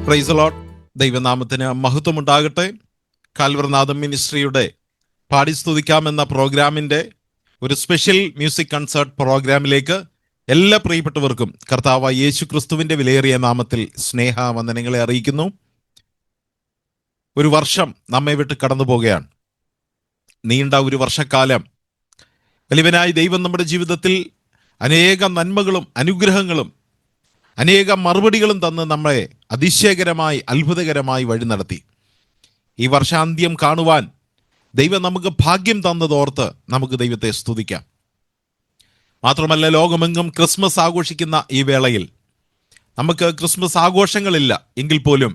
Price the Lord. ദൈവനാമത്തിന് മഹത്വമുണ്ടാകട്ടെ. കാൽവറിനാഥം മിനിസ്ട്രിയുടെ പാടി സ്തുതിക്കാമെന്ന പ്രോഗ്രാമിൻ്റെ ഒരു സ്പെഷ്യൽ മ്യൂസിക് കൺസേർട്ട് പ്രോഗ്രാമിലേക്ക് എല്ലാ പ്രിയപ്പെട്ടവർക്കും കർത്താവായ യേശു ക്രിസ്തുവിൻ്റെ വിലയേറിയ നാമത്തിൽ സ്നേഹവന്ദനങ്ങളെ അറിയിക്കുന്നു. ഒരു വർഷം നമ്മെ വിട്ട് കടന്നു പോകുകയാണ്. നീണ്ട ഒരു വർഷക്കാലം വലിയവനായ ദൈവം നമ്മുടെ ജീവിതത്തിൽ അനേകം നന്മകളും അനുഗ്രഹങ്ങളും അനേകം മറുപടികളും തന്ന് നമ്മളെ അതിശയകരമായി അത്ഭുതകരമായി വഴി നടത്തി. ഈ വർഷാന്ത്യം കാണുവാൻ ദൈവം നമുക്ക് ഭാഗ്യം തന്നതോർത്ത് നമുക്ക് ദൈവത്തെ സ്തുതിക്കാം. മാത്രമല്ല, ലോകമെങ്ങും ക്രിസ്മസ് ആഘോഷിക്കുന്ന ഈ വേളയിൽ നമുക്ക് ക്രിസ്മസ് ആഘോഷങ്ങളില്ല എങ്കിൽ പോലും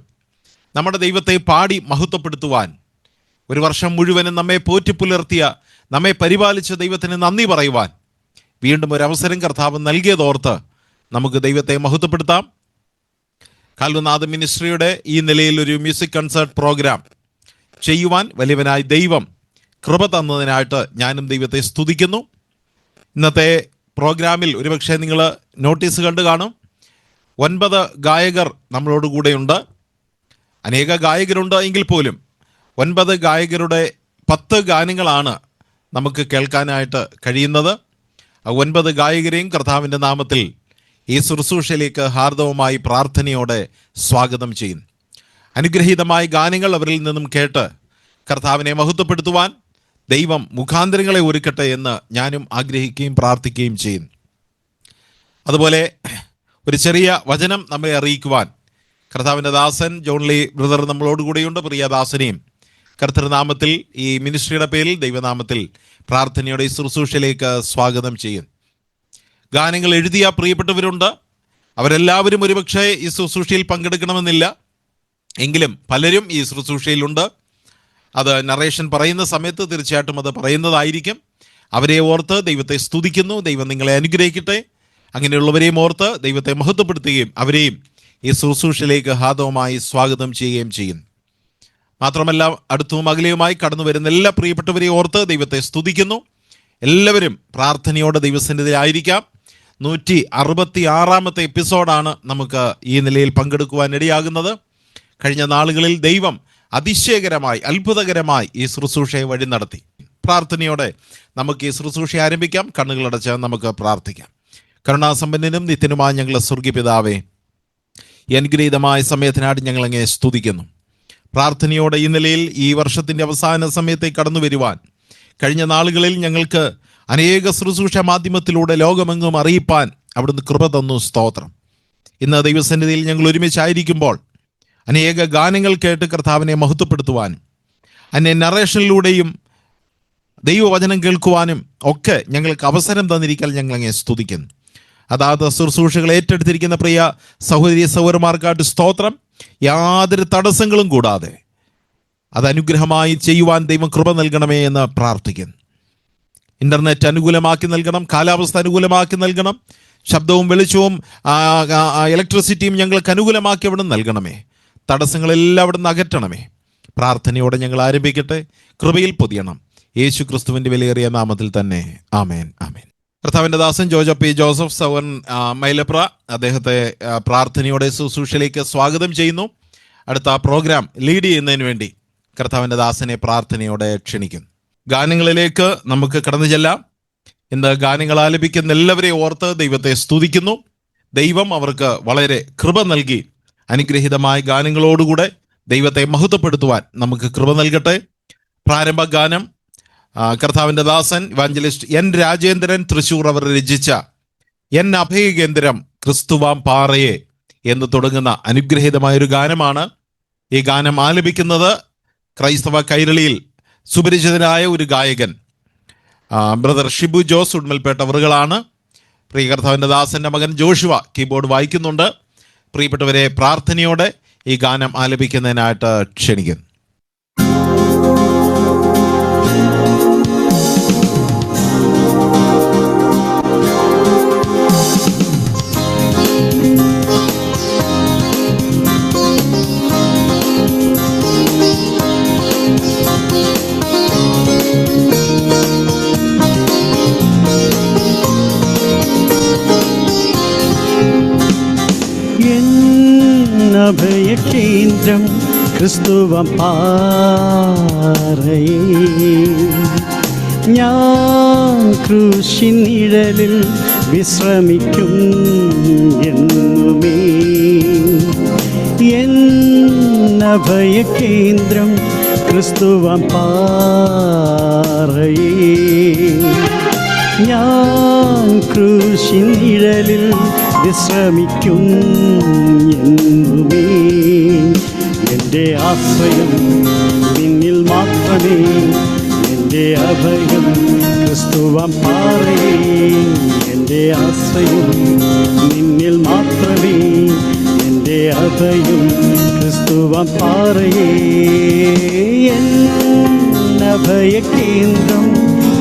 നമ്മുടെ ദൈവത്തെ പാടി മഹത്വപ്പെടുത്തുവാൻ, ഒരു വർഷം മുഴുവനും നമ്മെ പോറ്റിപ്പുലർത്തിയ, നമ്മെ പരിപാലിച്ച ദൈവത്തിന് നന്ദി പറയുവാൻ വീണ്ടും ഒരു അവസരം കർത്താവ് നൽകിയതോർത്ത് നമുക്ക് ദൈവത്തെ മഹത്വപ്പെടുത്താം. കാൽവറിനാഥം മിനിസ്ട്രിയുടെ ഈ നിലയിൽ ഒരു മ്യൂസിക് കൺസേർട്ട് പ്രോഗ്രാം ചെയ്യുവാൻ വലിയവനായ ദൈവം കൃപ തന്നതിനായിട്ട് ഞാനും ദൈവത്തെ സ്തുതിക്കുന്നു. ഇന്നത്തെ പ്രോഗ്രാമിൽ ഒരുപക്ഷെ നിങ്ങൾ നോട്ടീസ് കണ്ടു കാണും. 9 ഗായകർ നമ്മളോട് കൂടെയുണ്ട്. അനേക ഗായകരുണ്ട് എങ്കിൽ പോലും 9 ഗായകരുടെ 10 ഗാനങ്ങളാണ് നമുക്ക് കേൾക്കാനായിട്ട് കഴിയുന്നത്. 9 ഗായകരെയും കർത്താവിൻ്റെ നാമത്തിൽ ഈ ശുശ്രൂഷയിലേക്ക് ഹാർദവമായി പ്രാർത്ഥനയോടെ സ്വാഗതം ചെയ്യുന്നു. അനുഗ്രഹീതമായ ഗാനങ്ങൾ അവരിൽ നിന്നും കേട്ട് കർത്താവിനെ മഹത്വപ്പെടുത്തുവാൻ ദൈവം മുഖാന്തരങ്ങളെ ഒരുക്കട്ടെ എന്ന് ഞാനും ആഗ്രഹിക്കുകയും പ്രാർത്ഥിക്കുകയും ചെയ്യുന്നു. അതുപോലെ ഒരു ചെറിയ വചനം നമ്മെ അറിയിക്കുവാൻ കർത്താവിൻ്റെ ദാസൻ ജോൺലി ബ്രദർ നമ്മളോടുകൂടിയുണ്ട്. പ്രിയ ദാസനെയും കർത്തൃനാമത്തിൽ ഈ മിനിസ്ട്രിയുടെ പേരിൽ ദൈവനാമത്തിൽ പ്രാർത്ഥനയോടെ ഈ ശുശ്രൂഷയിലേക്ക് സ്വാഗതം ചെയ്യുന്നു. ഗാനങ്ങൾ എഴുതിയ പ്രിയപ്പെട്ടവരുണ്ട്. അവരെല്ലാവരും ഒരുപക്ഷെ ഈ ശുശ്രൂഷയിൽ പങ്കെടുക്കണമെന്നില്ല, എങ്കിലും പലരും ഈ ശുശ്രൂഷയിലുണ്ട്. അത് നറേഷൻ പറയുന്ന സമയത്ത് തീർച്ചയായിട്ടും അത് പറയുന്നതായിരിക്കും. അവരെ ഓർത്ത് ദൈവത്തെ സ്തുതിക്കുന്നു. ദൈവം നിങ്ങളെ അനുഗ്രഹിക്കട്ടെ. അങ്ങനെയുള്ളവരെയും ഓർത്ത് ദൈവത്തെ മഹത്വപ്പെടുത്തുകയും അവരെയും ഈ ശുശ്രൂഷയിലേക്ക് ഹാർദവമായി സ്വാഗതം ചെയ്യുകയും ചെയ്യുന്നു. മാത്രമല്ല, അടുത്തും അകലെയുമായി കടന്നു വരുന്ന എല്ലാ പ്രിയപ്പെട്ടവരെയും ഓർത്ത് ദൈവത്തെ സ്തുതിക്കുന്നു. എല്ലാവരും പ്രാർത്ഥനയോടെ ദൈവസന്നിധിയിലായിരിക്കാം. 166-ാമത്തെ എപ്പിസോഡാണ് നമുക്ക് ഈ നിലയിൽ പങ്കെടുക്കുവാൻ ഇടയാകുന്നത്. കഴിഞ്ഞ നാളുകളിൽ ദൈവം അതിശയകരമായി അത്ഭുതകരമായി ഈ ശുശ്രൂഷയെ വഴി നടത്തി. പ്രാർത്ഥനയോടെ നമുക്ക് ഈ ശുശ്രൂഷ ആരംഭിക്കാം. കണ്ണുകളടച്ച് നമുക്ക് പ്രാർത്ഥിക്കാം. കരുണാസമ്പന്നനും നിത്യനുമായ ഞങ്ങളുടെ സ്വർഗ്ഗീയ പിതാവേ, ഈ അനുഗ്രഹീതമായ സമയത്തിനായിട്ട് ഞങ്ങളങ്ങേ സ്തുതിക്കുന്നു. പ്രാർത്ഥനയോടെ ഈ നിലയിൽ ഈ വർഷത്തിൻ്റെ അവസാന സമയത്തേക്ക് കടന്നു വരുവാൻ കഴിഞ്ഞ നാളുകളിൽ ഞങ്ങൾക്ക് അനേക ശുശ്രൂഷ മാധ്യമത്തിലൂടെ ലോകമെങ്ങും അറിയിപ്പാൻ അവിടുന്ന് കൃപ തന്നു. സ്തോത്രം. ഇന്ന് ദൈവസന്നിധിയിൽ ഞങ്ങൾ ഒരുമിച്ചായിരിക്കുമ്പോൾ അനേക ഗാനങ്ങൾ കേട്ട് കർത്താവിനെ മഹത്വപ്പെടുത്തുവാനും അന്നെ നറേഷനിലൂടെയും ദൈവവചനം കേൾക്കുവാനും ഒക്കെ ഞങ്ങൾക്ക് അവസരം തന്നിരിക്കാൻ ഞങ്ങളങ്ങേ സ്തുതിക്കുന്നു. അതാത് ശുശ്രൂഷകൾ ഏറ്റെടുത്തിരിക്കുന്ന പ്രിയ സഹോദരി സഹോദരന്മാർക്കായിട്ട് സ്തോത്രം. യാതൊരു തടസ്സങ്ങളും കൂടാതെ അത് അനുഗ്രഹമായി ചെയ്യുവാൻ ദൈവം കൃപ നൽകണമേ എന്ന് പ്രാർത്ഥിക്കുന്നു. ഇൻ്റർനെറ്റ് അനുകൂലമാക്കി നൽകണം, കാലാവസ്ഥ അനുകൂലമാക്കി നൽകണം, ശബ്ദവും വെളിച്ചവും ഇലക്ട്രിസിറ്റിയും ഞങ്ങൾക്ക് അനുകൂലമാക്കി അവിടെ നൽകണമേ. തടസ്സങ്ങളെല്ലാം അവിടെ നിന്ന് അകറ്റണമേ. പ്രാർത്ഥനയോടെ ഞങ്ങൾ ആരംഭിക്കട്ടെ. കൃപയിൽ പൊതിയണം. യേശു ക്രിസ്തുവിൻ്റെ വിലയേറിയ നാമത്തിൽ തന്നെ. ആമേൻ, ആമേൻ. കർത്താവിൻ്റെ ദാസൻ ജോർജ് പി ജോസഫ് സവൻ മൈലപ്ര, അദ്ദേഹത്തെ പ്രാർത്ഥനയോടെ ശുശ്രൂഷയിലേക്ക് സ്വാഗതം ചെയ്യുന്നു. അടുത്ത പ്രോഗ്രാം ലീഡ് ചെയ്യുന്നതിന് വേണ്ടി കർത്താവിൻ്റെ ദാസനെ പ്രാർത്ഥനയോടെ ക്ഷണിക്കുന്നു. ഗാനങ്ങളിലേക്ക് നമുക്ക് കടന്നു ചെല്ലാം. ഇന്ന് ഗാനങ്ങൾ ആലപിക്കുന്ന എല്ലാവരെയും ഓർത്ത് ദൈവത്തെ സ്തുതിക്കുന്നു. ദൈവം അവർക്ക് വളരെ കൃപ നൽകി അനുഗ്രഹീതമായ ഗാനങ്ങളോടുകൂടെ ദൈവത്തെ മഹത്വപ്പെടുത്തുവാൻ നമുക്ക് കൃപ നൽകട്ടെ. പ്രാരംഭ ഗാനം കർത്താവിൻ്റെ ദാസൻ ഇവാഞ്ചലിസ്റ്റ് എൻ രാജേന്ദ്രൻ തൃശൂർ അവർ രചിച്ച എൻ അഭയകേന്ദ്രം ക്രിസ്തുവാം പാറയെ എന്ന് തുടങ്ങുന്ന അനുഗ്രഹീതമായൊരു ഗാനമാണ്. ഈ ഗാനം ആലപിക്കുന്നത് ക്രൈസ്തവ കൈരളിയിൽ സുപരിചിതനായ ഒരു ഗായകൻ ബ്രദർ ഷിബു ജോസ് ഉഡ്മൽപേട്ട അവറുകളാണ്. പ്രിയ കർത്താവിൻ്റെ ദാസൻ്റെ മകൻ ജോഷുവ കീബോർഡ് വായിക്കുന്നുണ്ട്. പ്രിയപ്പെട്ടവരെ, പ്രാർത്ഥനയോടെ ഈ ഗാനം ആലപിക്കുന്നതിനായിട്ട് ക്ഷണിക്കുന്നു. അഭയകേന്ദ്രം ക്രിസ്തുവം പാറയേ. ഞാൻ ക്രൂശിൻ നിഴലിൽ വിശ്രമിക്കും എന്നുമേ. എൻ അഭയകേന്ദ്രം ക്രിസ്തുവം പാറയേ. ഞാൻ ക്രൂശിൻ നിഴലിൽ വിശ്രമിക്കും എന്നുമേ. എൻ്റെ ആശ്രയം നിന്നിൽ മാത്രമേ, എൻ്റെ അഭയം ക്രിസ്തുവം പാറയേ. എൻ്റെ ആശ്രയം നിന്നിൽ മാത്രമേ, എൻ്റെ അഭയം ക്രിസ്തുവം പാറയേ. എൻ അഭയകേന്ദ്രം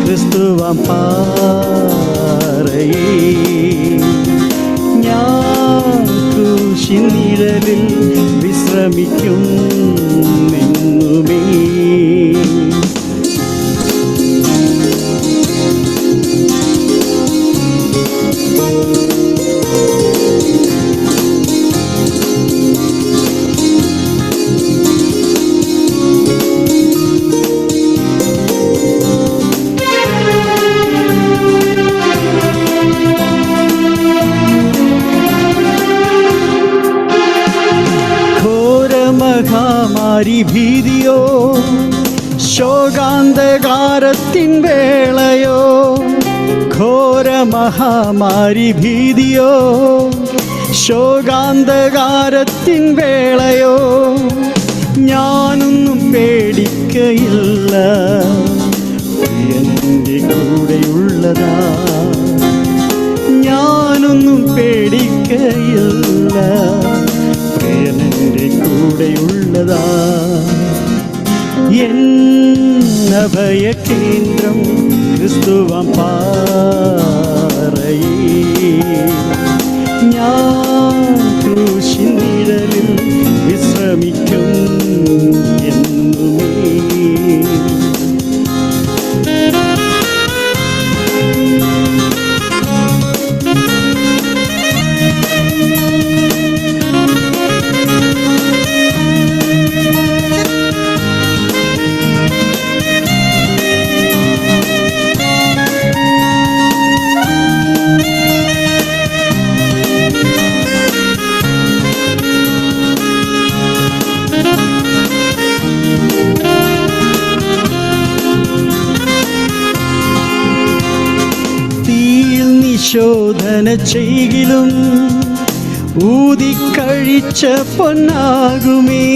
ക്രിസ്തുവം പാറയേ. ഞാൻ ക്രൂശിൻ നിഴലിൽ വിശ്രമിക്കും എന്നുമേ. മഹാമാരി ഭീതിയോ, ശോകാന്തകാരത്തിൻ വേളയോ, ഘോര മഹാമാരി ഭീതിയോ, ശോകാന്തകാരത്തിൻ വേളയോ, ഞാനൊന്നും പേടിക്കയില്ല, എൻ്റെ കൂടെയുള്ളതാ. ഞാനൊന്നും പേടിക്കയില്ല, എൻ്റെ കൂടെയുള്ളതാ. എൻ അഭയകേന്ദ്രം ക്രിസ്തുവം പാറയേ. ഞാൻ ക്രൂശിൻ നിഴലിൽ വിശ്രമിക്കും എന്നുമേ. ശോധന ചെയ്കിലും ഊതിക്കഴിച്ച പൊന്നാകുമേ.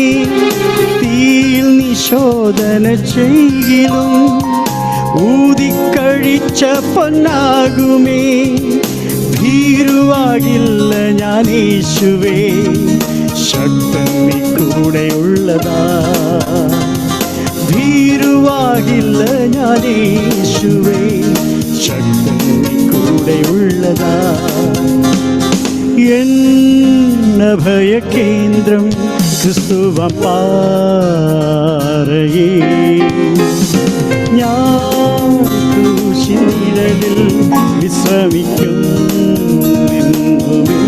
തീയിൽ നിശോധന ചെയ്കിലും ഊതിക്കഴിച്ച പൊന്നാകുമേ. ഭീരുവാകില്ല ഞാൻ യേശുവേ, ശക്തൻ നീ കൂടെയുള്ളതാ. ഭീരുവാകില്ല ഞാൻ യേശുവേ, ശക്തൻ നീ കൂടെയുള്ളതാ. എൻ അഭയകേന്ദ്രം ക്രിസ്തുവം പാറയേ. ഞാൻ ക്രൂശിൻ നിഴലിൽ വിശ്രമിക്കും എന്നുമേ.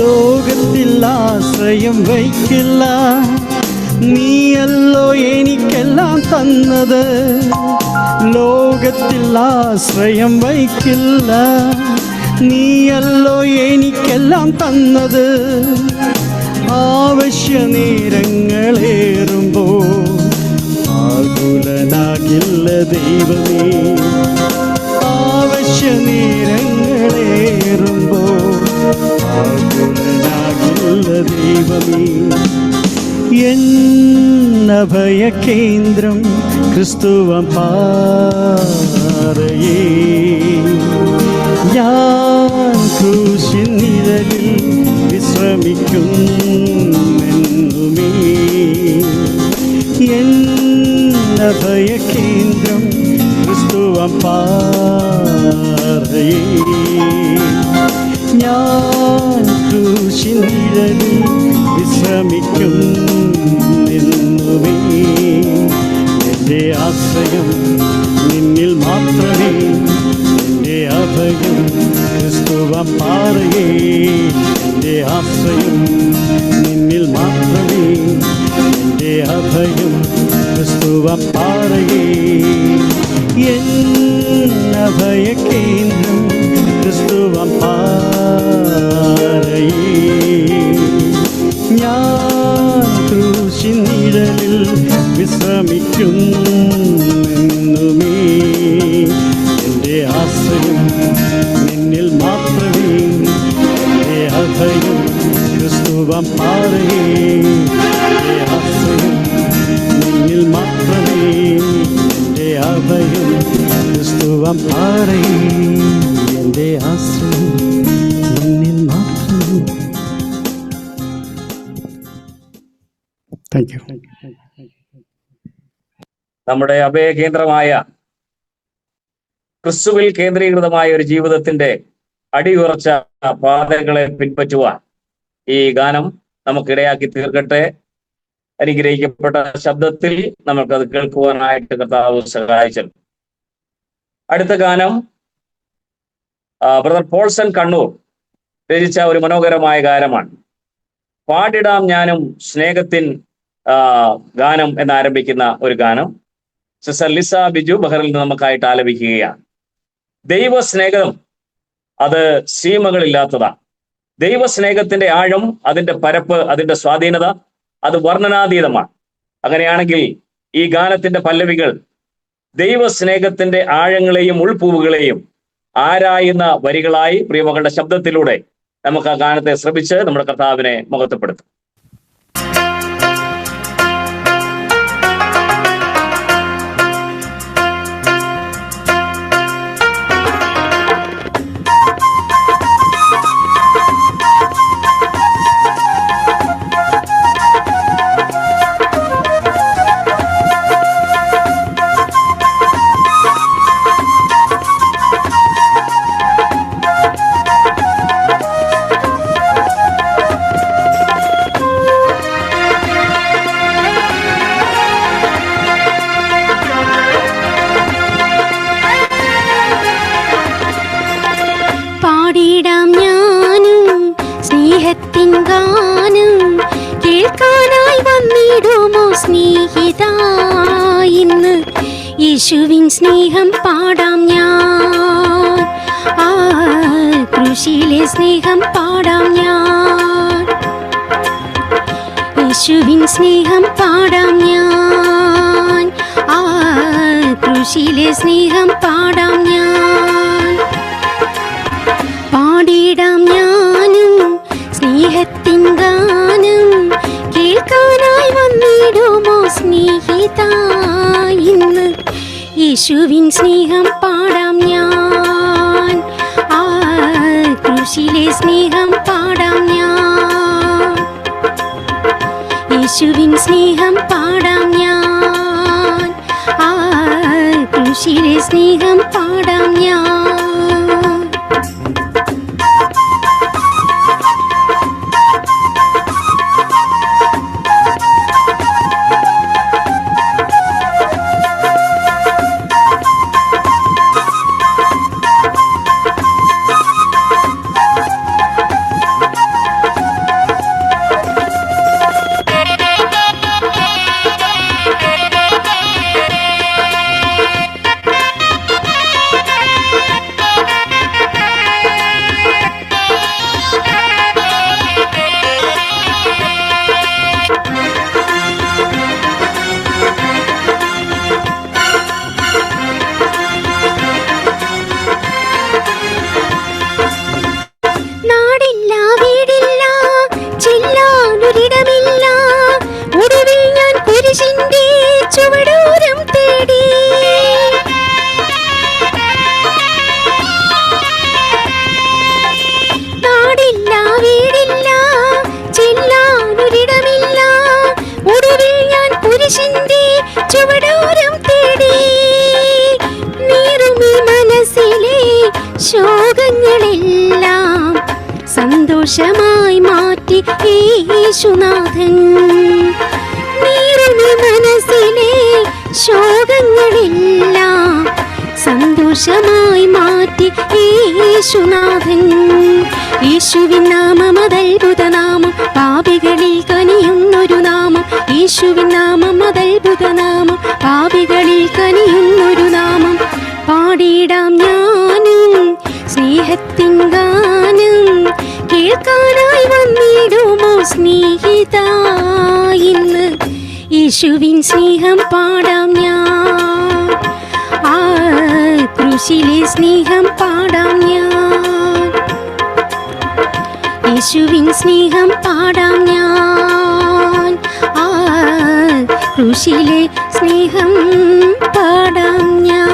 ലോകത്തിൽ ആശ്രയം വയ്ക്കില്ല, നീയല്ലോ എനിക്കെല്ലാം തന്നത്. ലോകത്തിൽ ആശ്രയം വയ്ക്കില്ല, നീയല്ലോ എനിക്കെല്ലാം തന്നത്. ആവശ്യ നേരങ്ങളേറുമ്പോൾ ആകുലനാകില്ല ദൈവമേ. ആവശ്യ നേരങ്ങളേറുമ്പോൾ ആകുലനാകില്ല ദൈവമേ. എൻ അഭയകേന്ദ്രം ക്രിസ്തുവം പാറയേ. ഞാൻ ക്രൂശിൻ നിഴലിൽ വിശ്രമിക്കുന്നെന്നുമേ. എന്നഭയകേന്ദ്രം ക്രിസ്തുവം പാറയേ. ഞാൻ ക്രൂശിൻ നിഴലിൽ വിശ്രമിക്കുന്നെന്നുമേ. എൻ്റെ ആശ്രയം നിന്നിൽ മാത്രമേ, എൻ്റെ അഭയം ക്രിസ്തുവം പാറയേ. എൻ്റെ ആശ്രയം നിന്നിൽ മാത്രമേ, എൻ്റെ അഭയം ക്രിസ്തുവം പാറയേ. എന്നഭയകേന്ദ്രം ക്രിസ്തുവം പാറയേ. ഞാൻ ക്രൂശിൻ നിഴലിൽ വിശ്രമിക്കുന്നെന്നുമേ. എൻ്റെ ആശ്രയം നിന്നിൽ മാത്രമേ, എൻ്റെ അഭയം ക്രിസ്തുവം പാറയേ. എൻ്റെ ആശ്രയം നിന്നിൽ മാത്രമേ, എൻ്റെ അഭയം ക്രിസ്തുവം പാറയേ. എൻ്റെ ആശ്രയം നിന്നിൽ മാത്രമേ. Thank you. നമ്മുടെ അഭയകേന്ദ്രമായ ക്രിസ്തുവിൽ കേന്ദ്രീകൃതമായ ഒരു ജീവിതത്തിന്റെ അടിയുറച്ച പാതകളെ പിൻപറ്റുവാൻ ഈ ഗാനം നമുക്കിടയാക്കി തീർക്കട്ടെ. അനുഗ്രഹിക്കപ്പെട്ട ശബ്ദത്തിൽ നമുക്കത് കേൾക്കുവാനായിട്ട് കർത്താവ് സഹായിച്ചു. അടുത്ത ഗാനം ബ്രദർ പോൾസൺ കണ്ണൂർ രചിച്ച ഒരു മനോഹരമായ ഗാനമാണ്. പാടിടാം ഞാനും സ്നേഹത്തിൻ ഗാനം എന്നാരംഭിക്കുന്ന ഒരു ഗാനം സിസ്റ്റർ ലിസ ബിജു ബഹറിൽ നിന്ന് നമുക്കായിട്ട് ആലപിക്കുകയാണ്. ദൈവസ്നേഹം അത് സീമകളില്ലാത്തതാണ്. ദൈവസ്നേഹത്തിന്റെ ആഴം, അതിന്റെ പരപ്പ്, അതിന്റെ സ്വാധീനത അത് വർണ്ണനാതീതമാണ്. അങ്ങനെയാണെങ്കിൽ ഈ ഗാനത്തിന്റെ പല്ലവികൾ ദൈവസ്നേഹത്തിന്റെ ആഴങ്ങളെയും ഉൾപ്പൂവുകളെയും ആരായുന്ന വരികളായി പ്രിയമകളുടെ ശബ്ദത്തിലൂടെ നമുക്ക് ആ ഗാനത്തെ ശ്രമിച്ച് നമ്മുടെ കർത്താവിനെ മഹത്വപ്പെടുത്തും. യേശുവിൻ സ്നേഹം പാടാം ഞാൻ, ആ കൃഷിയിലെ സ്നേഹം പാടാം ഞാൻ. യേശുവിൻ സ്നേഹം പാടാം ഞാൻ, ആ കൃഷിയിലെ സ്നേഹം പാടാം ഞാൻ. പാടിടാം ഞാനും സ്നേഹത്തിൻ ഗാനം, കേൾക്കാനായി വന്നിടുമോ സ്നേഹിത ഇന്ന്. യേശുവിൻ സ്നേഹം പാടാം ഞാൻ, ആ കൃഷിയിലെ സ്നേഹം പാടാം ഞാൻ. യേശുവിൻ സ്നേഹം പാടാം ഞാൻ, ആ കൃഷിയിലെ സ്നേഹം പാടാം ഞാൻ. സന്തോഷമായി മാറ്റി യേശുനാഥൻ. നീറുന്ന മനസ്സിലെ ശോകങ്ങളെല്ലാം സന്തോഷമായി മാറ്റി യേശുനാഥൻ. യേശുവിൻ നാമം അതത്ഭുത നാമം, പാപികളിൽ കനിയുന്നൊരു നാമം. യേശുവിൻ നാമം അതത്ഭുത നാമം, പാപികളിൽ കനിയുന്നൊരു നാമം. പാടിയിടാം ഞാനും സ്നേഹത്തിൻ ഗാനം, കേൾക്കാനായി വന്നിടുമോ സ്നേഹിത ഇന്ന്? യേശുവിൻ സ്നേഹം പാടാം ഞാൻ, ആ ക്രൂശിലെ സ്നേഹം പാടാം ഞാൻ. യേശുവിൻ സ്നേഹം പാടാം ഞാൻ, ആ ക്രൂശിലെ സ്നേഹം പാടാം ഞാൻ.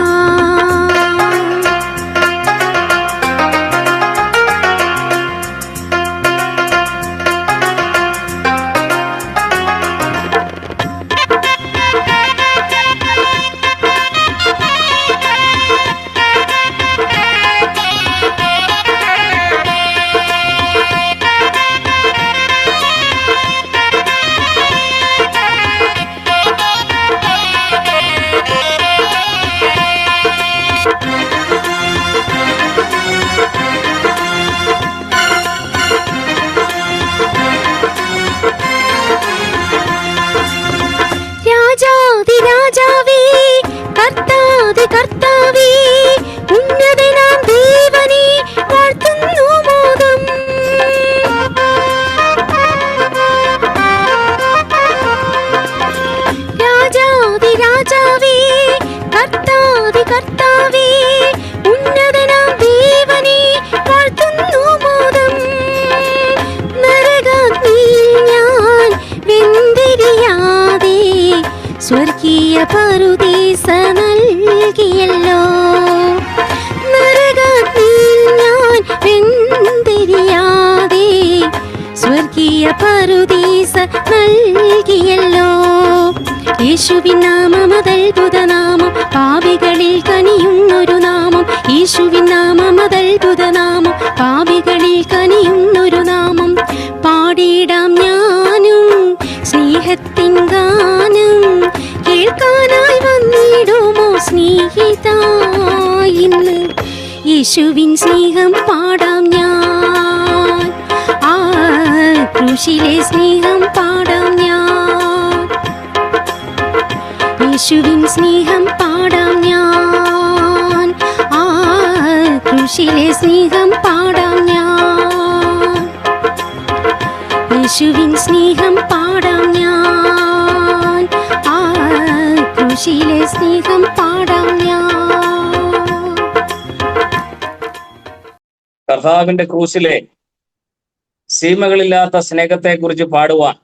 രാജാവേ കർത്താവേ കർത്താവേ, ഉന്നതനാം ദേവനെ വാഴ്ത്തുന്നു മോദം. രാജാവേ രാജാവേ കർത്താവേ കർത്താവേ, ഉന്നതനാം ദേവനെ വാഴ്ത്തുന്നു മോദം. നരകാഗ്നിയിൽ ഞാൻ വെന്തിരിയാതെ സ്വർഗീയ പറുദീസ നൽകിയല്ലോ. നരകാഗ്നിയിൽ ഞാൻ വെന്തിരിയാതെ സ്വർഗീയ പറുദീസ നൽകിയല്ലോ. യേശുവിൻ നാമം അതത്ഭുത നാമം, പാപികളിൽ കനിയുന്നൊരു നാമം. യേശുവിൻ നാമം അതത്ഭുത നാമം, പാപികളിൽ കനിയുന്നൊരു നാമം. പാടിയിടാം ഞാനും സ്നേഹത്തിൻ ഗാനം, കേൾക്കാനായി വന്നിടുമോ സ്നേഹിത ഇന്ന്? യേശുവിൻ സ്നേഹം പാടാം ഞാൻ, ആ ക്രൂശിലെ സ്നേഹം പാടാം ഞാൻ. യേശുവിൻ സ്നേഹം പാടാം ഞാൻ, ആ ക്രൂശിലെ സ്നേഹം പാടാം ഞാൻ. യേശുവിൻ സ്നേഹം പാടാം ഞാൻ, ആ ക്രൂശിലെ സ്നേഹം പാടാം ഞാൻ. കർത്താവിന്റെ ക്രൂശിലെ സീമകളില്ലാത്ത സ്നേഹത്തെക്കുറിച്ച് പാടുവാൻ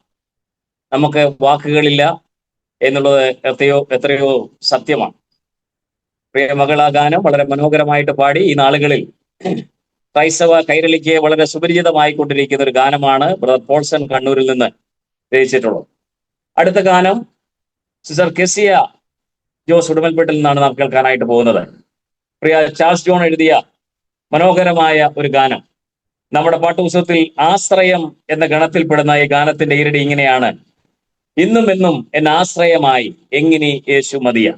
നമുക്ക് വാക്കുകളില്ല എന്നുള്ളത് എത്രയോ സത്യമാണ്. പ്രിയ മകൾ ആ ഗാനം വളരെ മനോഹരമായിട്ട് പാടി. ഈ നാളുകളിൽ ക്രൈസ്തവ കൈരളിക്ക് വളരെ സുപരിചിതമായിക്കൊണ്ടിരിക്കുന്ന ഒരു ഗാനമാണ് ബ്രദർ പോൾസൺ കണ്ണൂരിൽ നിന്ന് രചിച്ചിട്ടുള്ളത്. അടുത്ത ഗാനം സിസ്റ്റർ കെസിയ ജോസ് ഉടുമൽപേട്ടിൽ നിന്നാണ് നാം കേൾക്കാനായിട്ട് പോകുന്നത്. പ്രിയ ചാൾസ് ജോൺ എഴുതിയ മനോഹരമായ ഒരു ഗാനം. നമ്മുടെ പാട്ടുപുസ്തകത്തിൽ ആശ്രയം എന്ന ഗണത്തിൽപ്പെടുന്ന ഈ ഗാനത്തിന്റെ ഈരടി ഇങ്ങനെയാണ്: ഇന്നും എന്നും എന്നെ ആശ്രയമായി എങ്ങനെ യേശു മതിയ.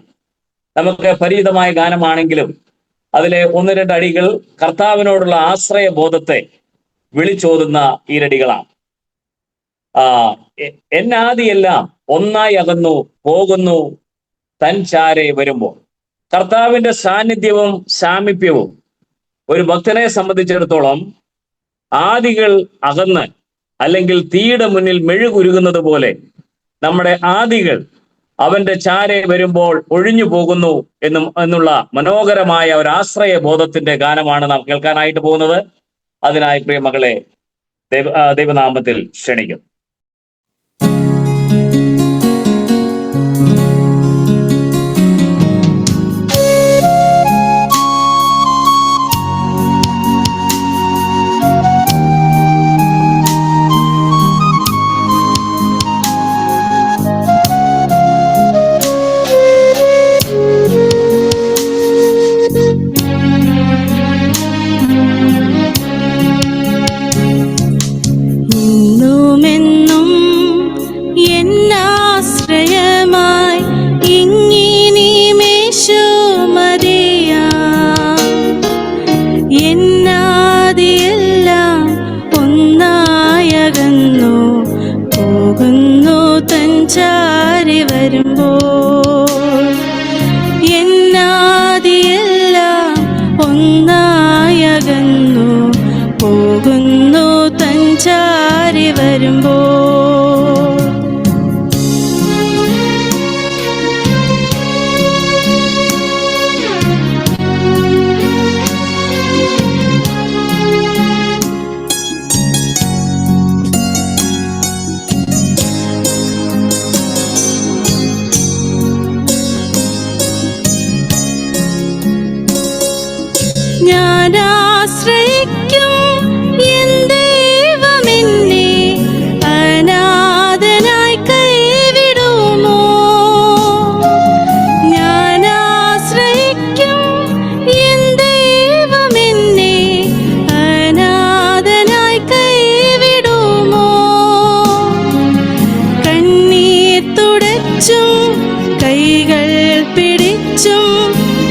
നമുക്ക് പരിചിതമായ ഗാനമാണെങ്കിലും അതിലെ ഒന്ന് രണ്ട് അടികൾ കർത്താവിനോടുള്ള ആശ്രയ ബോധത്തെ വിളിച്ചോതുന്ന ഈരടികളാണ്. എന്നാദിയെല്ലാം ഒന്നായി അകന്നു പോകുന്നു തൻ ചാരെ വരുമ്പോൾ. കർത്താവിന്റെ സാന്നിധ്യവും സാമീപ്യവും ഒരു ഭക്തനെ സംബന്ധിച്ചിടത്തോളം ആദികൾ അകന്ന്, അല്ലെങ്കിൽ തീയുടെ മുന്നിൽ മെഴുകുരുകുന്നത് പോലെ നമ്മുടെ ആദികൾ അവന്റെ ചാരെ വരുമ്പോൾ ഒഴിഞ്ഞു പോകുന്നു എന്നുള്ള മനോഹരമായ ഒരു ആശ്രയ ബോധത്തിന്റെ ഗാനമാണ് നാം കേൾക്കാനായിട്ട് പോകുന്നത്. അതിനായി പ്രിയ മകളെ ദൈവനാമത്തിൽ ക്ഷണിക്കും. ഞാൻ ആശ്രയിക്കും എൻ ദൈവമെന്നെ അനാഥനായി കൈവിടുമോ? ഞാൻ ആശ്രയിക്കും എൻ ദൈവമെന്നെ അനാഥനായി കൈവിടുമോ? കണ്ണീർ തുടച്ചും കൈകൾ പിടിച്ചും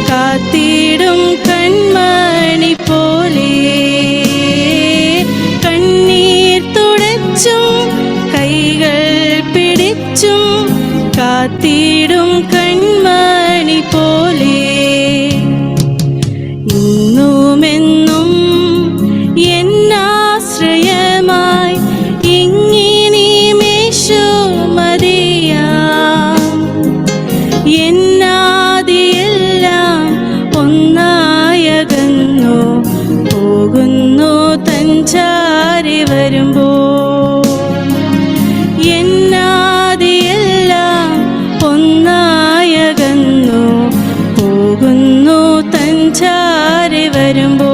കാത്തിടും കൺമണി പോലെ. കണ്ണീർ തുടച്ചും കൈകൾ പിടിച്ചും കാത്തിടും കൺമണി പോലെ. ഇന്നുമെന്നും എന്നാശ്രയമായി ഇങ്ങിനിമേശു മതിയാം. എന്നാദിയെല്ലാം ഒന്നായകന്നു പോകുന്നു തഞ്ചാരി വരുമ്പോൾ. എന്നാദിയെല്ലാം ഒന്നായകന്നു പോകുന്നു തഞ്ചാരി വരുമ്പോൾ.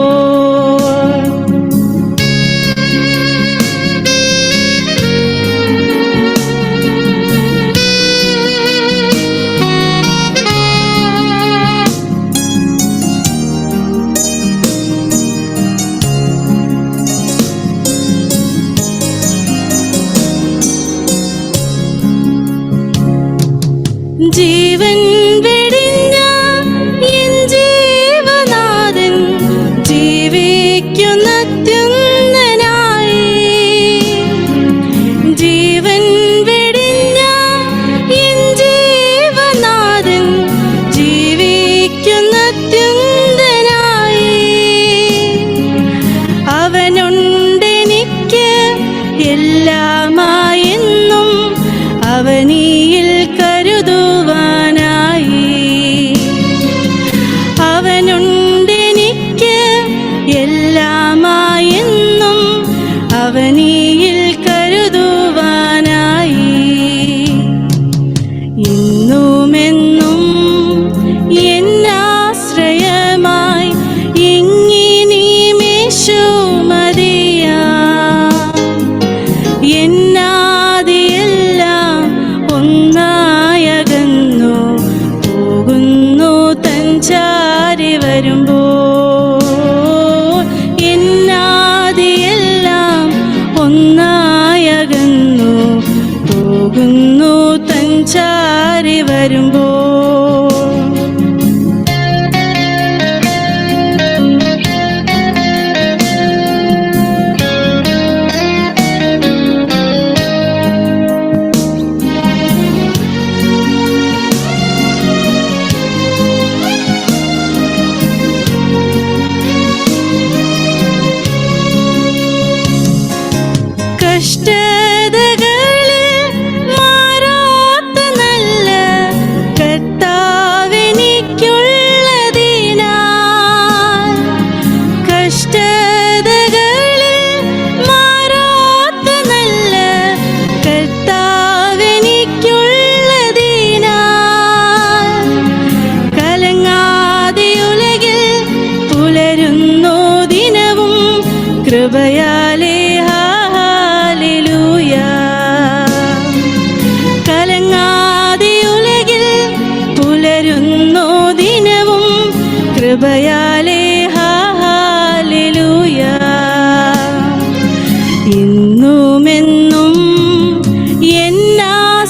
ജീവൻ വെടിഞ്ഞ എൻ ജീവനാഥൻ ജീവിക്കുന്നത്യുന്നതനായി. ജീവൻ വെടിഞ്ഞ എൻ ജീവനാഥൻ ജീവിക്കുന്നത്യുന്നതനായി. അവനുണ്ടെനിക്ക് എല്ലാമായെന്നും അവനിയിൽ കരുതുവാനായി. അവനുണ്ടെനിക്ക് എല്ലാമായെന്നും അവനിയിൽ കരുതുവാനായി. ഇന്നുമെന്നും എന്നാശ്രയമായി ഇങ്ങിനിമേശു മതിയാം. എന്നാദിയെല്ലാം ഒന്നായകന്നു പോകുന്നു തഞ്ചാരി വരുമ്പോൾ. എന്നാദിയെല്ലാം ഒന്നായകന്നു പോകുന്നു തഞ്ചാരി വരുമ്പോൾ. കഷ്ടതകളിൽ മാറാത്ത നല്ല കർത്താവെനിക്കുള്ളതിനാൽ. കഷ്ടതകളിൽ മാറാത്ത നല്ല കർത്താവെനിക്കുള്ളതിനാൽ. കലങ്ങാതെ ഉലകിൽ പുലരുന്നു ദിനവും കൃപയാലേ. ഹല്ലേലൂയ. കലങ്ങാതെ ഉലകിൽ പുലരുന്നു ദിനവും കൃപയാലേ. ഹല്ലേലൂയ. ഇന്നുമെന്നും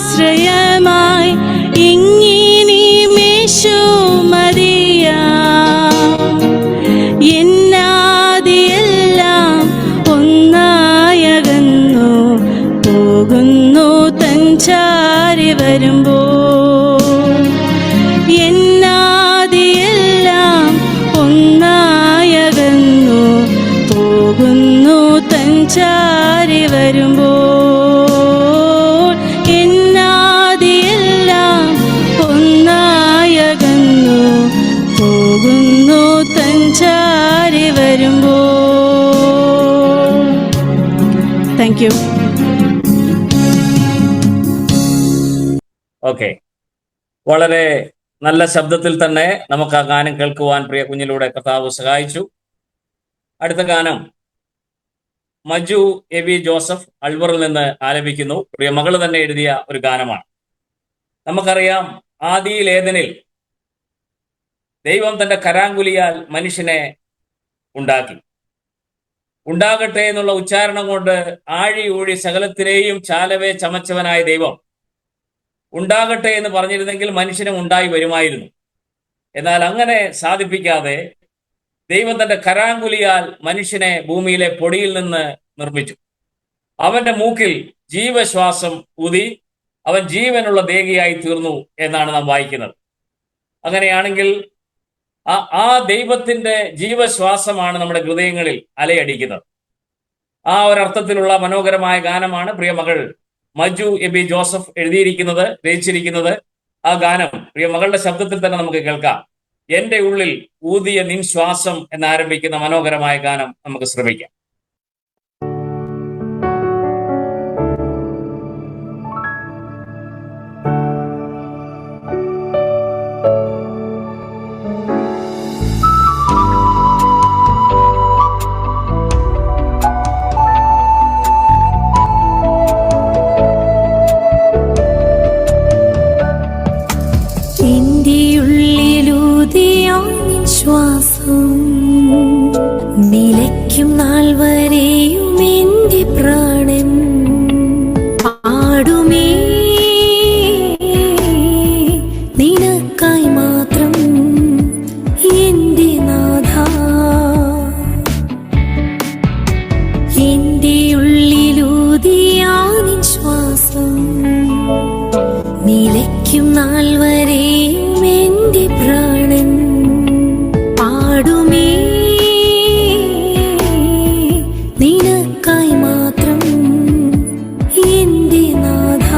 എന്നാശ്രയമായി ഇങ്ങിനിമേശു മതിയാം. എന്നാദിയെല്ലാം ഒന്നായകന്നു പോകുന്നു തഞ്ചാരി വരുമ്പോൾ. എന്നാദിയെല്ലാം ഒന്നായകന്നു പോകുന്നു തഞ്ചാരി വരുമ്പോൾ. എന്നാദിയെല്ലാം ഒന്നായകന്നു പോകുന്നു തഞ്ചാരി വരുമ്പോൾ. Thank you. ഓക്കെ, വളരെ നല്ല ശബ്ദത്തിൽ തന്നെ നമുക്ക് ആ ഗാനം കേൾക്കുവാൻ പ്രിയ കുഞ്ഞിലൂടെ കർത്താവ് സഹായിച്ചു. അടുത്ത ഗാനം മജു എ വി ജോസഫ് അൾവറിൽ നിന്ന് ആലപിക്കുന്നു. പ്രിയ മകള് തന്നെ എഴുതിയ ഒരു ഗാനമാണ്. നമുക്കറിയാം, ആദിയിൽ ഏദനിൽ ദൈവം തന്റെ കരാങ്കുലിയാൽ മനുഷ്യനെ ഉണ്ടാക്കി. ഉണ്ടാകട്ടെ എന്നുള്ള ഉച്ചാരണം കൊണ്ട് ആഴി ഊഴി സകലത്തിനെയും ചാലവേ ചമച്ചവനായ ദൈവം ഉണ്ടാകട്ടെ എന്ന് പറഞ്ഞിരുന്നെങ്കിൽ മനുഷ്യനും ഉണ്ടായി വരുമായിരുന്നു. എന്നാൽ അങ്ങനെ സാധിപ്പിക്കാതെ ദൈവം തന്റെ കരാങ്കുലിയാൽ മനുഷ്യനെ ഭൂമിയിലെ പൊടിയിൽ നിന്ന് നിർമ്മിച്ചു. അവന്റെ മൂക്കിൽ ജീവശ്വാസം ഊതി അവൻ ജീവനുള്ള ദേഹിയായി തീർന്നു എന്നാണ് നാം വായിക്കുന്നത്. അങ്ങനെയാണെങ്കിൽ ആ ദൈവത്തിന്റെ ജീവശ്വാസമാണ് നമ്മുടെ ഹൃദയങ്ങളിൽ അലയടിക്കുന്നത്. ആ ഒരർത്ഥത്തിലുള്ള മനോഹരമായ ഗാനമാണ് പ്രിയ മകൾ മജു എ ബി ജോസഫ് എഴുതിയിരിക്കുന്നത്, രചിച്ചിരിക്കുന്നത്. ആ ഗാനം പ്രിയ മകളുടെ ശബ്ദത്തിൽ തന്നെ നമുക്ക് കേൾക്കാം. എന്റെ ഉള്ളിൽ ഊതിയ നിൻ ശ്വാസം എന്നാരംഭിക്കുന്ന മനോഹരമായ ഗാനം നമുക്ക് ശ്രമിക്കാം. ശ്വാസം നിലയ്ക്കും നാൾ വരെയും എന്റെ പ്രാണൻ പാടുമേ നിനക്കായി മാത്രം എന്റെ നാഥ. എന്റെ ഉള്ളിലൂതിയാ നിൻ ശ്വാസം നിലയ്ക്കും നാൾ വരെയും എന്റെ പ്രാണൻ പാടുമേ നിനക്കായി മാത്രം എന്റെ നാഥ.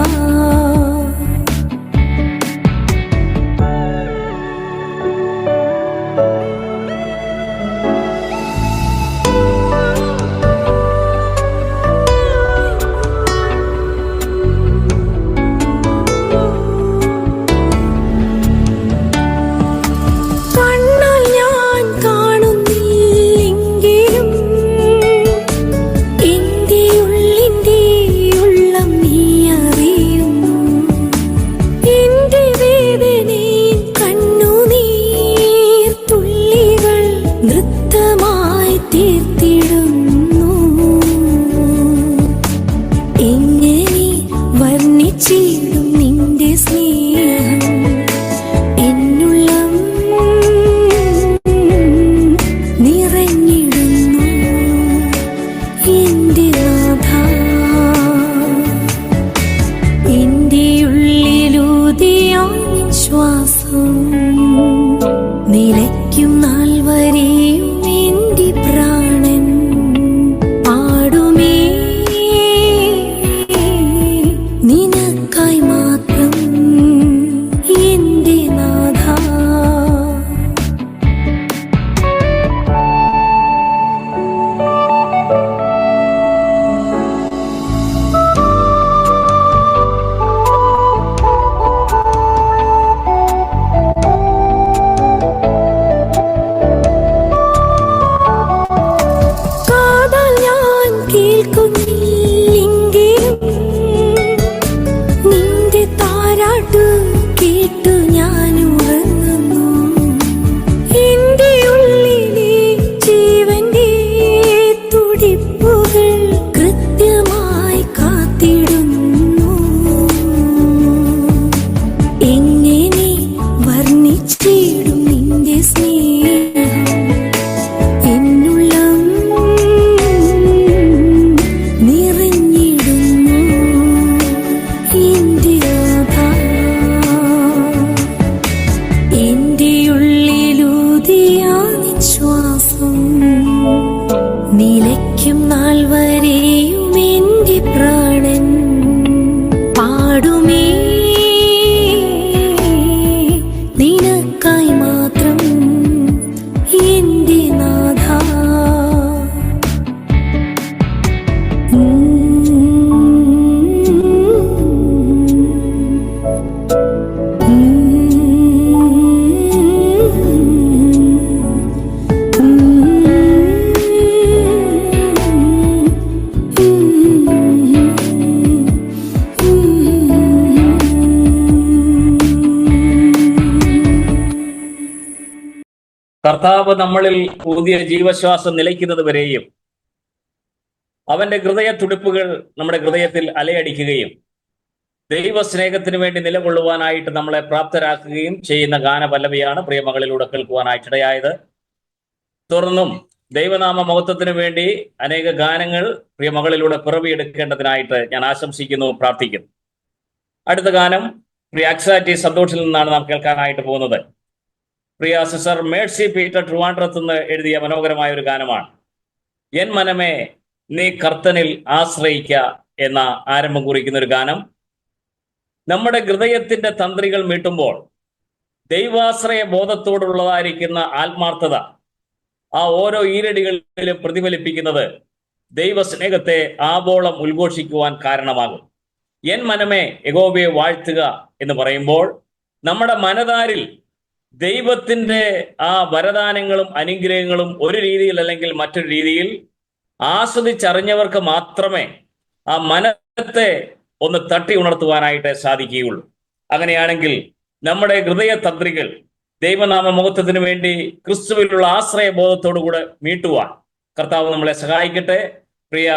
നിലയ്ക്കും നാൾ വരെയും എന്റെ പ്രാണൻ പാടുമേ നിനക്കായി മാത്രം എന്റെ നാഥ. കർത്താവ് നമ്മളിൽ പുതിയ ജീവശ്വാസം നിലയ്ക്കുന്നത് വരെയും അവന്റെ ഹൃദയ തുടിപ്പുകൾ നമ്മുടെ ഹൃദയത്തിൽ അലയടിക്കുകയും ദൈവസ്നേഹത്തിന് വേണ്ടി നിലകൊള്ളുവാനായിട്ട് നമ്മളെ പ്രാപ്തരാക്കുകയും ചെയ്യുന്ന ഗാനപല്ലവിയാണ് പ്രിയമകളിലൂടെ കേൾക്കുവാനായിട്ടിടയായത്. തുടർന്നും ദൈവനാമ മഹത്വത്തിന് വേണ്ടി അനേക ഗാനങ്ങൾ പ്രിയമകളിലൂടെ പിറവിയെടുക്കേണ്ടതിനായിട്ട് ഞാൻ ആശംസിക്കുന്നു, പ്രാർത്ഥിക്കുന്നു. അടുത്ത ഗാനം പ്രിയ അക്സാറ്റി സന്തോഷിൽ നിന്നാണ് നാം കേൾക്കാനായിട്ട് പോകുന്നത്. പ്രിയ സിസ്റ്റർ മേഴ്സി പീറ്റർ ട്രിവാൻഡ്രത്ത് നിന്ന് എഴുതിയ മനോഹരമായ ഒരു ഗാനമാണ്. എൻ മനമേ നീ കർത്തനിൽ ആശ്രയിക്ക എന്ന ആരംഭം കുറിക്കുന്ന ഒരു ഗാനം. നമ്മുടെ ഹൃദയത്തിന്റെ തന്ത്രികൾ മീട്ടുമ്പോൾ ദൈവാശ്രയ ബോധത്തോടുള്ളതായിരിക്കുന്ന ആത്മാർത്ഥത ആ ഓരോ ഈരടികളിലും പ്രതിഫലിപ്പിക്കുന്നത് ദൈവസ്നേഹത്തെ ആവോളം ഉദ്ഘോഷിക്കുവാൻ കാരണമാകും. എൻ മനമേ യഹോവയെ വാഴ്ത്തുക എന്ന് പറയുമ്പോൾ നമ്മുടെ മനതാരിൽ ദൈവത്തിന്റെ ആ വരദാനങ്ങളും അനുഗ്രഹങ്ങളും ഒരു രീതിയിൽ അല്ലെങ്കിൽ മറ്റൊരു രീതിയിൽ ആസ്വദിച്ചറിഞ്ഞവർക്ക് മാത്രമേ ആ മനത്തെ ഒന്ന് തട്ടി ഉണർത്തുവാനായിട്ട് സാധിക്കുകയുള്ളൂ. അങ്ങനെയാണെങ്കിൽ നമ്മുടെ ഹൃദയതന്ത്രികൾ ദൈവനാമ മഹത്വത്തിന് വേണ്ടി ക്രിസ്തുവിലുള്ള ആശ്രയബോധത്തോടുകൂടെ മീട്ടുവാൻ കർത്താവ് നമ്മളെ സഹായിക്കട്ടെ. പ്രിയ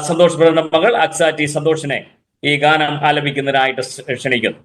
സന്തോഷ് ബ്രദറിന്റെ മകൾ അക്സാറ്റി സന്തോഷിനെ ഈ ഗാനം ആലപിക്കുന്നതിനായിട്ട് ക്ഷണിക്കുന്നു.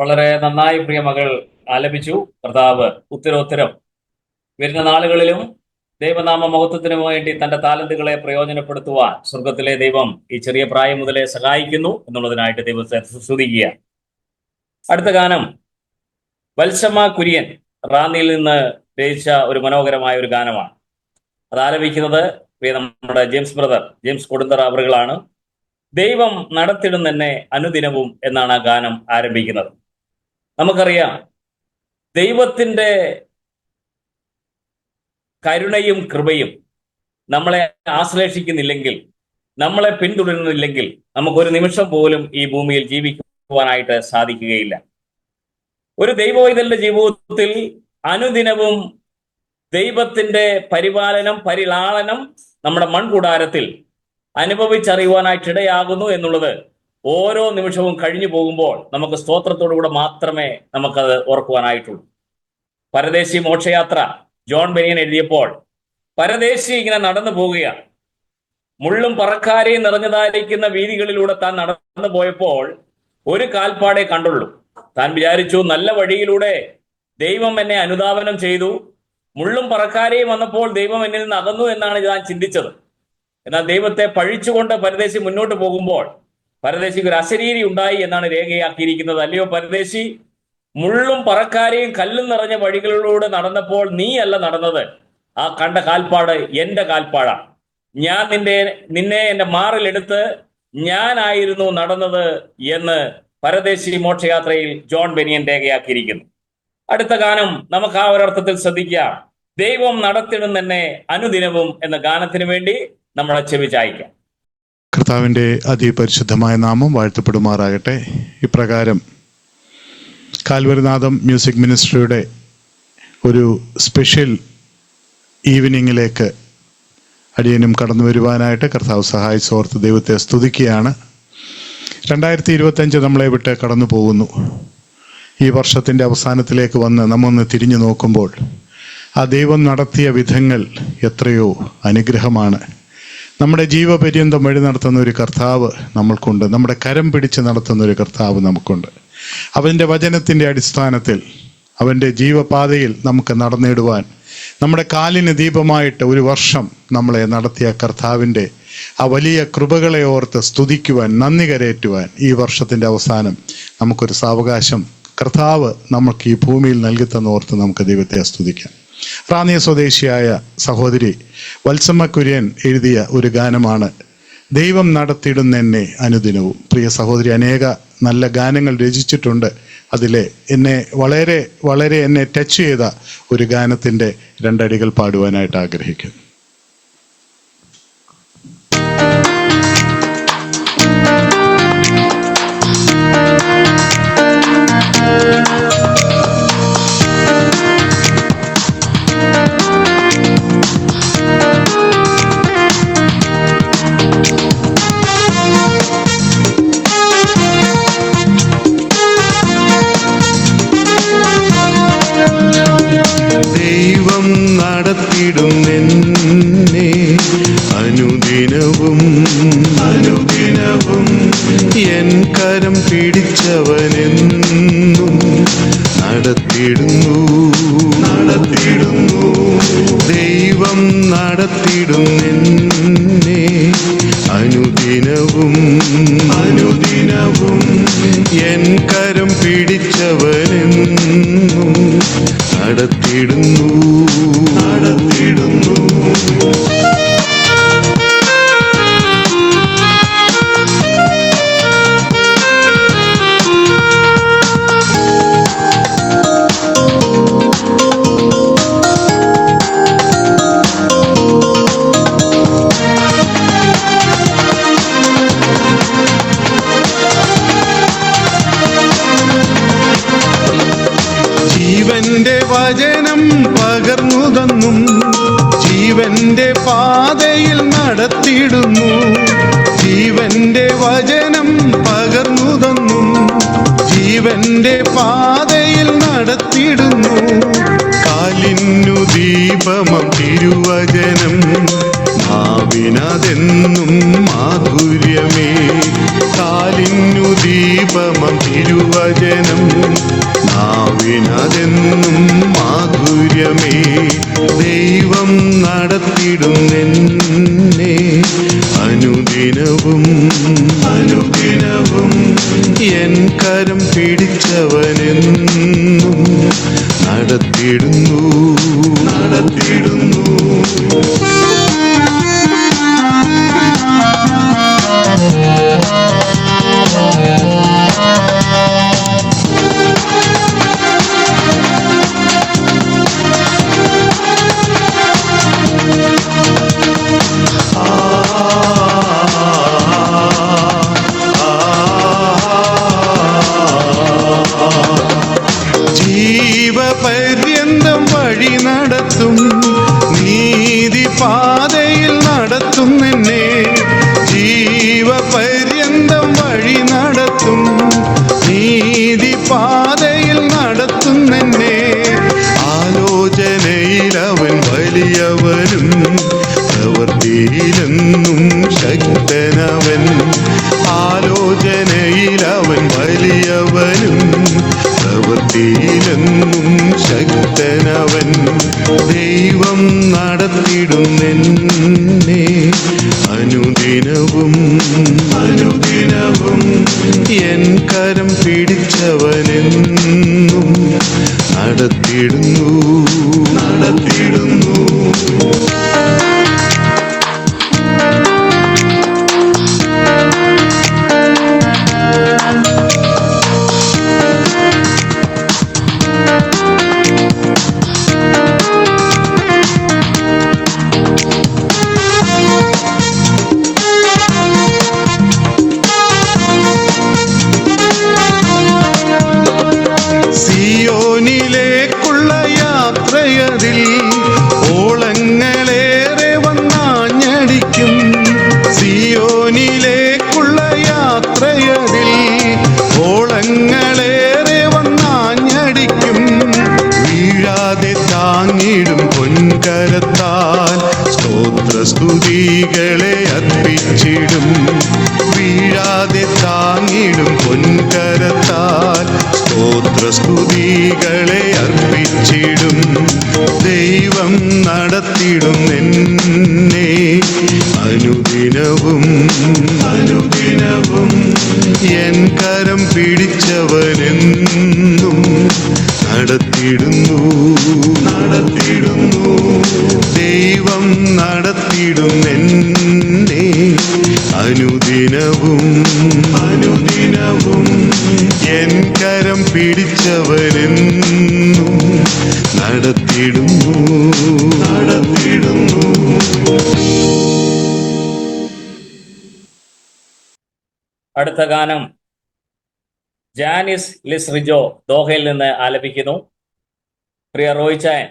വളരെ നന്നായി പ്രിയ മകൾ ആലപിച്ചു. കർത്താവ് ഉത്തരോത്തരം വരുന്ന നാളുകളിലും ദൈവനാമ മഹത്വത്തിനു വേണ്ടി തന്റെ താലന്തുകളെ പ്രയോജനപ്പെടുത്തുവാൻ സ്വർഗത്തിലെ ദൈവം ഈ ചെറിയ പ്രായം മുതലേ സഹായിക്കുന്നു എന്നുള്ളതിനായിട്ട് ദൈവത്തെ സ്തുതിക്കുക. അടുത്ത ഗാനം വത്സമ്മ കുര്യൻ റാന്നിയിൽ നിന്ന് രചിച്ച ഒരു മനോഹരമായ ഒരു ഗാനമാണ്. അത് ആലപിക്കുന്നത് നമ്മുടെ ജെയിംസ് കൊടുന്തറ അവറുകളാണ്. ദൈവം നടത്തിടുന്നെന്നെ അനുദിനവും എന്നാണ് ആ ഗാനം ആരംഭിക്കുന്നത്. നമുക്കറിയാം, ദൈവത്തിൻ്റെ കരുണയും കൃപയും നമ്മളെ ആശ്ലേഷിക്കുന്നില്ലെങ്കിൽ, നമ്മളെ പിന്തുടരുന്നില്ലെങ്കിൽ നമുക്കൊരു നിമിഷം പോലും ഈ ഭൂമിയിൽ ജീവിക്കുവാനായിട്ട് സാധിക്കുകയില്ല. ഒരു ദൈവവൈതലിന്റെ ജീവിതത്തിൽ അനുദിനവും ദൈവത്തിന്റെ പരിപാലനം, പരിലാളനം നമ്മുടെ മൺകൂടാരത്തിൽ അനുഭവിച്ചറിയുവാനായിട്ടിടയാകുന്നു എന്നുള്ളത് ഓരോ നിമിഷവും കഴിഞ്ഞു പോകുമ്പോൾ നമുക്ക് സ്തോത്രത്തോടുകൂടെ മാത്രമേ നമുക്കത് ഓർക്കുവാനായിട്ടുള്ളൂ. പരദേശി മോക്ഷയാത്ര ജോൺ ബെനിയൻ എഴുതിയപ്പോൾ പരദേശി ഇങ്ങനെ നടന്നു പോവുകയാണ്. മുള്ളും പറക്കാരെയും നിറഞ്ഞതായിരിക്കുന്ന വീതികളിലൂടെ താൻ നടന്നു പോയപ്പോൾ ഒരു കാൽപ്പാടേ കണ്ടുള്ളൂ. താൻ വിചാരിച്ചു, നല്ല വഴിയിലൂടെ ദൈവം എന്നെ അനുധാവനം ചെയ്തു, മുള്ളും പറക്കാരെയും വന്നപ്പോൾ ദൈവം എന്നിൽ നിന്ന് അകന്നു എന്നാണ് ഞാൻ ചിന്തിച്ചത്. എന്നാൽ ദൈവത്തെ പഴിച്ചുകൊണ്ട് പരദേശി മുന്നോട്ട് പോകുമ്പോൾ പരദേശിക്ക് ഒരു അശരീരി ഉണ്ടായി എന്നാണ് രേഖയാക്കിയിരിക്കുന്നത്. അല്ലയോ പരദേശി, മുള്ളും പറക്കാരെയും കല്ലും നിറഞ്ഞ വഴികളിലൂടെ നടന്നപ്പോൾ നീയല്ല നടന്നത്, ആ കണ്ട കാൽപ്പാട് എന്റെ കാൽപ്പാടാണ്. ഞാൻ നിന്നെ എന്റെ മാറിലെടുത്ത് ഞാനായിരുന്നു നടന്നത് എന്ന് പരദേശി മോക്ഷയാത്രയിൽ ജോൺ ബെനിയൻ രേഖയാക്കിയിരിക്കുന്നു. അടുത്ത ഗാനം നമുക്ക് ആ ഒരർത്ഥത്തിൽ ശ്രദ്ധിക്കാം. ദൈവം നടത്തിടുന്നെന്നെ അനുദിനവും എന്ന ഗാനത്തിന് വേണ്ടി നമ്മളെ ചെവിചായിക്കാം. കർത്താവിൻ്റെ അതിപരിശുദ്ധമായ നാമം വാഴ്ത്തപ്പെടുമാറാകട്ടെ. ഇപ്രകാരം കാൽവരിനാഥം മ്യൂസിക് മിനിസ്ട്രിയുടെ ഒരു സ്പെഷ്യൽ ഈവനിങ്ങിലേക്ക് അടിയനും കടന്നു വരുവാനായിട്ട് കർത്താവ് സഹായിച്ചോർത്ത് ദൈവത്തെ സ്തുതിക്കുകയാണ്. 2025 നമ്മളെ വിട്ട് കടന്നു പോകുന്നു. ഈ വർഷത്തിൻ്റെ അവസാനത്തിലേക്ക് വന്ന് നമ്മൊന്ന് തിരിഞ്ഞു നോക്കുമ്പോൾ ആ ദൈവം നടത്തിയ വിധങ്ങൾ എത്രയോ അനുഗ്രഹമാണ്. നമ്മുടെ ജീവപര്യന്തം വഴി നടത്തുന്ന ഒരു കർത്താവ് നമ്മൾക്കുണ്ട്. നമ്മുടെ കരം പിടിച്ച് നടത്തുന്ന ഒരു കർത്താവ് നമുക്കുണ്ട്. അവൻ്റെ വചനത്തിൻ്റെ അടിസ്ഥാനത്തിൽ അവൻ്റെ ജീവപാതയിൽ നമുക്ക് നടന്നിടുവാൻ, നമ്മുടെ കാലിന് ദീപമായിട്ട് ഒരു വർഷം നമ്മളെ നടത്തിയ കർത്താവിൻ്റെ ആ വലിയ കൃപകളെ ഓർത്ത് സ്തുതിക്കുവാൻ, നന്ദി കരേറ്റുവാൻ ഈ വർഷത്തിൻ്റെ അവസാനം നമുക്കൊരു സാവകാശം കർത്താവ് നമുക്ക് ഈ ഭൂമിയിൽ നൽകി തന്നോർത്ത് നമുക്ക് ദൈവത്തെ സ്തുതിക്കാം. റാന്നിയ സ്വദേശിയായ സഹോദരി വത്സമ്മ കുര്യൻ എഴുതിയ ഒരു ഗാനമാണ് ദൈവം നടത്തിടുന്നെന്നെ അനുദിനവും. പ്രിയ സഹോദരി അനേക നല്ല ഗാനങ്ങൾ രചിച്ചിട്ടുണ്ട്. അതിലെ എന്നെ വളരെ വളരെ എന്നെ ടച്ച് ചെയ്ത ഒരു ഗാനത്തിൻ്റെ രണ്ടടികൾ പാടുവാനായിട്ട് ആഗ്രഹിക്കുന്നു. ദൈവം നടത്തിടുന്നെന്നെ അനുദിനവും അനുദിനവും, എൻ കരം പിടിച്ചവനെന്നും നടത്തിടുന്നു നടത്തിടുന്നു. ദൈവം നടത്തിടുന്നെന്നെ അനുദിനവും അനുദിനവും, എൻ കരം പിടിച്ചവനെന്നും നടത്തിടുന്നു നടത്തിടുന്നു. ജീവന്റെ വചനം പകർന്നു തന്നും ജീവന്റെ പാതയിൽ നടത്തിയിടുന്നു. ജീവന്റെ വചനം പകർന്നു തന്നും ജീവന്റെ പാതയിൽ നടത്തിയിടുന്നു. കാലിനു ദീപമം തിരുവചനം, ഭാവിനതെന്നും മാധുര്യമേ. കാലിനു ദീപമം തിരുവചനം, നാവിനതെന്നും മാധുര്യമേ. ദൈവം നടത്തിടുന്നെന്നെ അനുദിനവും അനുദിനവും, എൻ കരം പിടിച്ചവനെന്നും നടത്തിടുന്നു നടത്തിടുന്നു. ജീവപര്യന്തം വഴി നടത്തും, നീതി പാതയിൽ നടത്തുന്നെന്നെ. ജീവപര്യന്തം വഴി നടത്തും, നീതി പാതയിൽ നടത്തുന്നെന്നെ. ആലോചനയിൽ അവൻ വലിയവനും, പ്രവൃത്തിയിലെന്നും ശക്തനവൻ. ആലോചനയിൽ അവൻ വലിയവനും, പ്രവൃത്തിയിലെന്നും ശക്തനവൻ. ദൈവം നടത്തിടുന്നെന്നെ അനുദിനവും അനുദിനവും, എൻ കരം പിടിച്ചവനെന്നും നടത്തിടുന്നു നടത്തിടുന്നു. സിയോനിലേക്കുള്ള യാത്രയതിൽ ഓളങ്ങളേറെ വന്നാഞ്ഞടിക്കും. സിയോനിലേക്കുള്ള യാത്രയതിൽ ഓളങ്ങളേറെ വന്നാഞ്ഞടിക്കും. വീഴാതെ താങ്ങിടും പൊൻകരത്താൽ സ്തോത്രസ്തുതികളെ അർപ്പിച്ചിടും. വീഴാതെ താങ്ങിടും പൊൻകരത്താൽ സ്തോത്രസ്തുതികളെ അർപ്പിച്ചിടും. ദൈവം നടത്തിടുന്നെന്നെ അനുദിനവും അനുദിനവും, എൻ കരം പിടിച്ചവനെന്നും നടത്തിടുന്നു നടത്തിടുന്നു. ദൈവം നടത്തിടുന്നെന്നെ അനുദിനവും അനുദിനവും, എൻ കരം പിടിച്ചവനെന്നും നടത്തിടുന്നു നടത്തിടുന്നു. അടുത്ത ഗാനം ജാനിസ് ലിസ്റിജോ ദോഹയിൽ നിന്ന് ആലപിക്കുന്നു. പ്രിയ റോയ്ചാൻ,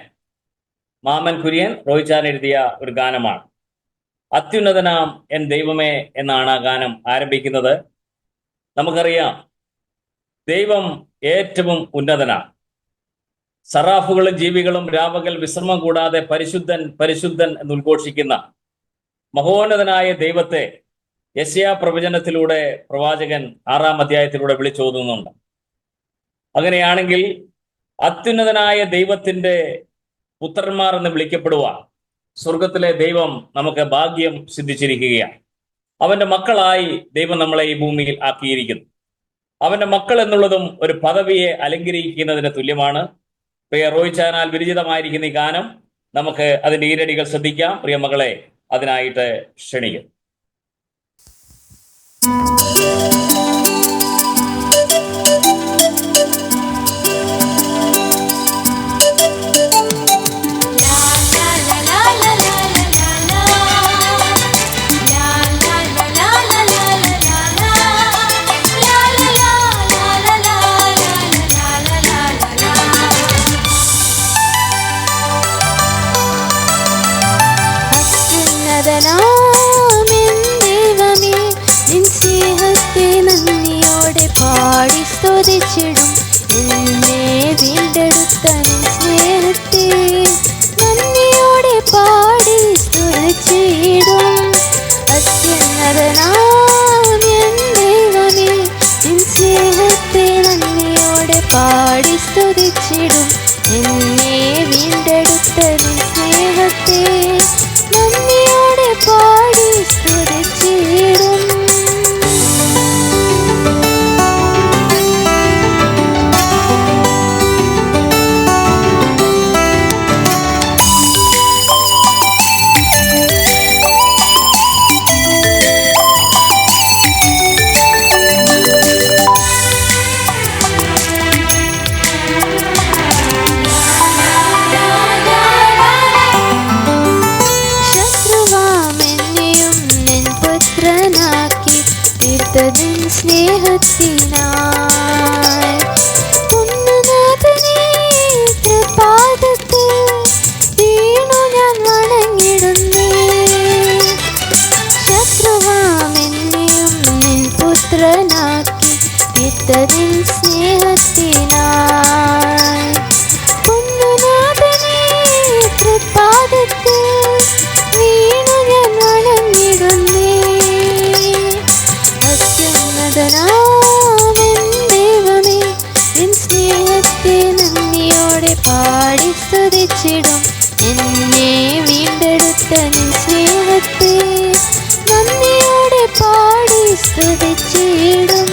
മാമൻ കുര്യൻ റോയ്ചാൻ എഴുതിയ ഒരു ഗാനമാണ്. അത്യുന്നതനാം എൻ ദൈവമേ എന്നാണ് ആ ഗാനം ആരംഭിക്കുന്നത്. നമുക്കറിയാം, ദൈവം ഏറ്റവും ഉന്നതനാണ്. സറാഫുകളും ജീവികളും രാപകൽ വിശ്രമം കൂടാതെ പരിശുദ്ധൻ പരിശുദ്ധൻ എന്ന് ഉദ്ഘോഷിക്കുന്ന മഹോന്നതനായ ദൈവത്തെ യെശയ്യാ പ്രവചനത്തിലൂടെ പ്രവാചകൻ 6-ാം അധ്യായത്തിലൂടെ വിളിച്ചോതുന്നുണ്ട്. അങ്ങനെയാണെങ്കിൽ അത്യുന്നതനായ ദൈവത്തിന്റെ പുത്രന്മാർ എന്ന് വിളിക്കപ്പെടുവാൻ സ്വർഗത്തിലെ ദൈവം നമുക്ക് ഭാഗ്യം സിദ്ധിച്ചിരിക്കുകയാണ്. അവന്റെ മക്കളായി ദൈവം നമ്മളെ ഈ ഭൂമിയിൽ ആക്കിയിരിക്കുന്നു. അവന്റെ മക്കൾ എന്നുള്ളതും ഒരു പദവിയെ അലങ്കരിക്കുന്നതിന് തുല്യമാണ്. പ്രിയ റോയ്ചാനാൽ വിരചിതമായിരിക്കുന്ന ഈ ഗാനം നമുക്ക് അതിന്റെ ഈരടികൾ ശ്രദ്ധിക്കാം. പ്രിയ മകളെ അതിനായിട്ട് ക്ഷണിക്കും. പാടി സ്തുതിച്ചിടും എന്നെ വീണ്ടെടുത്ത സ്നേഹത്തെ നന്ദിയോടെ പാടി സ്തുതിച്ചിടും. അത്യുന്നതനാം എൻ ദൈവമേ വിത്തതിൻ സ്നേഹത്തിനായി. ഉന്നതനേ തൃപാദത്തിൽ വീണു ഞാൻ വണങ്ങിടുന്നേ. ശത്രുവാമെന്നെയും നിൻ പുത്രനാക്കി വിത്തതിൻ സ്നേഹത്തിനായി. ഉന്നതനേ തൃപാദത്തിൽ വീണു ഞാൻ വണങ്ങിടുന്നേ. അത്യുന്നതനാമൻ ദൈവമേ, നിൻ സ്നേഹത്തെ നന്ദിയോടെ പാടി സ്തുതിച്ചിടും. എന്നെ വീണ്ടെടുത്ത നിൻ സ്നേഹത്തെ നന്ദിയോടെ പാടി സ്തുതിച്ചിടും.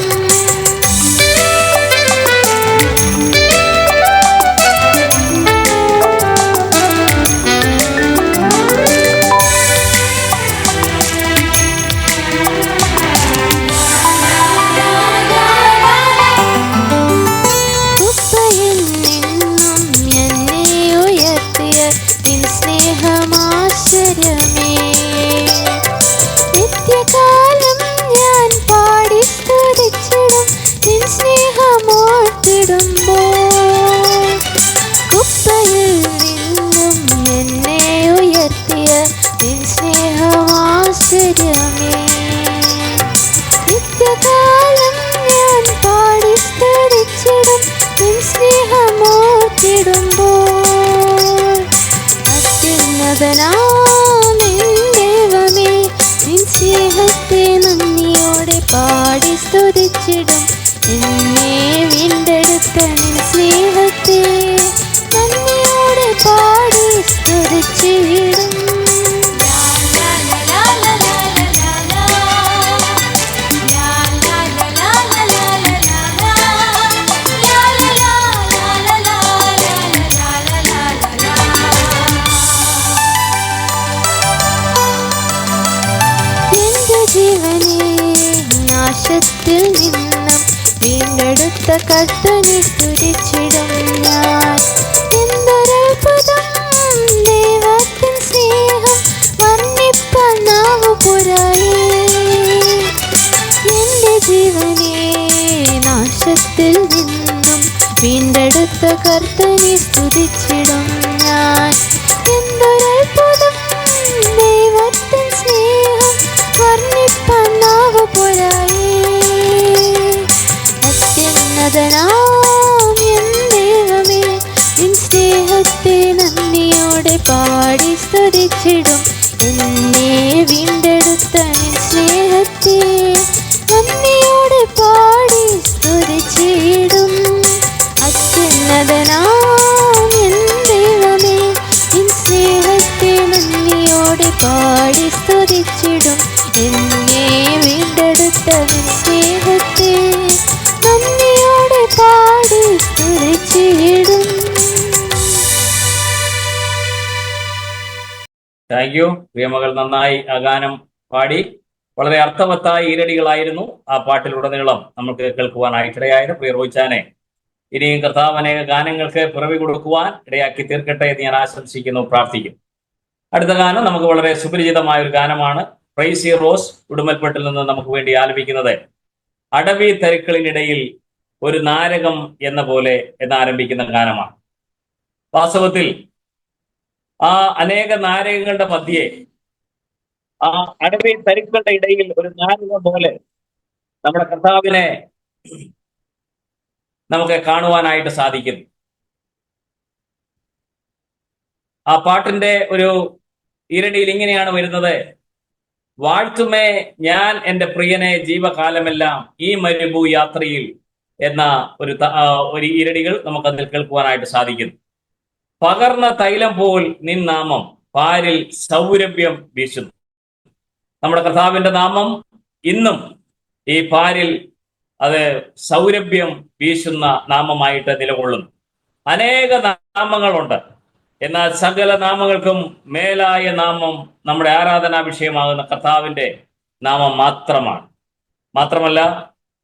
നിത്യകാലം ഞാൻ പാടി സ്തുതിച്ചിടും നിൻ സ്നേഹമോർത്തിടുമ്പോൾ. കുപ്പയിൽ നിന്നും എന്നെ ഉയർത്തിയ നിൻ സ്നേഹമാശ്ചര്യമേ. നിത്യകാലം ഞാൻ പാടി സ്തുതിച്ചിടും നിൻ സ്നേഹമോർത്തിടുമ്പോൾ. അത്യുന്നതനാമൻ ദൈവമേ, നിൻ സ്നേഹത്തെ നന്ദിയോടെ പാടി സ്തുതിച്ചിടും. എന്നെ വീണ്ടെടുത്ത നിൻ സ്നേഹത്തെ നന്ദിയോടെ പാടി സ്തുതിച്ചിടും. ജീവനെ നാശത്തിൽ നിന്നും വീണ്ടെടുത്ത കർത്തനെ സ്തുതിച്ചിടും ഞാൻ. എന്തൊരത്ഭുതം ദൈവത്തിൻ സ്നേഹം, വർണ്ണിപ്പാൻ നാവു പോരായേ. എന്റെ ജീവനെ നാശത്തിൽ നിന്നും വീണ്ടെടുത്ത കർത്തനെ സ്തുതിച്ചിടും ഞാൻ. എന്തൊരത്ഭുതം ദൈവത്തിൻ സ്നേഹം, വർണ്ണിപ്പാൻ നാവു പോരായേ. അത്യുന്നതനാം എൻ ദൈവമേ, നിൻ സ്നേഹത്തെ നന്ദിയോടെ പാടി സ്തുതിച്ചിടും. എന്നെ വീണ്ടെടുത്ത നിൻ സ്നേഹത്തെ നന്ദിയോടെ പാടി സ്തുതിച്ചിടും. അത്യുന്നതനാം എൻ ദൈവമേ, നിൻ സ്നേഹത്തെ നന്ദിയോടെ പാടി സ്തുതിച്ചിടും. എന്നെ വീണ്ടെടുത്ത നിൻ സ്നേഹത്തെ നന്ദിയോടെ പാടി സ്തുതിച്ചിടും. Thank you. പ്രിയമകൾ നന്നായി ആ ഗാനം പാടി. വളരെ അർത്ഥവത്തായ ഈരടികളായിരുന്നു ആ പാട്ടിലുടനീളം നമുക്ക് കേൾക്കുവാനായിട്ടിടയായത്. പ്രിയ റോയിച്ചാനെ, ഇനിയും കർത്താവ് അനേക ഗാനങ്ങൾക്ക് പിറവി കൊടുക്കുവാൻ ഇടയാക്കി തീർക്കട്ടെ എന്ന് ഞാൻ ആശംസിക്കുന്നു, പ്രാർത്ഥിക്കും. അടുത്ത ഗാനം നമുക്ക് വളരെ സുപരിചിതമായ ഒരു ഗാനമാണ്. പ്രൈസി റോസ് ഉടുമ്പൽപ്പെട്ടിൽ നിന്ന് നമുക്ക് വേണ്ടി ആലപിക്കുന്നത് അടവി തരുക്കളിനിടയിൽ ഒരു നാരകം എന്ന പോലെ എന്നാരംഭിക്കുന്ന ഗാനമാണ്. വാസ്തവത്തിൽ ആ അനേക നാരകങ്ങളുടെ മധ്യേ ആ അടവി തരുക്കളുടെ ഇടയിൽ ഒരു നാരകം പോലെ നമ്മുടെ കർത്താവിനെ നമുക്ക് കാണുവാനായിട്ട് സാധിക്കുന്നു. ആ പാട്ടിന്റെ ഒരു ഈരടിയിൽ ഇങ്ങനെയാണ് വരുന്നത്: വാഴ്ത്തുമേ ഞാൻ എൻ്റെ പ്രിയനെ ജീവകാലമെല്ലാം ഈ മരുഭൂ യാത്രയിൽ എന്ന ഒരു ഈരടികൾ നമുക്ക് അതിൽ കേൾക്കുവാനായിട്ട് സാധിക്കുന്നു. പകർന്ന തൈലം പോൽ നിൻ നാമം പാരിൽ സൗരഭ്യം വീശുന്നു. നമ്മുടെ കർത്താവിന്റെ നാമം ഇന്നും ഈ പാരിൽ അത് സൗരഭ്യം വീശുന്ന നാമമായിട്ട് നിലകൊള്ളുന്നു. അനേക നാമങ്ങളുണ്ട്, എന്നാൽ സകല നാമങ്ങൾക്കും മേലായ നാമം നമ്മുടെ ആരാധനാ വിഷയമാകുന്ന കർത്താവിന്റെ നാമം മാത്രമല്ല,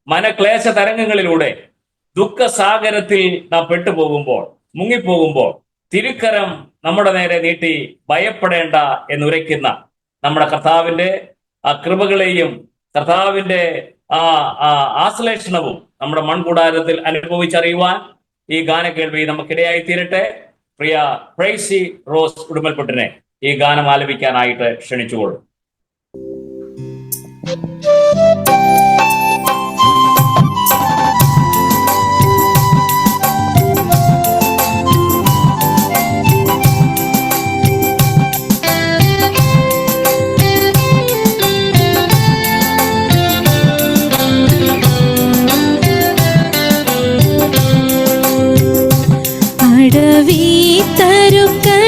മനക്ലേശ തരംഗങ്ങളിലൂടെ ദുഃഖസാഗരത്തിൽ നാം പെട്ടുപോകുമ്പോൾ, മുങ്ങിപ്പോകുമ്പോൾ തിരുക്കരം നമ്മുടെ നേരെ നീട്ടി ഭയപ്പെടേണ്ട എന്നുരയ്ക്കുന്ന നമ്മുടെ കർത്താവിന്റെ ആ കൃപകളെയും കർത്താവിന്റെ ആശ്ലേഷണവും നമ്മുടെ മൺകൂടാരത്തിൽ അനുഭവിച്ചറിയുവാൻ ഈ ഗാനകേൾവി നമുക്കിടയായി തീരട്ടെ. പ്രിയ പ്രൈസി റോസ് ഉടുമ്പൽപൊട്ടിനെ ഈ ഗാനം ആലപിക്കാനായിട്ട് ക്ഷണിച്ചുകൊള്ളു.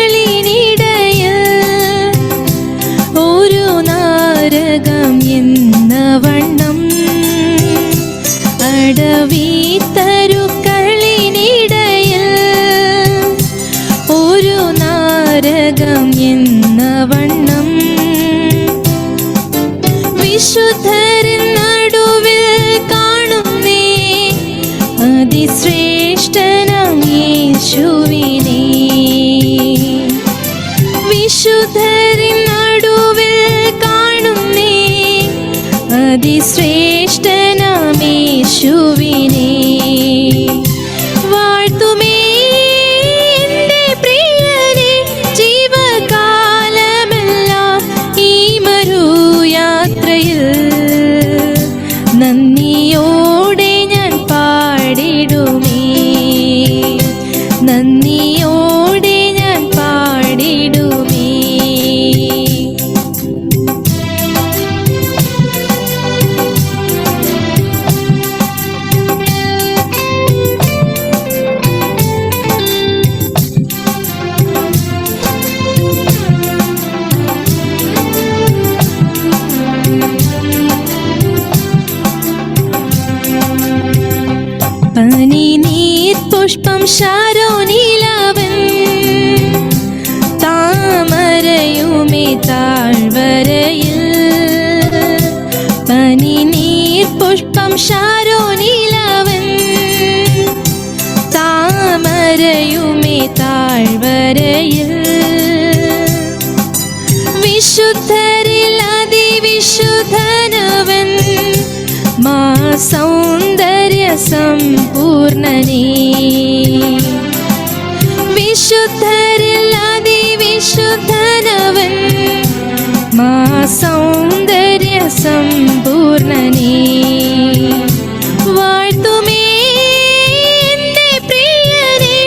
അടവിത്തരുക്കളിനിടയിൽ ഒരു നാരകം എന്ന വണ്ണം, അടവിത്തരുക്കളിനിടയിൽ ഒരു നാരകം എന്ന വണ്ണം, വിശുദ്ധരിൻ നടുവിൽ കാണുന്നേ അതിശ്രേഷ്ഠനാം യേശുവിനെ, വിശുദ്ധരിൻ നടുവിൽ കാണുന്നേ അതിശ്രേഷ്ഠനാം യേശുവിനെ. വാഴ്ത്തുമേ എൻ്റെ പ്രിയനെ ജീവകാലമെല്ലാം ഈ മരുയാത്രയിൽ, നന്ദിയോടെ ഞാൻ പാടിടുമേ, നന്ദിയോടെ ഞാൻ പാടിടുമേ. പനിനീർ പുഷ്പം ശാരോനിലവൻ, താമരയുമേ താഴ്വരയിൽ, പനിനീർ പുഷ്പം ശാരോനിലവൻ, താമരയുമേ താഴ്വരയിൽ, വിശുദ്ധരിൽ അതിവിശുദ്ധനവൻ, മാ സൗന്ദര്യ സമ്പൂർണനേ, വിശുദ്ധരിൽ അതിവിശുദ്ധനവൻ, മാ സൗന്ദര്യ സമ്പൂർണനേ. വാഴ്ത്തുമേ എൻ്റെ പ്രിയനെ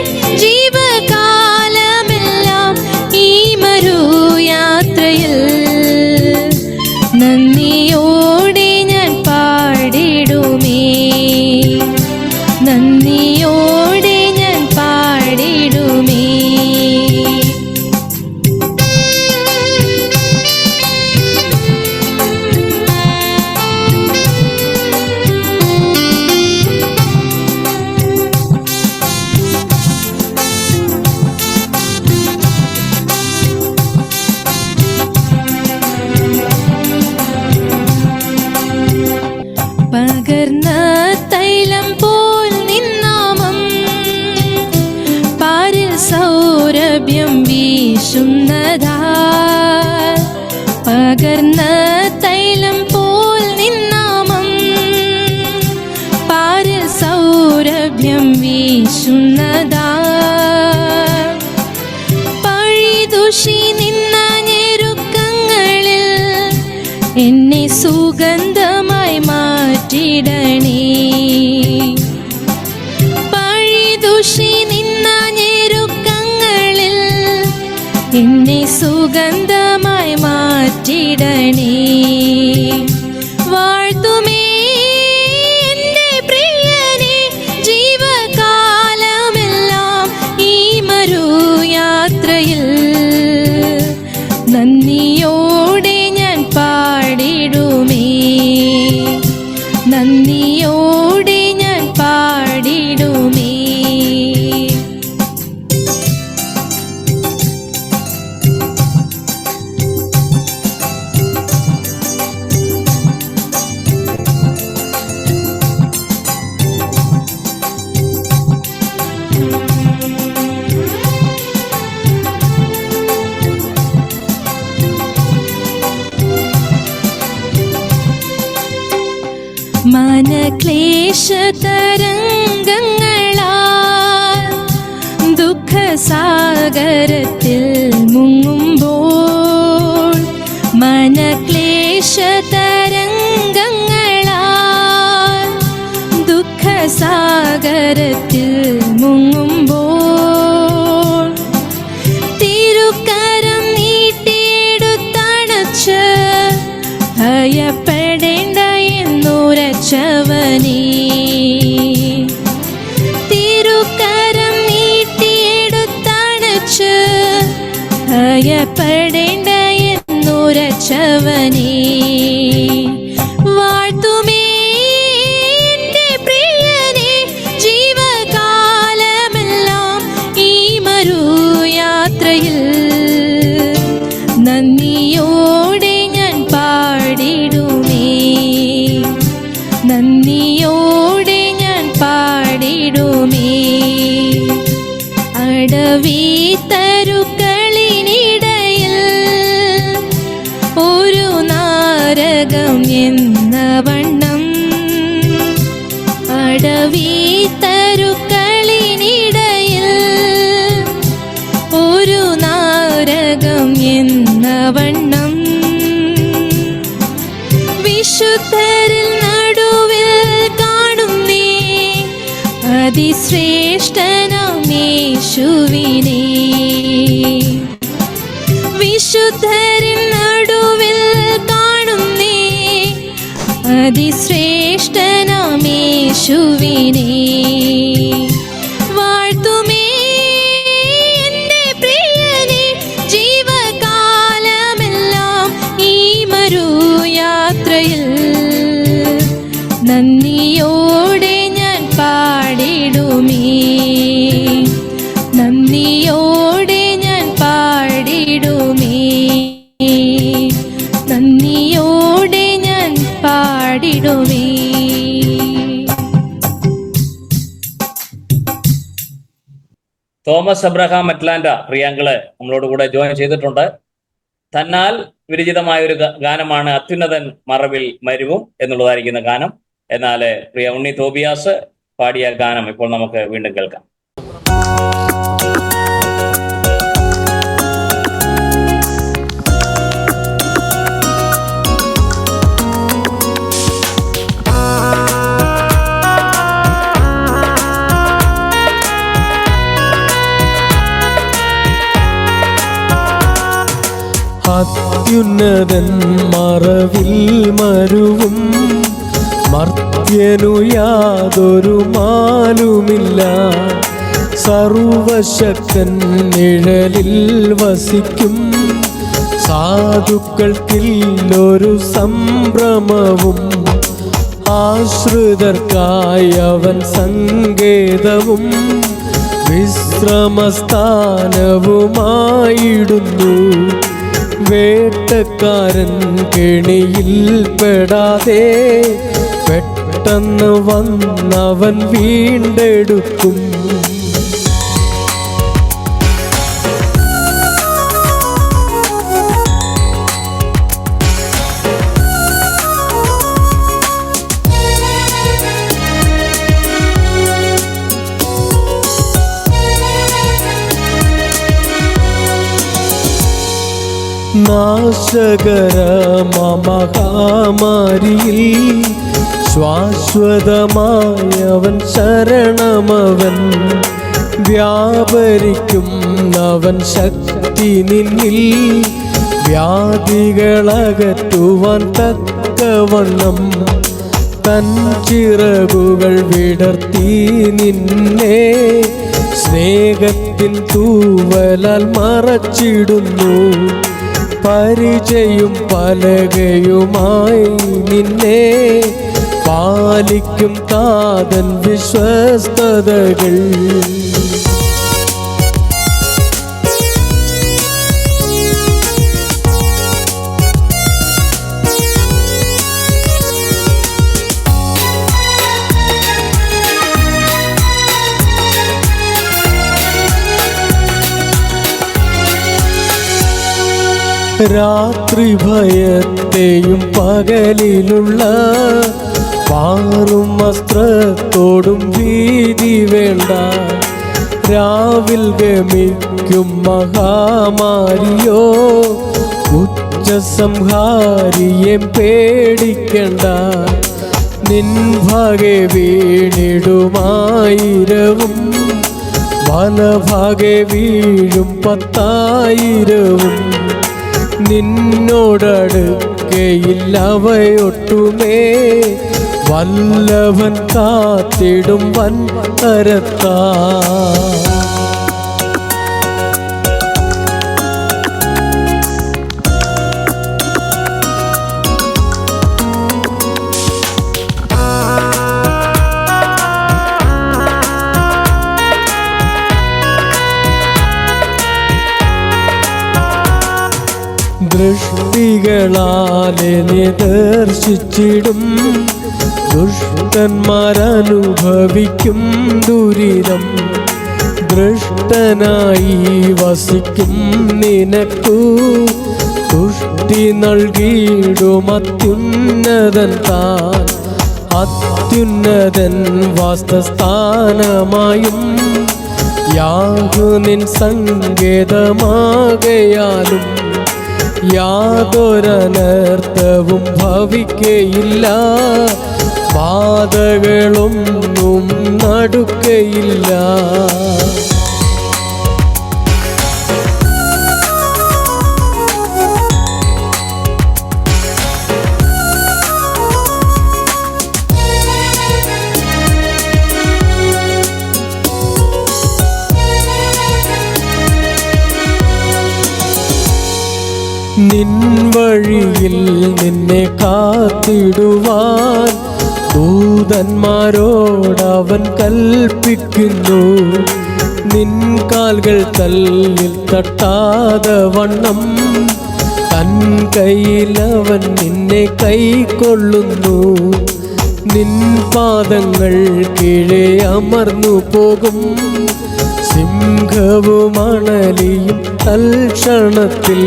ജീവകാലമെല്ലാം ഈ മരുയാത്രയിൽ, നന്ദിയോടെ ഞാൻ പാടിടുമേ, നന്ദിയോടെ ഞാൻ പാടിടുമേ. പകർന്ന തൈലം പോൽ നിന്നാമം, പാരിൽ സൗരഭ്യം വീശുന്നതാ, പകർന്ന തൈലം പോൽ നിന്നാമം, പാരിൽ സൗരഭ്യം വീശുന്നതാ, പഴിദുഷി നിന്ന ഞെരുക്കങ്ങളിൽ എന്നെ സുഗന്ധമായി മാറ്റിടണേ, പഴിദുഷി നിന്ന ഞെരുക്കങ്ങളിൽ എന്നെ സുഗന്ധമായി മാറ്റിടണേ. വാഴ്ത്തുമേ എൻ്റെ പ്രിയനെ ജീവകാലമെല്ലാം ഈ മരുയാത്രയിൽ, നന്ദിയോടെ ഞാൻ പാടിടുമേ, നന്ദിയോടെ ഞാൻ പാടിടുമേ. മനക്ലേശതരംഗങ്ങളാൽ ദുഃഖസാഗരത്തിൽ മുങ്ങുമ്പോൾ, മനക്ലേശതരംഗങ്ങളാൽ ദുഃഖസാഗരത്തിൽ മുങ്ങുമ്പോൾ, തിരുക്കരം നീട്ടിയെടുത്തണച്ച് ഭയപ്പെടേണ്ട എന്നുരച്ചവനേ, തിരുക്കരം നീട്ടിയെടുത്തണച്ച് ഭയപ്പെടേണ്ട എന്നുരച്ചവനേ, വാഴ്ത്തുമേ എൻ്റെ പ്രിയനെ ജീവകാലമെല്ലാം ഈ മരുയാത്രയിൽ, നന്ദിയോടെ ഞാൻ പാടിടുമേ, നന്ദിയോടെ ഞാൻ പാടിടുമേ. അടവിത്തരുക്കളിനിടയിൽ ഒരു നാരകം എന്ന വണ്ണം, അടവിത്തരുക്കളിനിടയിൽ ഒരു നാരകം എന്ന വണ്ണം, വിശുദ്ധരിൽ നടുവിൽ കാണുന്നേ അതിശ്രേഷ്ഠനാം യേശുവിനെ, വിശുദ്ധരിൽ നടുവിൽ കാണുന്നേ അതിശ്രേഷ്ഠനാം യേശുവിനെ, വാഴ്ത്തുമേ എൻ്റെ പ്രിയനെ ജീവകാലമെല്ലാം ഈ മരുയാത്രയിൽ, നന്ദിയോടെ ഞാൻ പാടിടുമേ, നന്ദിയോടെ ഞാൻ പാടിടുമേ, നന്ദിയോടെ ഞാൻ പാടിടുമേ. തോമസ് അബ്രഹാം അറ്റ്ലാന്റ പ്രിയാങ്കള് നമ്മളോട് കൂടെ ജോയിൻ ചെയ്തിട്ടുണ്ട്. തന്നാൽ വിരചിതമായ ഒരു ഗാനമാണ് അത്യുന്നതൻ മറവിൽ മരുവും എന്നുള്ളതായിരിക്കുന്ന ഗാനം. എന്നാൽ പ്രിയ ഉണ്ണി തോബിയാസ് പാടിയ ഗാനം ഇപ്പോൾ നമുക്ക് വീണ്ടും കേൾക്കാം. അത്യുന്നതൻ മറവിൽ മരുവും മർത്യനു യാതൊരു മാലുമില്ല, സർവശക്തൻ നിഴലിൽ വസിക്കും, സാധുക്കൾക്കില്ലൊരു സംഭ്രമവും, ആശ്രിതർക്കായി അവൻ സങ്കേതവും വിശ്രമസ്ഥാനവുമായിടുന്നു. വേട്ടക്കാരൻ കെണിയിൽ പെടാതെ പെട്ടെന്ന് വന്നവൻ വീണ്ടെടുക്കും. നാശകരമഹാമാരിയിൽ ശാശ്വതമായവൻ ശരണമവൻ, വ്യാപരിക്കും അവൻ ശക്തി നിന്നിൽ, വ്യാധികളകറ്റുവാൻ തക്കവണ്ണം തൻ ചിറകുകൾ വിടർത്തി നിന്നെ സ്നേഹത്തിൻ തൂവലാൽ മറച്ചിടുന്നു. പരിചയും പലകയുമായി നിന്നെ പാലിക്കും താതൻ വിശ്വസ്തതകൾ. രാത്രി ഭയത്തെയും പകലിലുള്ള പാറും വസ്ത്രത്തോടും ഭീതി വേണ്ട. രാവിൽ ഗമിക്കും മഹാമാരിയോ ഉച്ചസംഹാരിയെ പേടിക്കണ്ട. നിൻഭാഗെ വീണിടുമായിരവും വലഭാഗെ വീഴും 10,000വും. നിന്നോടടുക്കയില്ലവയൊട്ടുമേ വല്ലഭൻ കാത്തിടും വൻ കരത്താ. ദൃഷ്ടികളാലെ നിദർശിച്ചിടും ദുഷ്ടന്മാരനുഭവിക്കും ദുരിതം. ദൃഷ്ടനായി വസിക്കും നിനക്കു തുഷ്ടി നൽകിയിടും അത്യുന്നതൻ താൻ. അത്യുന്നതൻ വാസസ്ഥാനമായും യാഹു നിൻ സങ്കേതമാകയാലും യാതൊരനർത്ഥവും ഭവിക്കയില്ല. ബാധകളൊന്നും നടുക്കയില്ല. നിൻ വഴിയിൽ നിന്നെ കാത്തിടുവാൻ ദൂതന്മാരോടവൻ കൽപ്പിക്കുന്നു. നിൻ കാൽകൾ കല്ലിൽ തട്ടാതെ വണ്ണം തൻ കയ്യിലവൻ നിന്നെ കൈക്കൊള്ളുന്നു. നിൻ പാദങ്ങൾ കീഴെ അമർന്നു പോകും. സിംഹവും അണലിയും തൽക്ഷണത്തിൽ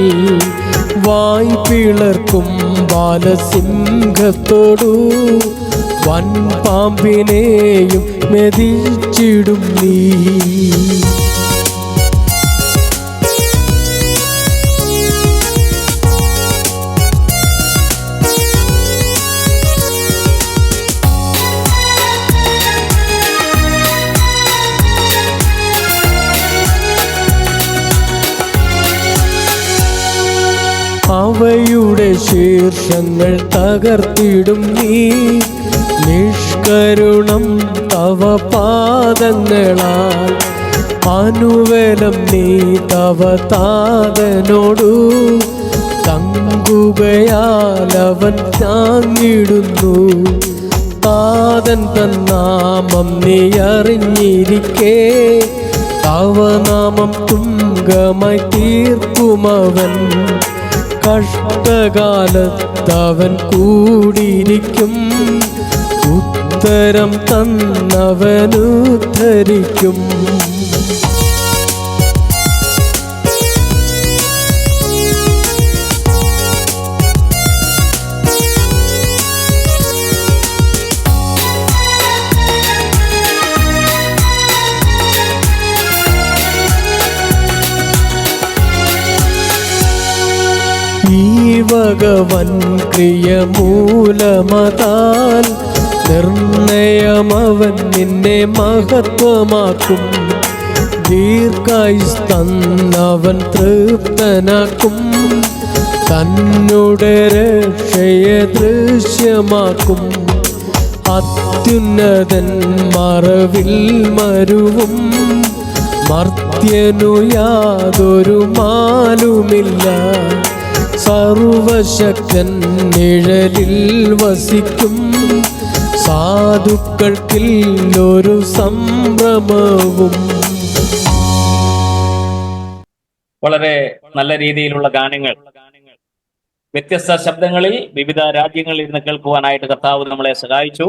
വായ്പിളർക്കും ബാലസിംഹത്തോടു വൻപാമ്പിനെയും മെതിച്ചിടും നീ. അവയുടെ ശീർഷങ്ങൾ തകർത്തിടും നീ. നിഷ്കരുണം തവ പാദങ്ങളാൽ അനുവേലം നീ തവ താതനോടു തങ്കുകയാൽ അവൻ താങ്ങിടുന്നു. താതൻ തന്നാമം നീ അറിഞ്ഞിരിക്കേ തവ നാമം തുങ്കമായി തീർക്കുമവൻ. കഷ്ടകാലത്തവൻ കൂടിയിരിക്കും. ഉത്തരം തന്നവനുദ്ധരിക്കും. ഈ വകവൻ ക്രിയ മൂലമതാൽ നിർണയമവൻ നിന്നെ മഹത്വമാക്കും. ദീർഘായുസ്തന്നവൻ തൃപ്തനാക്കും. തന്നുടെ രക്ഷയെ ദൃശ്യമാക്കും. അത്യുന്നതൻ മറവിൽ മരുവും മർത്യനു യാതൊരു മാലുമില്ല. സർവശക്തൻ നിഴലിൽ വസിക്കും. സാധുക്കൾക്കില്ലൊരു സംഭ്രമവും. വളരെ നല്ല രീതിയിലുള്ള ഗാനങ്ങൾ വ്യത്യസ്ത ശബ്ദങ്ങളിൽ വിവിധ രാജ്യങ്ങളിൽ ഇരുന്ന് കേൾക്കുവാനായിട്ട് കർത്താവ് നമ്മളെ സഹായിച്ചു.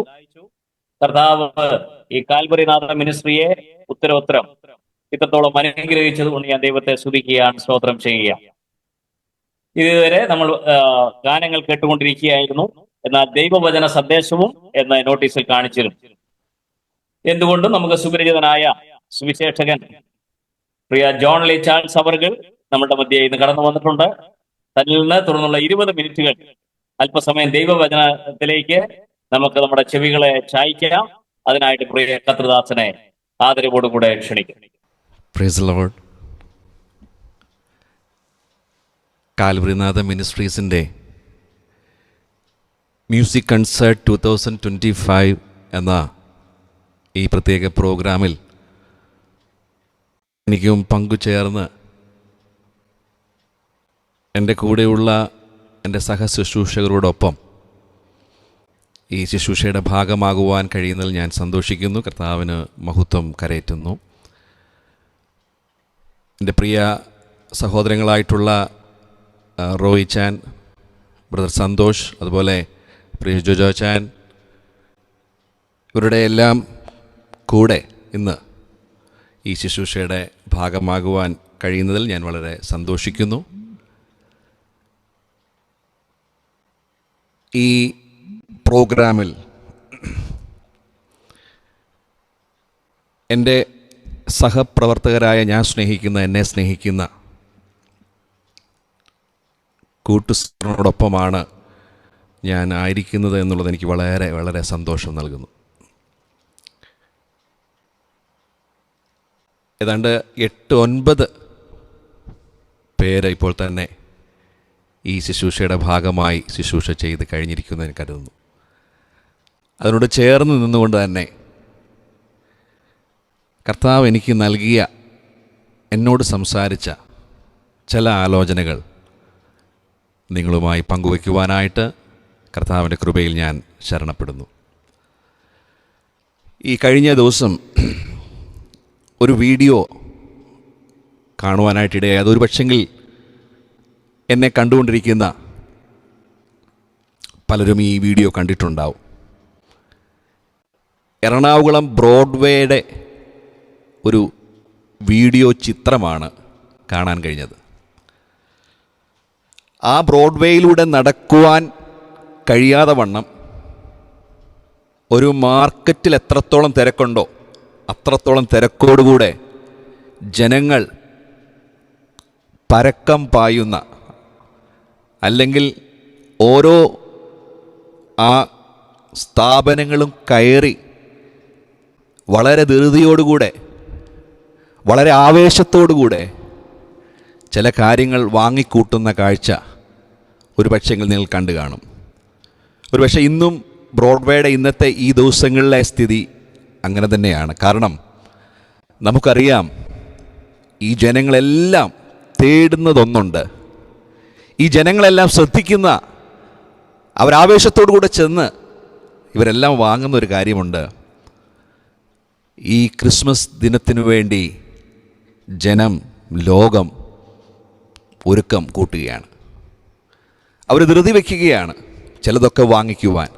കർത്താവ് ഈ കാൽവരിനാഥ മിനിസ്ട്രിയെ ഉത്തരോത്തരം ഇത്രത്തോളം അനുഗ്രഹിച്ചതുകൊണ്ട് ഞാൻ ദൈവത്തെ സ്തുതിക്കുകയാണ്, സ്തോത്രം ചെയ്യുക. ഇതുവരെ നമ്മൾ ഗാനങ്ങൾ കേട്ടുകൊണ്ടിരിക്കുകയായിരുന്നു. എന്നാൽ ദൈവവചന സന്ദേശവും എന്ന നോട്ടീസിൽ കാണിച്ചിരുന്നു. എന്തുകൊണ്ടും നമുക്ക് സുപരിചിതനായ സുവിശേഷകൻ പ്രിയ ജോൺ ലീ ചാൾസ് അവർകൾ നമ്മുടെ മധ്യേ ഇന്ന് കടന്നു വന്നിട്ടുണ്ട്. തന്നിൽ നിന്ന് തുടർന്നുള്ള 20 മിനിറ്റുകൾ അല്പസമയം ദൈവവചനത്തിലേക്ക് നമുക്ക് നമ്മുടെ ചെവികളെ ചായ്ക്കാം. അതിനായിട്ട് പ്രിയ കർത്തൃദാസനെ ആദരവോടുകൂടെ ക്ഷണിക്കും. Praise the Lord. കാൽവറിനാഥ മിനിസ്ട്രീസിൻ്റെ മ്യൂസിക് കൺസേർട്ട് 2025 എന്ന ഈ പ്രത്യേക പ്രോഗ്രാമിൽ എനിക്കും പങ്കുചേർന്ന് എൻ്റെ കൂടെയുള്ള എൻ്റെ സഹശുശ്രൂഷകരോടൊപ്പം ഈ ശുശ്രൂഷയുടെ ഭാഗമാകുവാൻ കഴിയുന്നതിൽ ഞാൻ സന്തോഷിക്കുന്നു. കർത്താവിന് മഹത്വം കരയറ്റുന്നു. എൻ്റെ പ്രിയ സഹോദരങ്ങളായിട്ടുള്ള റോയി ചാൻ, ബ്രദർ സന്തോഷ്, അതുപോലെ പ്രിയ ജോജോ ചാൻ, ഇവരുടെ എല്ലാം കൂടെ ഇന്ന് ഈ ശുശ്രൂഷയുടെ ഭാഗമാകുവാൻ കഴിയുന്നതിൽ ഞാൻ വളരെ സന്തോഷിക്കുന്നു. ഈ പ്രോഗ്രാമിൽ എൻ്റെ സഹപ്രവർത്തകരായ ഞാൻ സ്നേഹിക്കുന്ന, എന്നെ സ്നേഹിക്കുന്ന കൂട്ടുകാരോടൊപ്പമാണ് ഞാൻ ആയിരിക്കുന്നത് എന്നുള്ളത് എനിക്ക് വളരെ വളരെ സന്തോഷം നൽകുന്നു. ഏതാണ്ട് 8-9 പേര് ഇപ്പോൾ തന്നെ ഈ ശുശ്രൂഷയുടെ ഭാഗമായി ശുശ്രൂഷ ചെയ്ത് കഴിഞ്ഞിരിക്കുന്നതിന് കരുതുന്നു. അതിനോട് ചേർന്ന് നിന്നുകൊണ്ട് തന്നെ കർത്താവ് എനിക്ക് നൽകിയ, എന്നോട് സംസാരിച്ച ചില ആലോചനകൾ നിങ്ങളുമായി പങ്കുവയ്ക്കുവാനായിട്ട് കർത്താവിൻ്റെ കൃപയിൽ ഞാൻ ശരണപ്പെടുന്നു. ഈ കഴിഞ്ഞ ദിവസം ഒരു വീഡിയോ കാണുവാനായിട്ടിടയായി. അതൊരു പക്ഷെങ്കിൽ എന്നെ കണ്ടുകൊണ്ടിരിക്കുന്ന പലരും ഈ വീഡിയോ കണ്ടിട്ടുണ്ടാവും. എറണാകുളം ബ്രോഡ്വേയുടെ ഒരു വീഡിയോ ചിത്രമാണ് കാണാൻ കഴിഞ്ഞത്. ആ ബ്രോഡ്വേയിലൂടെ നടക്കുവാൻ കഴിയാതെ വണ്ണം ഒരു മാർക്കറ്റിൽ എത്രത്തോളം തിരക്കുണ്ടോ അത്രത്തോളം തിരക്കോടുകൂടെ ജനങ്ങൾ പരക്കം പായുന്ന, അല്ലെങ്കിൽ ഓരോ ആ സ്ഥാപനങ്ങളും കയറി വളരെ ധൃതിയോടുകൂടെ, വളരെ ആവേശത്തോടുകൂടെ ചില കാര്യങ്ങൾ വാങ്ങിക്കൂട്ടുന്ന കാഴ്ച ഒരു പക്ഷെങ്കിൽ നിങ്ങൾ കണ്ടു കാണും. ഒരു പക്ഷേ ഇന്നും ബ്രോഡ്വേയുടെ ഇന്നത്തെ ഈ ദിവസങ്ങളിലെ സ്ഥിതി അങ്ങനെ തന്നെയാണ്. കാരണം നമുക്കറിയാം, ഈ ജനങ്ങളെല്ലാം തേടുന്നതൊന്നുണ്ട്. ഈ ജനങ്ങളെല്ലാം ശ്രദ്ധിക്കുന്ന, അവരാവേശത്തോടു കൂടെ ചെന്ന് ഇവരെല്ലാം വാങ്ങുന്ന ഒരു കാര്യമുണ്ട്. ഈ ക്രിസ്മസ് ദിനത്തിനു വേണ്ടി ജനം, ലോകം ഒരുക്കം കൂട്ടുകയാണ്. അവർ ധൃതി വയ്ക്കുകയാണ് ചിലതൊക്കെ വാങ്ങിക്കുവാൻ,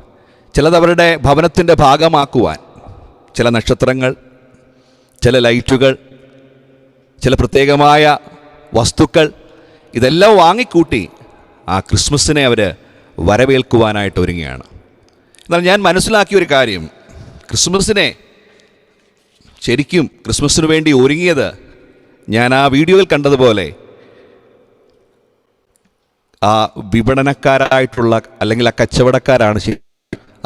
ചിലത് അവരുടെ ഭവനത്തിൻ്റെ ഭാഗമാക്കുവാൻ. ചില നക്ഷത്രങ്ങൾ, ചില ലൈറ്റുകൾ, ചില പ്രത്യേകമായ വസ്തുക്കൾ, ഇതെല്ലാം വാങ്ങിക്കൂട്ടി ആ ക്രിസ്മസിനെ അവർ വരവേൽക്കുവാനായിട്ട് ഒരുങ്ങുകയാണ്. എന്നാൽ ഞാൻ മനസ്സിലാക്കിയ ഒരു കാര്യം, ക്രിസ്മസിന് വേണ്ടി ഒരുങ്ങിയത് ഞാൻ ആ വീഡിയോയിൽ കണ്ടതുപോലെ ആ വിപണനക്കാരായിട്ടുള്ള, അല്ലെങ്കിൽ ആ കച്ചവടക്കാരാണ്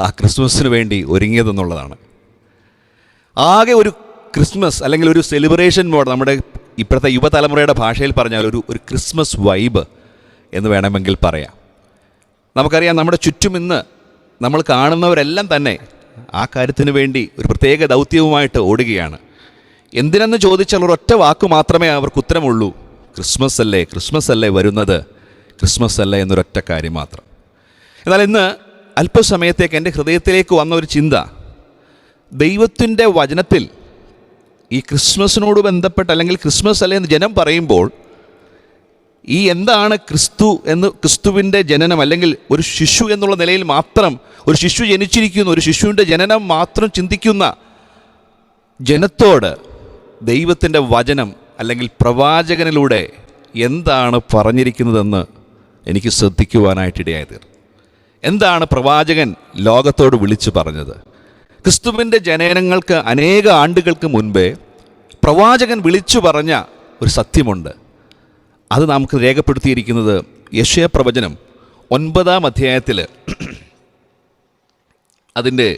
ആ ക്രിസ്മസിന് വേണ്ടി ഒരുങ്ങിയതെന്നുള്ളതാണ്. ആകെ ഒരു ക്രിസ്മസ് അല്ലെങ്കിൽ ഒരു സെലിബ്രേഷൻ മോഡ്, നമ്മുടെ ഇപ്പോഴത്തെ യുവതലമുറയുടെ ഭാഷയിൽ പറഞ്ഞാൽ ഒരു ക്രിസ്മസ് വൈബ് എന്ന് വേണമെങ്കിൽ പറയാം. നമുക്കറിയാം, നമ്മുടെ ചുറ്റും ഇന്ന് നമ്മൾ കാണുന്നവരെല്ലാം തന്നെ ആ കാര്യത്തിന് വേണ്ടി ഒരു പ്രത്യേക ദൗത്യവുമായിട്ട് ഓടുകയാണ്. എന്തിനെന്ന് ചോദിച്ചാൽ ഒരൊറ്റ വാക്ക് മാത്രമേ അവർക്ക് ഉത്തരമുള്ളൂ: ക്രിസ്മസ് അല്ലേ വരുന്നത്, ക്രിസ്മസ് അല്ലേ എന്നൊരൊറ്റ കാര്യം മാത്രം. എന്നാൽ ഇന്ന് അല്പസമയത്തേക്ക് എൻ്റെ ഹൃദയത്തിലേക്ക് വന്ന ഒരു ചിന്ത, ദൈവത്തിൻ്റെ വചനത്തിൽ ഈ ക്രിസ്മസിനോട് ബന്ധപ്പെട്ട്, അല്ലെങ്കിൽ ക്രിസ്മസ് അല്ലേ എന്ന് ജനം പറയുമ്പോൾ, ഈ എന്താണ് ക്രിസ്തുവിൻ്റെ ജനനം, അല്ലെങ്കിൽ ഒരു ശിശു എന്നുള്ള നിലയിൽ മാത്രം, ഒരു ശിശു ജനിച്ചിരിക്കുന്നു, ഒരു ശിശുവിൻ്റെ ജനനം മാത്രം ചിന്തിക്കുന്ന ജനത്തോട് ദൈവത്തിൻ്റെ വചനം അല്ലെങ്കിൽ പ്രവാചകനിലൂടെ എന്താണ് പറഞ്ഞിരിക്കുന്നതെന്ന് എനിക്ക് ശ്രദ്ധിക്കുവാനായിട്ടിടയായത്. എന്താണ് പ്രവാചകൻ ലോകത്തോട് വിളിച്ചു പറഞ്ഞത്? ക്രിസ്തുവിൻ്റെ ജനനങ്ങൾക്ക് അനേക ആണ്ടുകൾക്ക് മുൻപേ പ്രവാചകൻ വിളിച്ചു പറഞ്ഞ ഒരു സത്യമുണ്ട്. അത് നമുക്ക് രേഖപ്പെടുത്തിയിരിക്കുന്നത് യെശയ്യാ പ്രവചനം 9-ാം അധ്യായത്തിൽ അതിൻ്റെ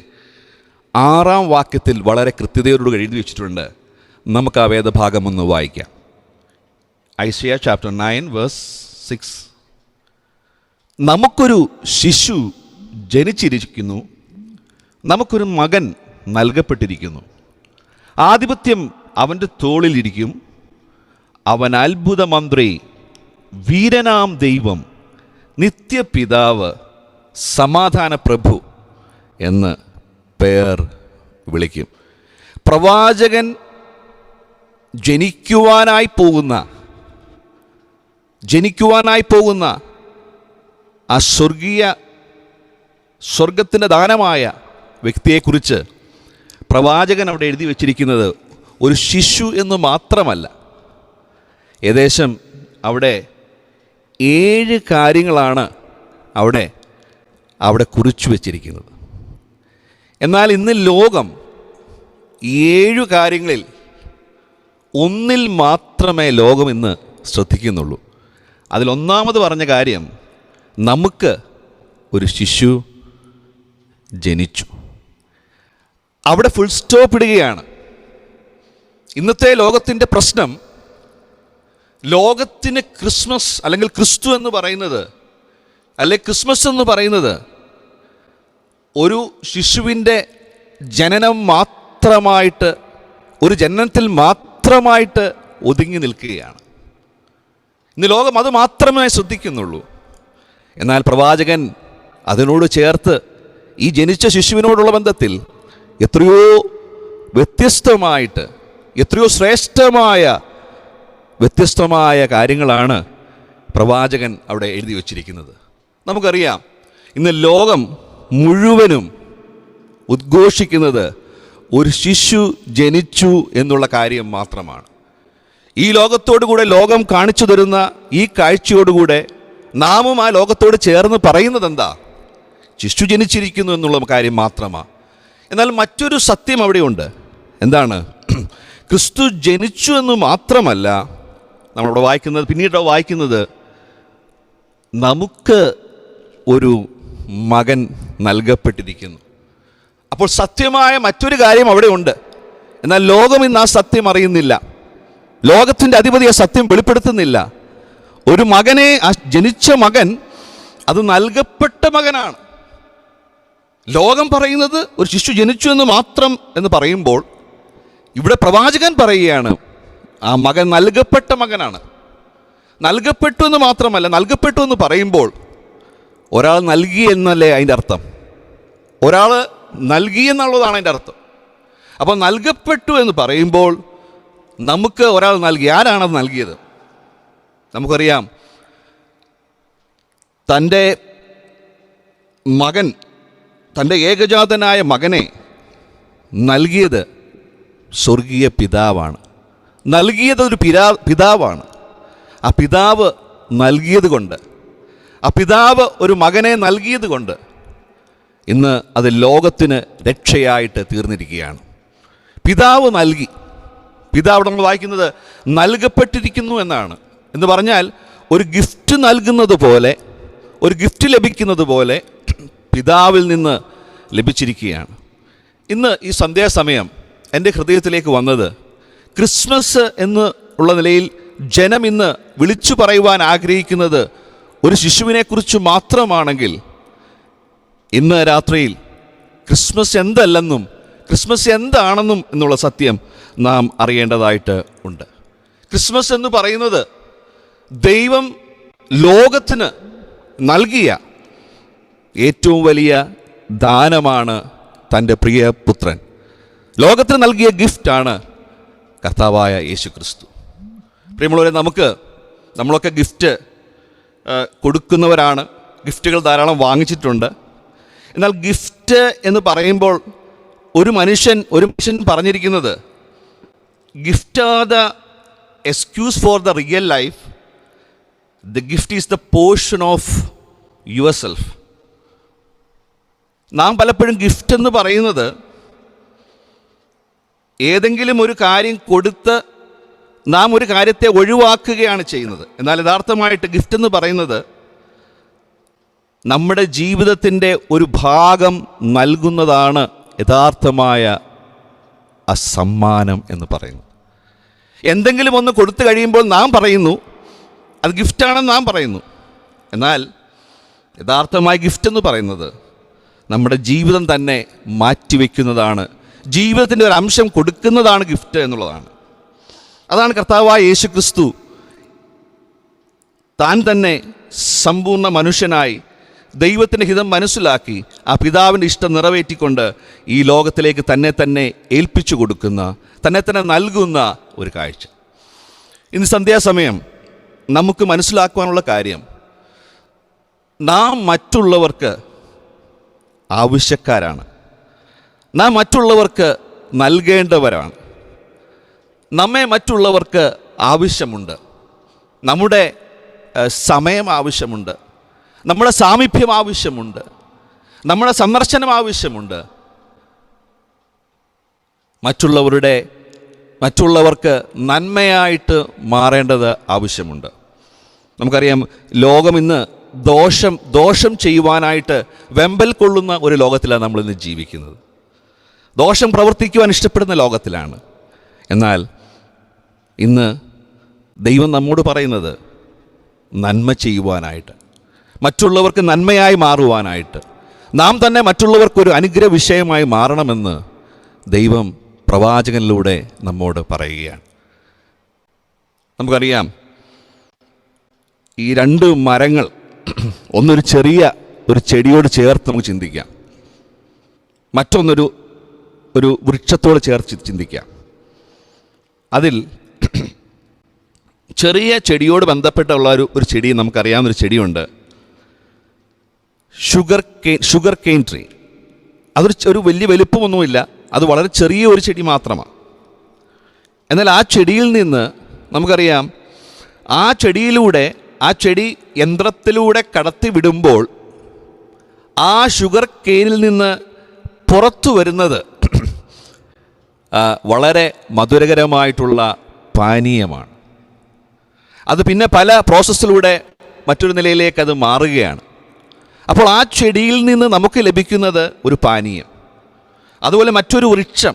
6-ാം വാക്യത്തിൽ വളരെ കൃത്യതയോട് എഴുതി വെച്ചിട്ടുണ്ട്. നമുക്ക് ആ വേദഭാഗം ഒന്ന് വായിക്കാം. ഐസയ്യാ ചാപ്റ്റർ 9 വേഴ്സ് 6. നമുക്കൊരു ശിശു ജനിച്ചിരിക്കുന്നു, നമുക്കൊരു മകൻ നൽകപ്പെട്ടിരിക്കുന്നു, ആധിപത്യം അവൻ്റെ തോളിലിരിക്കും, അവൻ അത്ഭുതമന്ത്രി, വീരനാം ദൈവം, നിത്യപിതാവ്, സമാധാന പ്രഭു എന്ന് പേർ വിളിക്കും. പ്രവാചകൻ ജനിക്കുവാനായി പോകുന്ന ആ സ്വർഗത്തിൻ്റെ ദാനമായ വ്യക്തിയെക്കുറിച്ച് പ്രവാചകൻ അവിടെ എഴുതി വച്ചിരിക്കുന്നത് ഒരു ശിശു എന്ന് മാത്രമല്ല. ഏകദേശം അവിടെ 7 കാര്യങ്ങളാണ് അവിടെ കുറിച്ചു വച്ചിരിക്കുന്നത്. എന്നാൽ ഇന്ന് ലോകം 7 കാര്യങ്ങളിൽ ഒന്നിൽ മാത്രമേ ലോകം ഇന്ന് ശ്രദ്ധിക്കുന്നുള്ളൂ. അതിലൊന്നാമത് പറഞ്ഞ കാര്യം, നമുക്ക് ഒരു ശിശു ജനിച്ചു. അവിടെ ഫുൾ സ്റ്റോപ്പ് ഇടുകയാണ്. ഇന്നത്തെ ലോകത്തിൻ്റെ പ്രശ്നം, ലോകത്തിന് ക്രിസ്മസ് അല്ലെങ്കിൽ ക്രിസ്തു എന്ന് പറയുന്നത്, അല്ലെങ്കിൽ ക്രിസ്മസ് എന്ന് പറയുന്നത് ഒരു ശിശുവിൻ്റെ ജനനം മാത്രമായിട്ട്, ഒരു ജനനത്തിൽ മാത്രമായിട്ട് ഒതുങ്ങി നിൽക്കുകയാണ്. ഇന്ന് ലോകം അത് മാത്രമേ ശ്രദ്ധിക്കുന്നുള്ളൂ. എന്നാൽ പ്രവാചകൻ അതിനോട് ചേർത്ത് ഈ ജനിച്ച ശിശുവിനോടുള്ള ബന്ധത്തിൽ എത്രയോ വ്യത്യസ്തമായിട്ട്, എത്രയോ വ്യത്യസ്തമായ കാര്യങ്ങളാണ് പ്രവാചകൻ അവിടെ എഴുതി വച്ചിരിക്കുന്നത്. നമുക്കറിയാം, ഇന്ന് ലോകം മുഴുവനും ഉദ്ഘോഷിക്കുന്നത് ഒരു ശിശു ജനിച്ചു എന്നുള്ള കാര്യം മാത്രമാണ്. ഈ ലോകത്തോടുകൂടെ ലോകം കാണിച്ചു തരുന്ന ഈ കാഴ്ചയോടുകൂടെ നാമും ആ ലോകത്തോട് ചേർന്ന് പറയുന്നത് എന്താ? ശിശു ജനിച്ചിരിക്കുന്നു എന്നുള്ള കാര്യം മാത്രമാണ്. എന്നാൽ മറ്റൊരു സത്യം അവിടെയുണ്ട്. എന്താണ്? ക്രിസ്തു ജനിച്ചു എന്ന് മാത്രമല്ല നമ്മളവിടെ വായിക്കുന്നത്, പിന്നീട് വായിക്കുന്നത്, നമുക്ക് ഒരു മകൻ നൽകപ്പെട്ടിരിക്കുന്നു. അപ്പോൾ സത്യമായ മറ്റൊരു കാര്യം അവിടെ ഉണ്ട്. എന്നാൽ ലോകം ഇന്ന് ആ സത്യം അറിയുന്നില്ല. ലോകത്തിൻ്റെ അധിപതി ആ സത്യം വെളിപ്പെടുത്തുന്നില്ല. ഒരു മകനെ, ആ ജനിച്ച മകൻ, അത് നൽകപ്പെട്ട മകനാണ്. ലോകം പറയുന്നത് ഒരു ശിശു ജനിച്ചു എന്ന് മാത്രം എന്ന് പറയുമ്പോൾ, ഇവിടെ പ്രവാചകൻ പറയുകയാണ് ആ മകൻ നൽകപ്പെട്ട മകനാണ്. നൽകപ്പെട്ടു എന്ന് മാത്രമല്ല, നൽകപ്പെട്ടു എന്ന് പറയുമ്പോൾ ഒരാൾ നൽകി എന്നല്ലേ അതിൻ്റെ അർത്ഥം? ഒരാൾ നൽകി എന്നുള്ളതാണ് അതിൻ്റെ അർത്ഥം. അപ്പോൾ നൽകപ്പെട്ടു എന്ന് പറയുമ്പോൾ നമുക്ക് ഒരാൾ നൽകി. ആരാണത് നൽകിയത്? നമുക്കറിയാം, തൻ്റെ മകൻ, തൻ്റെ ഏകജാതനായ മകനെ നൽകിയത് സ്വർഗീയ പിതാവാണ്. നൽകിയത് ഒരു പിതാവാണ്. ആ പിതാവ് നൽകിയത് കൊണ്ട്, ആ പിതാവ് ഒരു മകനെ നൽകിയത് കൊണ്ട് ഇന്ന് അത് ലോകത്തിന് രക്ഷയായിട്ട് തീർന്നിരിക്കുകയാണ്. പിതാവ് നൽകി. പിതാവ് നമ്മൾ വായിക്കുന്നത് നൽകപ്പെട്ടിരിക്കുന്നു എന്നാണ്. എന്ന് പറഞ്ഞാൽ ഒരു ഗിഫ്റ്റ് നൽകുന്നത് പോലെ, ഒരു ഗിഫ്റ്റ് ലഭിക്കുന്നത് പോലെ പിതാവിൽ നിന്ന് ലഭിച്ചിരിക്കുകയാണ്. ഇന്ന് ഈ സന്ധ്യാസമയം എൻ്റെ ഹൃദയത്തിലേക്ക് വന്നത്, ക്രിസ്മസ് എന്ന് ഉള്ള നിലയിൽ ജനം ഇന്ന് വിളിച്ചു പറയുവാൻ ആഗ്രഹിക്കുന്നത് ഒരു ശിശുവിനെക്കുറിച്ച് മാത്രമാണെങ്കിൽ, ഇന്ന് രാത്രിയിൽ ക്രിസ്മസ് എന്തല്ലെന്നും ക്രിസ്മസ് എന്താണെന്നും എന്നുള്ള സത്യം നാം അറിയേണ്ടതായിട്ട് ഉണ്ട്. ക്രിസ്മസ് എന്ന് പറയുന്നത് ദൈവം ലോകത്തിന് നൽകിയ ഏറ്റവും വലിയ ദാനമാണ് തൻ്റെ പ്രിയ പുത്രൻ. ലോകത്തിന് നൽകിയ ഗിഫ്റ്റാണ് കർത്താവായ യേശു ക്രിസ്തു. പ്രിയമുള്ളവരെ, നമ്മളൊക്കെ ഗിഫ്റ്റ് കൊടുക്കുന്നവരാണ്. ഗിഫ്റ്റുകൾ ധാരാളം വാങ്ങിച്ചിട്ടുണ്ട്. എന്നാൽ ഗിഫ്റ്റ് എന്ന് പറയുമ്പോൾ ഒരു മനുഷ്യൻ പറഞ്ഞിരിക്കുന്നത്, gift are the excuse for the real life, the gift is the portion of your self. നാം പലപ്പോഴും ഗിഫ്റ്റ് എന്ന് പറയുന്നത് ഏതെങ്കിലും ഒരു കാര്യം കൊടുത്ത് നാം ഒരു കാര്യത്തെ ഒഴിവാക്കുകയാണ് ചെയ്യുന്നത്. എന്നാൽ യഥാർത്ഥമായിട്ട് ഗിഫ്റ്റ് എന്ന് പറയുന്നത് നമ്മുടെ ജീവിതത്തിൻ്റെ ഒരു ഭാഗം നൽകുന്നതാണ് യഥാർത്ഥമായ ആ സമ്മാനം എന്ന് പറയുന്നത്. എന്തെങ്കിലും ഒന്ന് കൊടുത്തു കഴിയുമ്പോൾ നാം പറയുന്നു അത് ഗിഫ്റ്റാണെന്ന് നാം പറയുന്നു. എന്നാൽ യഥാർത്ഥമായ ഗിഫ്റ്റ് എന്ന് പറയുന്നത് നമ്മുടെ ജീവിതം തന്നെ മാറ്റിവെക്കുന്നതാണ്, ജീവിതത്തിൻ്റെ ഒരു അംശം കൊടുക്കുന്നതാണ് ഗിഫ്റ്റ് എന്നുള്ളതാണ്. അതാണ് കർത്താവായ യേശു ക്രിസ്തു താൻ തന്നെ സമ്പൂർണ്ണ മനുഷ്യനായി ദൈവത്തിൻ്റെ ഹിതം മനസ്സിലാക്കി ആ പിതാവിൻ്റെ ഇഷ്ടം നിറവേറ്റിക്കൊണ്ട് ഈ ലോകത്തിലേക്ക് തന്നെ ഏൽപ്പിച്ചു കൊടുക്കുന്ന, തന്നെ നൽകുന്ന ഒരു കാഴ്ച. ഇന്ന് സന്ധ്യാസമയം നമുക്ക് മനസ്സിലാക്കുവാനുള്ള കാര്യം, നാം മറ്റുള്ളവർക്ക് ആവശ്യക്കാരാണ്, നാം മറ്റുള്ളവർക്ക് നൽകേണ്ടവരാണ്, നമ്മെ മറ്റുള്ളവർക്ക് ആവശ്യമുണ്ട്, നമ്മുടെ സമയം ആവശ്യമുണ്ട്, നമ്മുടെ സാമീപ്യം ആവശ്യമുണ്ട്, നമ്മുടെ സന്ദർശനം ആവശ്യമുണ്ട്. മറ്റുള്ളവർക്ക് നന്മയായിട്ട് മാറേണ്ടത് ആവശ്യമുണ്ട്. നമുക്കറിയാം, ലോകം ഇന്ന് ദോഷം ചെയ്യുവാനായിട്ട് വെമ്പൽ കൊള്ളുന്ന ഒരു ലോകത്തിലാണ് നമ്മളിന്ന് ജീവിക്കുന്നത്. ദോഷം പ്രവർത്തിക്കുവാൻ ഇഷ്ടപ്പെടുന്ന ലോകത്തിലാണ്. എന്നാൽ ഇന്ന് ദൈവം നമ്മോട് പറയുന്നത് നന്മ ചെയ്യുവാനായിട്ട്, മറ്റുള്ളവർക്ക് നന്മയായി മാറുവാനായിട്ട്, നാം തന്നെ മറ്റുള്ളവർക്കൊരു അനുഗ്രഹ വിഷയമായി മാറണമെന്ന് ദൈവം പ്രവാചകനിലൂടെ നമ്മോട് പറയുകയാണ്. നമുക്കറിയാം, ഈ രണ്ട് മരങ്ങൾ ഒന്നൊരു ചെറിയ ഒരു ചെടിയോട് ചേർത്ത് നമുക്ക് ചിന്തിക്കാം, മറ്റൊന്നൊരു വൃക്ഷത്തോട് ചേർത്ത് ചിന്തിക്കാം. അതിൽ ചെറിയ ചെടിയോട് ബന്ധപ്പെട്ടുള്ള ഒരു ചെടി, നമുക്കറിയാവുന്നൊരു ചെടിയുണ്ട്, ഷുഗർ കെയിൻ ട്രീ. അതൊരു വലിയ വലിപ്പമൊന്നുമില്ല, അത് വളരെ ചെറിയ ഒരു ചെടി മാത്രമാണ്. എന്നാൽ ആ ചെടിയിൽ നിന്ന് നമുക്കറിയാം, ആ ചെടി യന്ത്രത്തിലൂടെ കടത്തി വിടുമ്പോൾ ആ ഷുഗർ കെയിനിൽ നിന്ന് പുറത്തു വരുന്നത് വളരെ മധുരകരമായിട്ടുള്ള പാനീയമാണ്. അത് പിന്നെ പല പ്രോസസ്സിലൂടെ മറ്റൊരു നിലയിലേക്ക് അത് മാറുകയാണ്. അപ്പോൾ ആ ചെടിയിൽ നിന്ന് നമുക്ക് ലഭിക്കുന്നത് ഒരു പാനീയം. അതുപോലെ മറ്റൊരു വൃക്ഷം,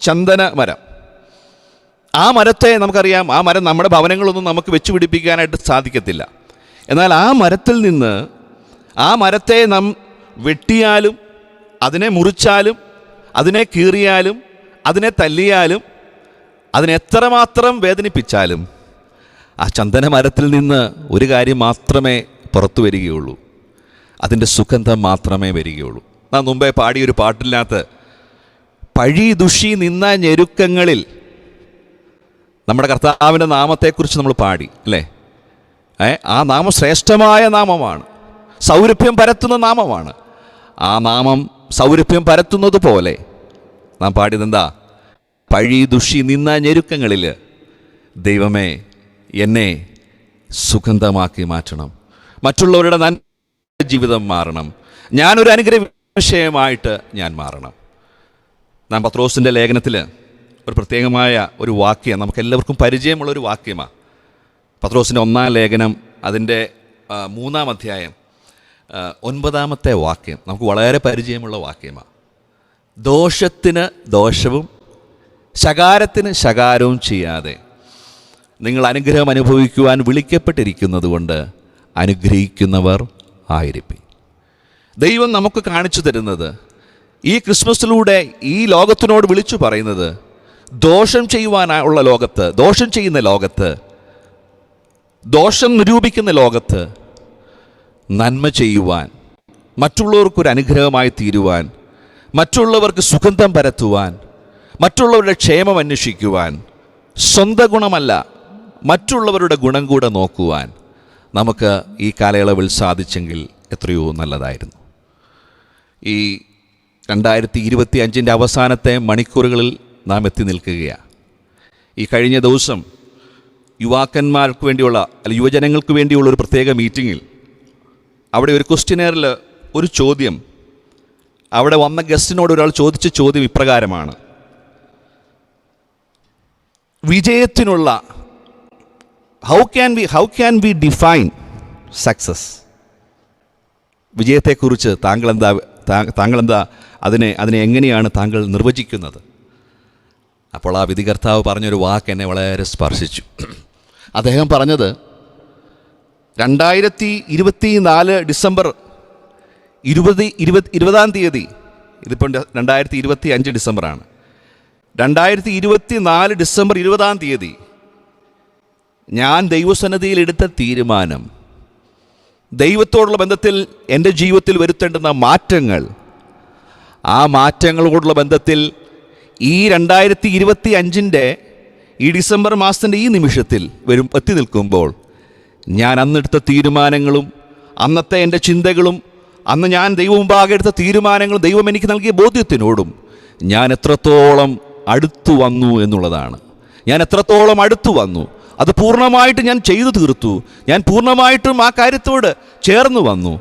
ചന്ദന മരം. ആ മരത്തെ നമുക്കറിയാം, ആ മരം നമ്മുടെ ഭവനങ്ങളൊന്നും നമുക്ക് വെച്ച് പിടിപ്പിക്കാനായിട്ട് സാധിക്കത്തില്ല. എന്നാൽ ആ മരത്തിൽ നിന്ന്, ആ മരത്തെ നാം വെട്ടിയാലും, അതിനെ മുറിച്ചാലും, അതിനെ കീറിയാലും, അതിനെ തല്ലിയാലും, അതിനെ എത്രമാത്രം വേദനിപ്പിച്ചാലും ആ ചന്ദന മരത്തിൽ നിന്ന് ഒരു കാര്യം മാത്രമേ പുറത്തു വരികയുള്ളൂ, അതിൻ്റെ സുഗന്ധം മാത്രമേ വരികയുള്ളൂ. നാം മുമ്പേ പാടിയൊരു പാട്ടിനകത്ത് പഴി ദുഷി നിന്ന ഞെരുക്കങ്ങളിൽ നമ്മുടെ കർത്താവിൻ്റെ നാമത്തെക്കുറിച്ച് നമ്മൾ പാടി, അല്ലേ? ആ നാമം ശ്രേഷ്ഠമായ നാമമാണ്, സൗരഭ്യം പരത്തുന്ന നാമമാണ്. ആ നാമം സൗരഭ്യം പരത്തുന്നത് പോലെ നാം പാടിയതെന്താ? പഴി ദുഷി നിന്ന ഞെരുക്കങ്ങളിൽ ദൈവമേ എന്നെ സുഗന്ധമാക്കി മാറ്റണം, മറ്റുള്ളവരുടെ നല്ല ജീവിതം മാറണം, ഞാനൊരു അനുഗ്രഹ വിഷയമായിട്ട് ഞാൻ മാറണം. നാം പത്രോസിൻ്റെ ലേഖനത്തിൽ ഒരു പ്രത്യേകമായ ഒരു വാക്യം, നമുക്കെല്ലാവർക്കും പരിചയമുള്ളൊരു വാക്യമാണ്. പത്രോസിൻ്റെ 1-ാം ലേഖനം, അതിൻ്റെ 3-ാം അധ്യായം 9-ാമത്തെ വാക്യം നമുക്ക് വളരെ പരിചയമുള്ള വാക്യമാണ്. ദോഷത്തിന് ദോഷവും ശകാരത്തിന് ശകാരവും ചെയ്യാതെ നിങ്ങൾ അനുഗ്രഹം അനുഭവിക്കുവാൻ വിളിക്കപ്പെട്ടിരിക്കുന്നത് കൊണ്ട് അനുഗ്രഹിക്കുന്നവർ ആയിരിക്കും. ദൈവം നമുക്ക് കാണിച്ചു തരുന്നത്, ഈ ക്രിസ്മസിലൂടെ ഈ ലോകത്തിനോട് വിളിച്ചു പറയുന്നത്, ദോഷം ചെയ്യുവാനുള്ള ലോകത്ത്, ദോഷം ചെയ്യുന്ന ലോകത്ത്, ദോഷം നിരൂപിക്കുന്ന ലോകത്ത് നന്മ ചെയ്യുവാൻ, മറ്റുള്ളവർക്കൊരു അനുഗ്രഹമായി തീരുവാൻ, മറ്റുള്ളവർക്ക് സുഗന്ധം പരത്തുവാൻ, മറ്റുള്ളവരുടെ ക്ഷേമം അന്വേഷിക്കുവാൻ, സ്വന്തം ഗുണമല്ല മറ്റുള്ളവരുടെ ഗുണം കൂടെ നോക്കുവാൻ നമുക്ക് ഈ കാലയളവിൽ സാധിച്ചെങ്കിൽ എത്രയോ നല്ലതായിരുന്നു. ഈ 2025 അവസാനത്തെ മണിക്കൂറുകളിൽ നാം എത്തി നിൽക്കുകയാണ്. ഈ കഴിഞ്ഞ ദിവസം യുവാക്കന്മാർക്ക് വേണ്ടിയുള്ള, അല്ലെങ്കിൽ യുവജനങ്ങൾക്ക് വേണ്ടിയുള്ള ഒരു പ്രത്യേക മീറ്റിങ്ങിൽ അവിടെ ഒരു ക്വസ്റ്റ്യനെയറിൽ ഒരു ചോദ്യം അവിടെ വന്ന ഗസ്റ്റിനോട് ഒരാൾ ചോദിച്ച ചോദ്യം ഇപ്രകാരമാണ്: വിജയത്തിനുള്ള how can we define success? വിജയത്തെക്കുറിച്ച് താങ്കൾ എന്താ അതിനെ എങ്ങനെയാണ് താങ്കൾ നിർവചിക്കുന്നത്? അപ്പോൾ ആ വിധികർത്താവ് പറഞ്ഞൊരു വാക്ക് എന്നെ വളരെ സ്പർശിച്ചു. അദ്ദേഹം പറഞ്ഞത് 2024 ഡിസംബർ 20-ആം തീയതി, ഇതിപ്പോൾ 2025 ഡിസംബറാണ്, 2024 ഡിസംബർ 20-ആം തീയതി ഞാൻ ദൈവസന്നിധിയിൽ എടുത്ത തീരുമാനം, ദൈവത്തോടുള്ള ബന്ധത്തിൽ എൻ്റെ ജീവിതത്തിൽ വരുത്തേണ്ടുന്ന മാറ്റങ്ങൾ, ആ മാറ്റങ്ങളോടുള്ള ബന്ധത്തിൽ ഈ 2025 ഈ ഡിസംബർ മാസത്തിൻ്റെ ഈ നിമിഷത്തിൽ എത്തി നിൽക്കുമ്പോൾ ഞാൻ അന്നെടുത്ത തീരുമാനങ്ങളും അന്നത്തെ എൻ്റെ ചിന്തകളും അന്ന് ഞാൻ ദൈവമുമ്പാകെ എടുത്ത തീരുമാനങ്ങളും ദൈവം എനിക്ക് നൽകിയ ബോധ്യത്തിനോടും ഞാൻ എത്രത്തോളം അടുത്തു വന്നു എന്നുള്ളതാണ്. ഞാൻ എത്രത്തോളം അടുത്തു വന്നു, അത് പൂർണ്ണമായിട്ട് ഞാൻ ചെയ്തു തീർത്തു, ഞാൻ പൂർണ്ണമായിട്ടും ആ കാര്യത്തോട് ചേർന്ന് വന്നു.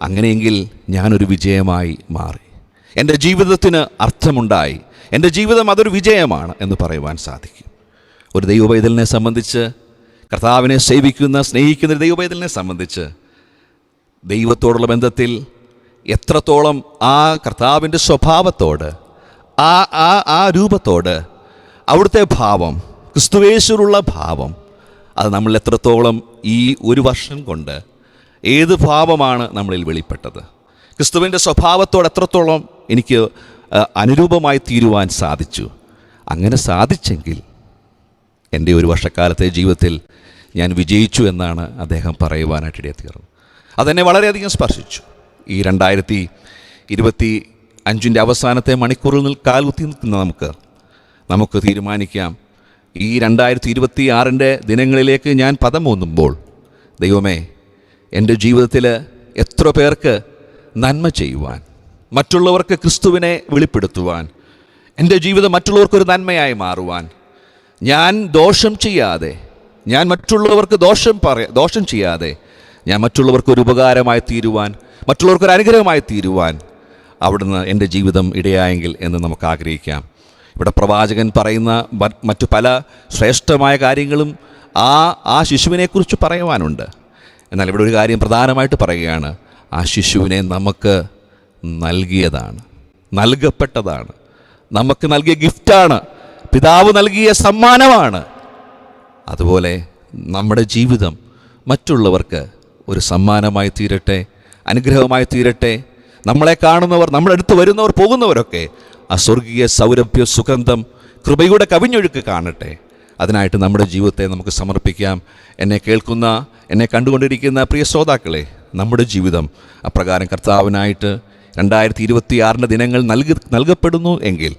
അങ്ങനെയെങ്കിൽ ഞാനൊരു വിജയമായി മാറി, എൻ്റെ ജീവിതത്തിന് അർത്ഥമുണ്ടായി, എൻ്റെ ജീവിതം അതൊരു വിജയമാണ് എന്ന് പറയുവാൻ സാധിക്കും. ഒരു ദൈവപൈതലിനെ സംബന്ധിച്ച്, കർത്താവിനെ സേവിക്കുന്ന സ്നേഹിക്കുന്ന ഒരു ദൈവപൈതലിനെ സംബന്ധിച്ച് ദൈവത്തോടുള്ള ബന്ധത്തിൽ എത്രത്തോളം ആ കർത്താവിൻ്റെ സ്വഭാവത്തോട്, ആ രൂപത്തോട്, അവിടുത്തെ ഭാവം, ക്രിസ്തുവേശ്വരുള്ള ഭാവം, അത് നമ്മൾ എത്രത്തോളം ഈ ഒരു വർഷം കൊണ്ട് ഏത് ഭാവമാണ് നമ്മളിൽ വെളിപ്പെട്ടത്? ക്രിസ്തുവിൻ്റെ സ്വഭാവത്തോട് എത്രത്തോളം എനിക്ക് അനുരൂപമായി തീരുവാൻ സാധിച്ചു? അങ്ങനെ സാധിച്ചെങ്കിൽ എൻ്റെ ഒരു വർഷക്കാലത്തെ ജീവിതത്തിൽ ഞാൻ വിജയിച്ചു എന്നാണ് അദ്ദേഹം പറയുവാനായിട്ട് ഇടയാത്തീർന്നത്. അതെന്നെ വളരെയധികം സ്പർശിച്ചു. ഈ 2025 അവസാനത്തെ മണിക്കൂറിൽ കാൽകുത്തി നിൽക്കുന്ന നമുക്ക് തീരുമാനിക്കാം, ഈ 2026 ദിനങ്ങളിലേക്ക് ഞാൻ പദം ഊന്നുമ്പോൾ, ദൈവമേ, എൻ്റെ ജീവിതത്തിൽ എത്ര പേർക്ക് നന്മ ചെയ്യുവാൻ, മറ്റുള്ളവർക്ക് ക്രിസ്തുവിനെ വെളിപ്പെടുത്തുവാൻ, എൻ്റെ ജീവിതം മറ്റുള്ളവർക്കൊരു നന്മയായി മാറുവാൻ, ഞാൻ ദോഷം ചെയ്യാതെ, ഞാൻ മറ്റുള്ളവർക്ക് ദോഷം ചെയ്യാതെ, ഞാൻ മറ്റുള്ളവർക്കൊരു ഉപകാരമായി തീരുവാൻ, മറ്റുള്ളവർക്കൊരു അനുഗ്രഹമായി തീരുവാൻ അവിടുന്ന് എൻ്റെ ജീവിതം ഇടയായെങ്കിൽ എന്ന് നമുക്ക് ആഗ്രഹിക്കാം. ഇവിടെ പ്രവാചകൻ പറയുന്ന മറ്റു പല ശ്രേഷ്ഠമായ കാര്യങ്ങളും ആ ശിശുവിനെക്കുറിച്ച് പറയുവാനുണ്ട്. എന്നാൽ ഇവിടെ ഒരു കാര്യം പ്രധാനമായിട്ട് പറയുകയാണ്: ആ ശിശുവിനെ നമുക്ക് നൽകിയതാണ്, നൽകപ്പെട്ടതാണ്, നമുക്ക് നൽകിയ ഗിഫ്റ്റാണ്, പിതാവ് നൽകിയ സമ്മാനമാണ്. അതുപോലെ നമ്മുടെ ജീവിതം മറ്റുള്ളവർക്ക് ഒരു സമ്മാനമായി തീരട്ടെ, അനുഗ്രഹമായി തീരട്ടെ. നമ്മളെ കാണുന്നവർ, നമ്മളെടുത്ത് വരുന്നവർ, പോകുന്നവരൊക്കെ ആ സ്വർഗീയ സൗരഭ്യ സുഗന്ധം, കൃപയുടെ കവിഞ്ഞൊഴുക്ക് കാണട്ടെ. അതിനായിട്ട് നമ്മുടെ ജീവിതത്തെ നമുക്ക് സമർപ്പിക്കാം. എന്നെ കേൾക്കുന്ന, എന്നെ കണ്ടുകൊണ്ടിരിക്കുന്ന പ്രിയ ശ്രോതാക്കളെ, നമ്മുടെ ജീവിതം അപ്രകാരം കർത്താവിനായിട്ട് 2026 ദിനങ്ങൾ നൽകപ്പെടുന്നു എങ്കിൽ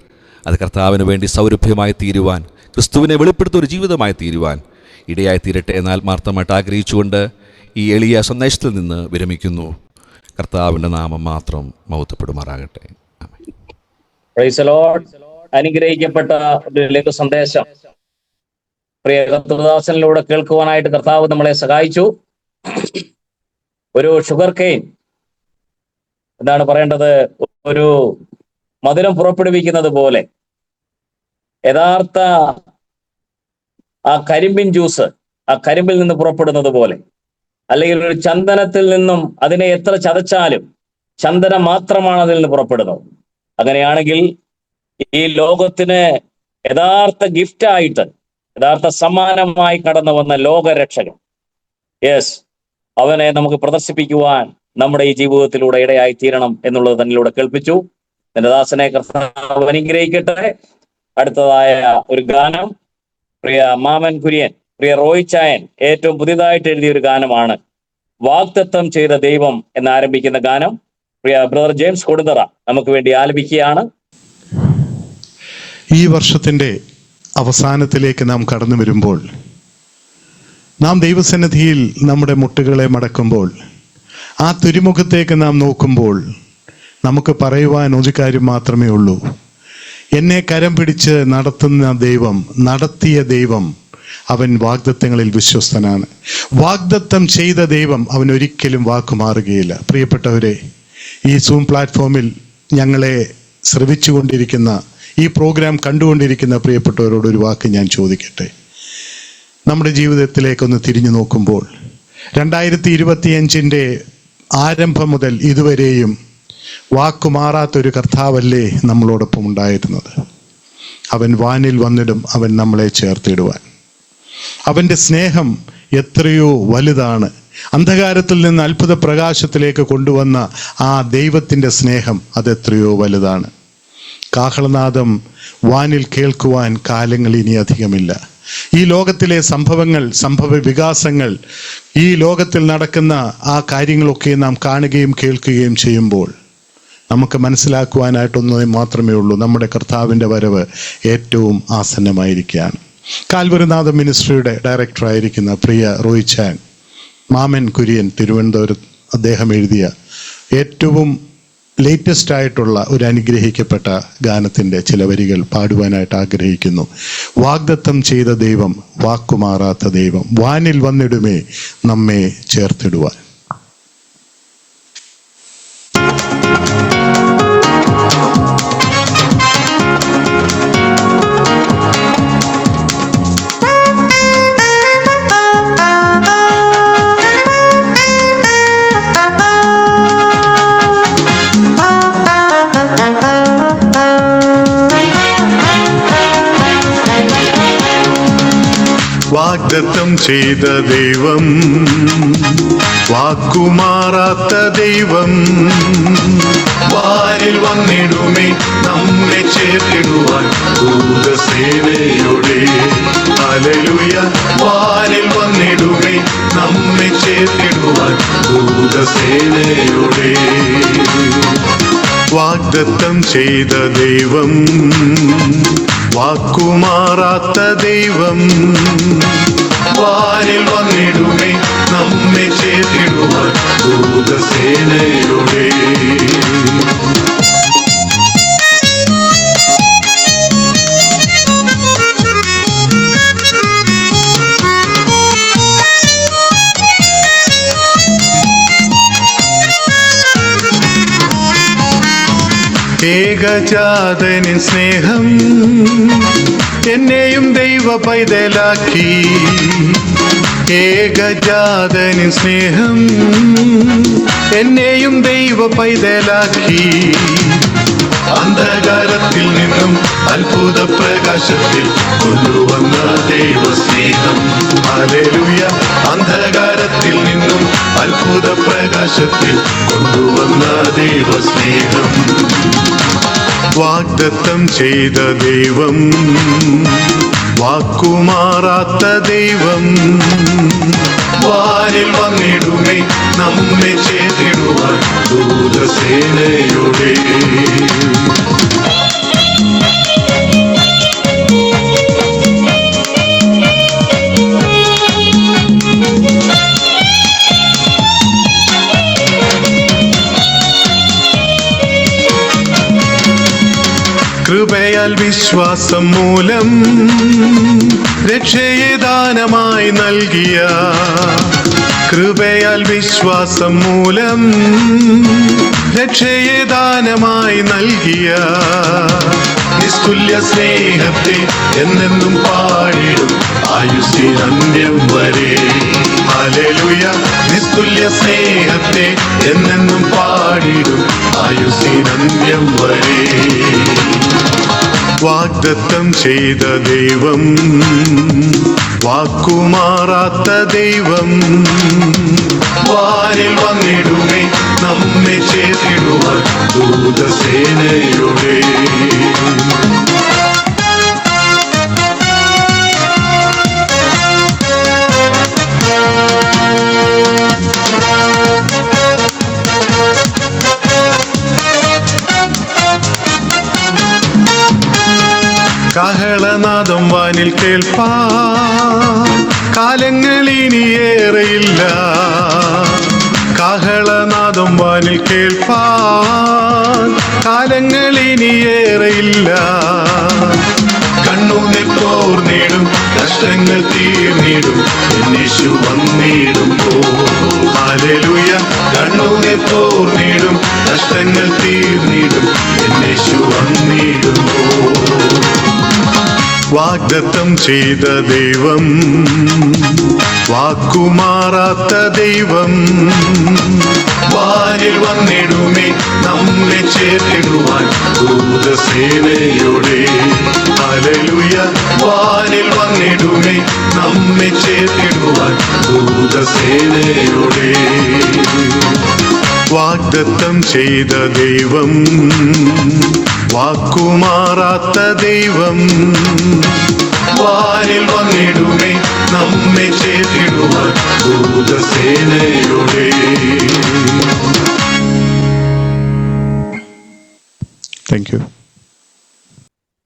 അത് കർത്താവിന് വേണ്ടി സൗരഭ്യമായി തീരുവാൻ, ക്രിസ്തുവിനെ വെളിപ്പെടുത്തുന്ന ഒരു ജീവിതമായി തീരുവാൻ ഇടയായി തീരട്ടെ എന്ന് ആത്മാർത്ഥമായിട്ട് ആഗ്രഹിച്ചുകൊണ്ട് ഈ എളിയ സന്ദേശത്തിൽ നിന്ന് വിരമിക്കുന്നു. കർത്താവിൻ്റെ നാമം മാത്രം മഹത്വപ്പെടുമാറാകട്ടെ. Price the Lord. അനുഗ്രഹിക്കപ്പെട്ട ഒരു ലഘു സന്ദേശം പ്രിയ കർത്തൃദാസനിലൂടെ കേൾക്കുവാനായിട്ട് കർത്താവ് നമ്മളെ സഹായിച്ചു. ഒരു ഷുഗർ കെയിൻ, എന്താണ് പറയേണ്ടത്, ഒരു മധുരം പുറപ്പെടുവിക്കുന്നത് പോലെ യഥാർത്ഥ ആ കരിമ്പിൻ ജ്യൂസ് ആ കരിമ്പിൽ നിന്ന് പുറപ്പെടുന്നത് പോലെ, അല്ലെങ്കിൽ ഒരു ചന്ദനത്തിൽ നിന്നും അതിനെ എത്ര ചതച്ചാലും ചന്ദനം മാത്രമാണ് അതിൽ നിന്ന് പുറപ്പെടുന്നത്. അങ്ങനെയാണെങ്കിൽ ഈ ലോകത്തിന് യഥാർത്ഥ ഗിഫ്റ്റായിട്ട്, യഥാർത്ഥ സമ്മാനമായി കടന്നു വന്ന ലോകരക്ഷകൻ, യെസ്, അവനെ നമുക്ക് പ്രദർശിപ്പിക്കുവാൻ നമ്മുടെ ഈ ജീവിതത്തിലൂടെ ഇടയായി തീരണം എന്നുള്ളത് തന്നിലൂടെ കേൾപ്പിച്ചു. എന്റെ ദാസനെ കർത്താവ് അനുഗ്രഹിക്കട്ടെ. അടുത്തതായ ഒരു ഗാനം പ്രിയ മാമൻ കുര്യൻ, പ്രിയ റോയ് ചായൻ ഏറ്റവും പുതിയതായിട്ട് എഴുതിയ ഒരു ഗാനമാണ് വാഗ്ദത്തം ചെയ്ത ദൈവം എന്നാരംഭിക്കുന്ന ഗാനം. പ്രിയ ബ്രദർ ജെയിംസ് കൊടുതറ നമുക്ക് വേണ്ടി ആലപിക്കുകയാണ്. ഈ വർഷത്തിൻ്റെ അവസാനത്തിലേക്ക് നാം കടന്നു വരുമ്പോൾ, നാം ദൈവസന്നിധിയിൽ നമ്മുടെ മുട്ടുകളെ മടക്കുമ്പോൾ, ആ തിരുമുഖത്തേക്ക് നാം നോക്കുമ്പോൾ നമുക്ക് പറയുവാൻ ഒരു കാര്യം മാത്രമേ ഉള്ളൂ: എന്നെ കരം പിടിച്ച് നടത്തുന്ന ദൈവം, നടത്തിയ ദൈവം, അവൻ വാഗ്ദത്തങ്ങളിൽ വിശ്വസ്തനാണ്. വാഗ്ദത്തം ചെയ്ത ദൈവം, അവൻ ഒരിക്കലും വാക്കുമാറുകയില്ല. പ്രിയപ്പെട്ടവരെ, ഈ സൂം പ്ലാറ്റ്ഫോമിൽ ഞങ്ങളെ ശ്രവിച്ചുകൊണ്ടിരിക്കുന്ന, ഈ പ്രോഗ്രാം കണ്ടുകൊണ്ടിരിക്കുന്ന പ്രിയപ്പെട്ടവരോട് ഒരു വാക്ക് ഞാൻ ചോദിക്കട്ടെ. നമ്മുടെ ജീവിതത്തിലേക്കൊന്ന് തിരിഞ്ഞു നോക്കുമ്പോൾ 2025 ആരംഭം മുതൽ ഇതുവരെയും വാക്കുമാറാത്തൊരു കർത്താവല്ലേ നമ്മളോടൊപ്പം ഉണ്ടായിരുന്നത്. അവൻ വാനിൽ വന്നിടും, അവൻ നമ്മളെ ചേർത്തിടുവാൻ. അവൻ്റെ സ്നേഹം എത്രയോ വലുതാണ്. അന്ധകാരത്തിൽ നിന്ന് അത്ഭുത പ്രകാശത്തിലേക്ക് കൊണ്ടുവന്ന ആ ദൈവത്തിൻ്റെ സ്നേഹം അതെത്രയോ വലുതാണ്. കാഹളനാദം വാനിൽ കേൾക്കുവാൻ കാലങ്ങൾ ഇനി അധികമില്ല. ഈ ലോകത്തിലെ സംഭവ വികാസങ്ങൾ, ഈ ലോകത്തിൽ നടക്കുന്ന ആ കാര്യങ്ങളൊക്കെ നാം കാണുകയും കേൾക്കുകയും ചെയ്യുമ്പോൾ നമുക്ക് മനസ്സിലാക്കുവാനായിട്ടൊന്നേ മാത്രമേ ഉള്ളൂ: നമ്മുടെ കർത്താവിൻ്റെ വരവ് ഏറ്റവും ആസന്നമായിരിക്കുകയാണ്. കാൽവരിനാഥ മിനിസ്ട്രിയുടെ ഡയറക്ടറായിരിക്കുന്ന പ്രിയ റോയ് ചാൻ മാമൻ കുര്യൻ തിരുവനന്തപുരം, അദ്ദേഹം എഴുതിയ ഏറ്റവും ലേറ്റസ്റ്റ് ആയിട്ടുള്ള ഒരു അനുഗ്രഹിക്കപ്പെട്ട ഗാനത്തിൻ്റെ ചില വരികൾ പാടുവാനായിട്ട് ആഗ്രഹിക്കുന്നു. വാഗ്ദത്തം ചെയ്ത ദൈവം, വാക്കുമാറാത്ത ദൈവം, വാനിൽ വന്നിടുമേ നമ്മെ ചേർത്തിടുവാൻ. വാഗ്ദത്തം ചെയ്ത ദൈവം, വാക്കുമാറാത്ത ദൈവം, വാനിൽ വന്നിടുമേ നമ്മെ ചേർത്തിടുവാൻ ദൂതസേനയോടെ. ഹല്ലേലൂയ. വാനിൽ വന്നിടുമേ നമ്മെ ചേർത്തിടുവാൻ ദൂതസേനയോടെ. വാഗ്ദത്തം ചെയ്ത ദൈവം, വാക്കുമാറാത്ത ദൈവം, വാനിൽ വന്നിടുമേ നമ്മെ ചേർത്തിടുവാൻ ദൂതസേനയോടെ. ഏകജാതനിൻ സ്നേഹം എന്നെയും ദൈവ പൈതലാക്കി. ഏകജാതനിൻ സ്നേഹം എന്നെയും ദൈവ പൈതലാക്കി. അന്ധകാരത്തിൽ നിന്നും അത്ഭുത പ്രകാശത്തിൽ കൊണ്ടുവന്ന ദൈവസ്നേഹം. ഹല്ലേലൂയ. അന്ധകാരത്തിൽ നിന്നും അത്ഭുത പ്രകാശത്തിൽ കൊണ്ടുവന്ന ദൈവസ്നേഹം. വാഗ്ദത്തം ചെയ്ത ദൈവം, വാക്കുമാറാത്ത ദൈവം, വാനിൽ വന്നിടുമേ നമ്മെ ചേർത്തിടുവാൻ ദൂതസേനയോടെ. കൃപയാൽ വിശ്വാസം മൂലം രക്ഷയെ ദാനമായി നൽകിയ, കൃപയാൽ വിശ്വാസം മൂലം രക്ഷയെ ദാനമായി നൽകിയ നിസ്തുല്യ സ്നേഹത്തെ എന്നെന്നും പാടിടും ആയുസ്സിനന്ത്യം വരെ. ഹല്ലേലൂയ. നിസ്തുല്യ സ്നേഹത്തെ എന്നെന്നും പാടിടും ആയുസ്സിനന്ത്യം വരെ. വാഗ്ദത്തം ചെയ്ത ദൈവം, വാക്കുമാറാത്ത ദൈവം, വാനിൽ വന്നിടുമേ നമ്മെ ചേർത്തിടുവാൻ ദൂതസേനയോടെ. കാഹളനാദം വാനിൽ കേൾപ്പാൻ കാലങ്ങളിനിയേറെയില്ല. കാഹളനാദം വാനിൽ കേൾപ്പാൻ കാലങ്ങളിനിയേറെയില്ല. കണ്ണുനീർ തോർന്നിടും കഷ്ട കഷ്ടങ്ങൾ തീർന്നിടും യേശു വന്നിടുമ്പോ. ഹല്ലേലൂയ, കണ്ണുനീർ തോർന്നിടും, കഷ്ടങ്ങൾ തീർന്നിടും യേശു വന്നിടുമ്പോ. വാഗ്ദത്തം ചെയ്ത ദൈവം, വാക്കുമാറാത്ത ദൈവം, വാനിൽ വന്നിടുമേ നമ്മെ ചേർത്തിടുവാൻ ദൂതസേനയോടെ. ഹല്ലേലൂയ, വാനിൽ വന്നിടുമേ നമ്മെ ചേർത്തിടുവാൻ ദൂതസേനയോടെ. വാഗ്ദത്തം ചെയ്ത ദൈവം, വാക്കുമാറാത്ത ദൈവം, വാനിൽ വന്നിടുമേ നമ്മെ ചേർത്തിടുവാൻ ദൂതസേനയോടെ. Thank you.